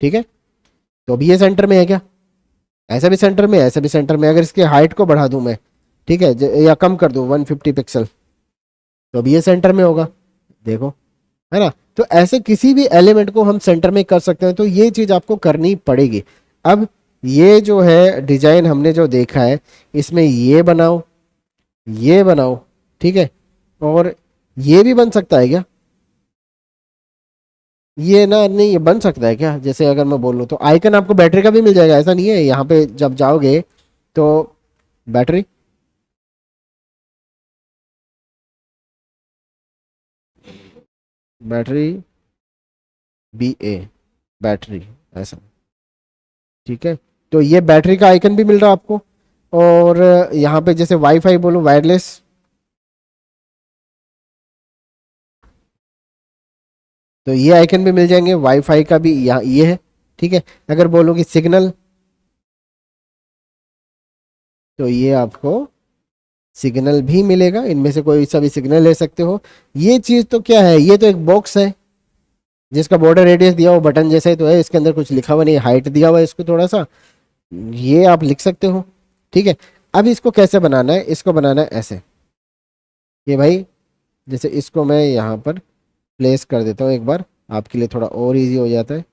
ठीक है। तो भी ये सेंटर में है क्या? ऐसा भी सेंटर में, ऐसा भी सेंटर में। अगर इसके हाइट को बढ़ा दूं मैं, ठीक है, या कम कर दूं 150 पिक्सल, तो भी ये सेंटर में होगा, देखो। है ना। तो ऐसे किसी भी एलिमेंट को हम सेंटर में कर सकते हैं, तो ये चीज आपको करनी पड़ेगी। अब ये जो है डिजाइन हमने जो देखा है, इसमें ये बनाओ, ठीक है। और ये भी बन सकता है क्या? ये ना, नहीं, ये बन सकता है क्या? जैसे अगर मैं बोलूँ तो आइकन आपको बैटरी का भी मिल जाएगा, ऐसा नहीं है, यहाँ पे जब जाओगे तो बैटरी, बैटरी BA, बैटरी, ऐसा, ठीक है। तो ये बैटरी का आइकन भी मिल रहा है आपको। और यहाँ पे जैसे वाईफाई बोलो, वायरलेस, तो ये आइकन भी मिल जाएंगे, वाईफाई का भी यहाँ ये है, ठीक है। अगर बोलो कि सिग्नल, तो ये आपको सिग्नल भी मिलेगा, इनमें से कोई सा भी सिग्नल ले सकते हो। ये चीज तो क्या है, ये तो एक बॉक्स है जिसका बॉर्डर रेडियस दिया हुआ बटन जैसे ही तो है, इसके अंदर कुछ लिखा हुआ नहीं, हाइट दिया हुआ है इसको थोड़ा सा, ये आप लिख सकते हो, ठीक है। अब इसको कैसे बनाना है, इसको बनाना है ऐसे, ये भाई, जैसे इसको मैं यहाँ पर प्लेस कर देता हूँ एक बार, आपके लिए थोड़ा और इजी हो जाता है।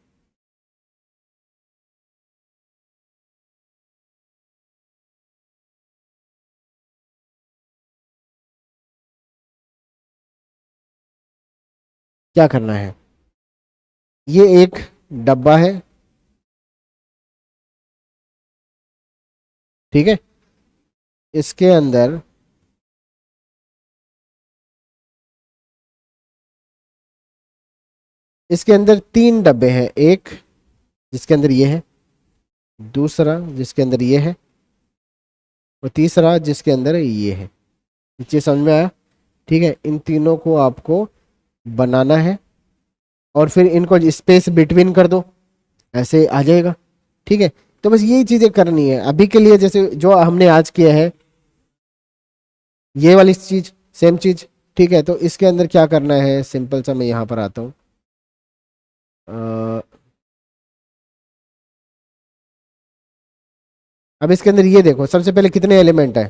क्या करना है, ये एक डब्बा है, ठीक है। इसके अंदर, इसके अंदर तीन डब्बे हैं, एक जिसके अंदर ये है, दूसरा जिसके अंदर ये है, और तीसरा जिसके अंदर ये है। ये चीज समझ में आया? ठीक है, इन तीनों को आपको बनाना है, और फिर इनको स्पेस बिटवीन कर दो, ऐसे आ जाएगा, ठीक है। तो बस यही चीजें करनी है अभी के लिए, जैसे जो हमने आज किया है, ये वाली चीज, सेम चीज, ठीक है। तो इसके अंदर क्या करना है, सिंपल सा मैं यहाँ पर आता हूँ। अब इसके अंदर ये देखो, सबसे पहले कितने एलिमेंट है,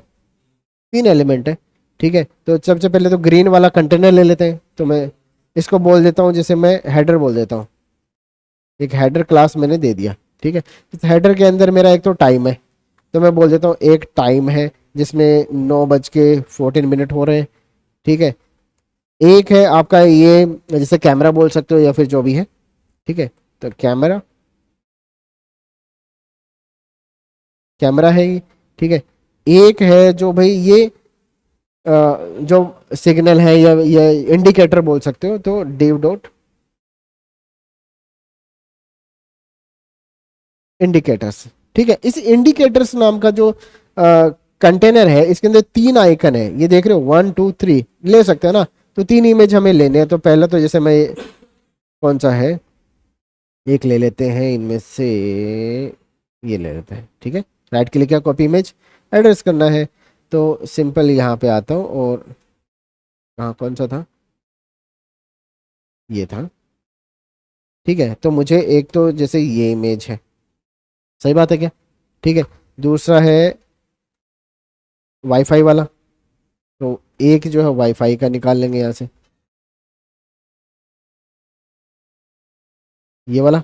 तीन एलिमेंट है, ठीक है। तो सबसे पहले तो ग्रीन वाला कंटेनर ले लेते हैं, तो मैं इसको बोल देता हूँ, जैसे मैं हेडर बोल देता हूँ, एक हेडर क्लास मैंने दे दिया, ठीक है। इस हेडर के अंदर मेरा एक तो टाइम है, तो मैं बोल देता हूँ एक टाइम है जिसमें 9:14 हो रहे हैं, ठीक है। एक है आपका ये, जैसे कैमरा बोल सकते हो या फिर जो भी है, ठीक है। तो कैमरा, कैमरा है ये, ठीक है। एक है जो भाई ये जो सिग्नल है या इंडिकेटर बोल सकते हो, तो डिव डॉट इंडिकेटर्स, ठीक है। इस इंडिकेटर्स नाम का जो कंटेनर है, इसके अंदर तीन आइकन है, ये देख रहे हो, 1 2 3 ले सकते हैं ना। तो तीन इमेज हमें लेने हैं, तो पहला तो जैसे मैं, कौन सा है, एक ले लेते हैं इनमें से, ये ले लेते हैं, ठीक है। राइट क्लिक किया, कॉपी इमेज, एड्रेस करना है, तो सिंपल यहाँ पे आता हूँ, और कहाँ, कौन सा था, ये था, ठीक है। तो मुझे एक तो जैसे ये इमेज है, सही बात है क्या, ठीक है। दूसरा है वाईफाई वाला, तो एक जो है वाईफाई का निकाल लेंगे यहाँ से, ये वाला,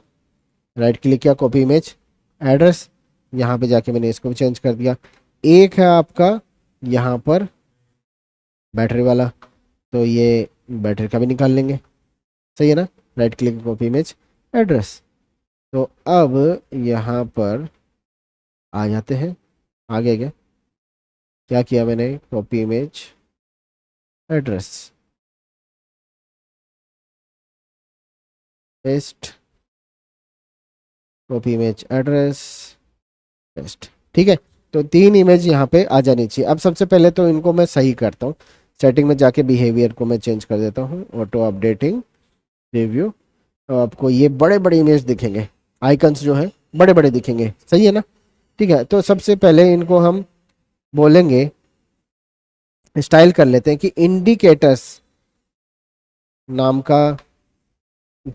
राइट क्लिक किया, कॉपी इमेज, एड्रेस, यहाँ पे जाके मैंने इसको भी चेंज कर दिया। एक है आपका यहाँ पर बैटरी वाला, तो ये बैटरी का भी निकाल लेंगे, सही है ना। Right click, copy image, address. तो अब यहाँ पर आ जाते हैं, आगे क्या क्या किया मैंने, copy image, address, paste, copy image, address, paste, ठीक है। तो तीन इमेज यहाँ पे आ जानी चाहिए। अब सबसे पहले तो इनको मैं सही करता हूँ, सेटिंग में जाके बिहेवियर को मैं चेंज कर देता हूँ, ऑटो अपडेटिंग रिव्यू। तो आपको ये बड़े बड़े इमेज दिखेंगे, आइकन्स जो है बड़े बड़े दिखेंगे, सही है ना। ठीक है, तो सबसे पहले इनको हम बोलेंगे, स्टाइल कर लेते हैं कि इंडिकेटर्स नाम का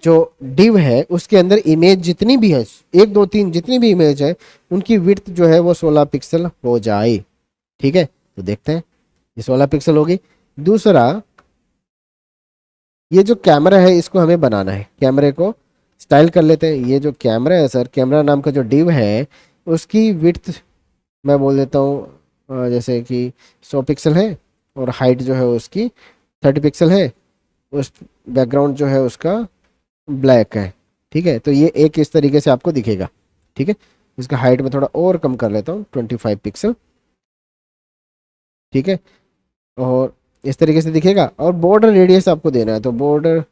जो डिव है, उसके अंदर इमेज जितनी भी है, 1 2 3 जितनी भी इमेज है, उनकी विड्थ जो है वो 16 पिक्सल हो जाए, ठीक है। तो देखते हैं, ये 16 पिक्सल होगी। दूसरा, ये जो कैमरा है इसको हमें बनाना है, कैमरे को स्टाइल कर लेते हैं। ये जो कैमरा है सर, कैमरा नाम का जो डिव है उसकी विड्थ मैं बोल देता हूँ जैसे कि 100 पिक्सल है, और हाइट जो है उसकी 30 पिक्सल है, उस बैकग्राउंड जो है उसका ब्लैक है। ठीक है, तो ये एक इस तरीके से आपको दिखेगा। ठीक है, इसका हाइट में थोड़ा और कम कर लेता हूँ, 25 पिक्सल। ठीक है, और इस तरीके से दिखेगा। और बॉर्डर रेडियस आपको देना है, तो बॉर्डर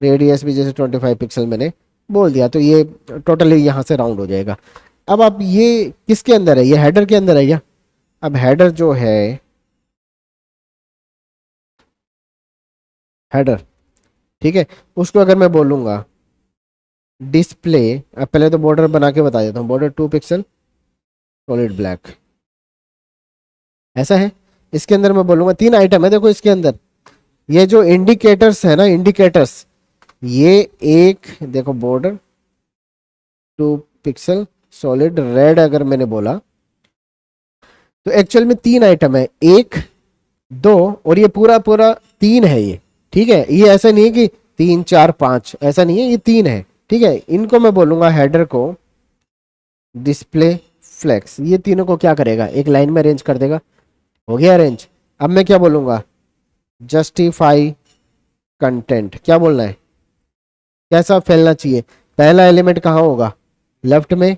रेडियस भी जैसे 25 पिक्सल मैंने बोल दिया, तो ये टोटली यहाँ से राउंड हो जाएगा। अब आप ये किसके अंदर है, ये हेडर के अंदर है क्या? अब हेडर जो है, हेडर, ठीक है, उसको अगर मैं बोलूँगा डिस्प्ले, अब पहले तो बॉर्डर बना के बता देता हूँ, बॉर्डर 2 पिक्सल सॉलिड ब्लैक, ऐसा है। इसके अंदर मैं बोलूँगा 3 आइटम है, देखो इसके अंदर ये जो इंडिकेटर्स है ना, इंडिकेटर्स, ये एक देखो बॉर्डर 2 पिक्सल सॉलिड रेड अगर मैंने बोला तो एक्चुअल में 3 आइटम है, 1 2 और ये पूरा पूरा 3 है ये। ठीक है, ये ऐसा नहीं है कि 3 4 5, ऐसा नहीं है, ये 3 है। ठीक है, इनको मैं बोलूंगा हेडर को डिस्प्ले फ्लेक्स, ये तीनों को क्या करेगा, एक लाइन में अरेंज कर देगा। हो गया अरेंज। अब मैं क्या बोलूंगा, जस्टिफाई कंटेंट, क्या बोलना है, कैसा फैलना चाहिए। पहला एलिमेंट कहाँ होगा, लेफ्ट में,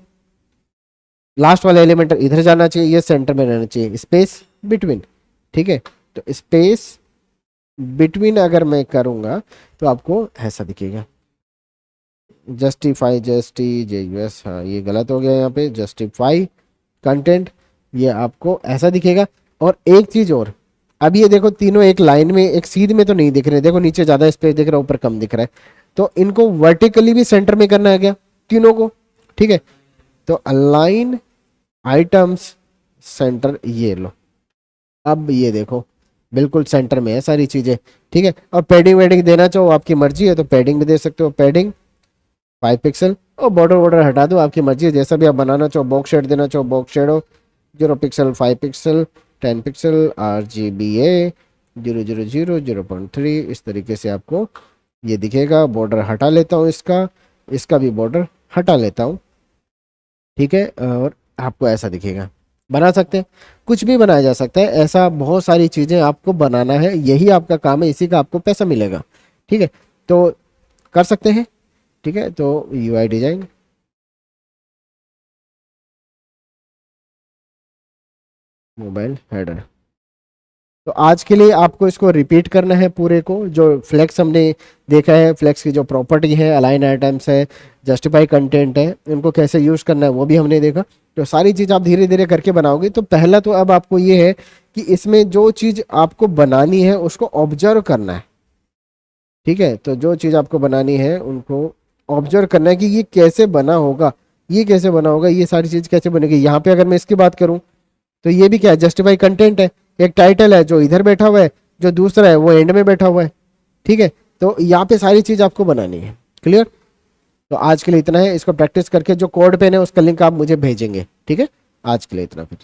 लास्ट वाला एलिमेंट इधर जाना चाहिए, ये सेंटर में रहना चाहिए, स्पेस बिटवीन। ठीक है, तो स्पेस बिटवीन अगर मैं करूंगा तो आपको ऐसा दिखेगा, जस्टिफाई जस्टी जे यूएस, हाँ ये गलत हो गया यहाँ पे, जस्टिफाई कंटेंट, ये आपको ऐसा दिखेगा। और एक चीज और, अब ये देखो तीनों एक लाइन में, एक सीध में तो नहीं दिख रहे, देखो नीचे ज्यादा स्पेस दिख रहा है, ऊपर कम दिख रहा है, तो इनको वर्टिकली भी सेंटर में करना है क्या, तीनों को। ठीक है, तो अलाइन आइटम्स सेंटर, ये लो, अब ये देखो बिल्कुल सेंटर में है सारी चीजें। ठीक है, और पैडिंग वेडिंग देना चाहो आपकी मर्जी है, तो पैडिंग भी दे सकते हो, पैडिंग 5 पिक्सल, और बॉर्डर वॉर्डर हटा दो, आपकी मर्जी है, जैसा भी आप बनाना चाहो, बॉक्स शेड देना चाहो box shadow 0 pixel 5 pixel 10 pixel RGBA 000 0.3, इस तरीके से आपको ये दिखेगा। बॉर्डर हटा लेता हूँ इसका, इसका भी बॉर्डर हटा लेता हूँ। ठीक है, और आपको ऐसा दिखेगा। बना सकते हैं, कुछ भी बनाया जा सकता है, ऐसा बहुत सारी चीज़ें आपको बनाना है, यही आपका काम है, इसी का आपको पैसा मिलेगा। ठीक है, तो कर सकते हैं। ठीक है, तो UI डिजाइन, मोबाइल हेडर, तो आज के लिए आपको इसको रिपीट करना है पूरे को, जो फ्लेक्स हमने देखा है, फ्लेक्स की जो प्रॉपर्टी है, अलाइन आइटम्स है, जस्टिफाई कंटेंट है, उनको कैसे यूज करना है वो भी हमने देखा। तो सारी चीज़ आप धीरे धीरे करके बनाओगे। तो पहला तो अब आपको ये है कि इसमें जो चीज़ आपको बनानी है उसको ऑब्जर्व करना है। ठीक है, तो जो चीज़ आपको बनानी है उनको ऑब्जर्व करना है कि ये कैसे बना होगा, ये कैसे बना होगा, ये सारी चीज़ कैसे बनेगी। यहाँ पे अगर मैं इसकी बात करूँ तो ये भी क्या है, जस्टिफाई कंटेंट है। एक टाइटल है जो इधर बैठा हुआ है, जो दूसरा है वो एंड में बैठा हुआ है। ठीक है, तो यहाँ पे सारी चीज़ आपको बनानी है। क्लियर, तो आज के लिए इतना है, इसको प्रैक्टिस करके जो कोड पेन है उसका लिंक आप मुझे भेजेंगे। ठीक है, आज के लिए इतना फिर।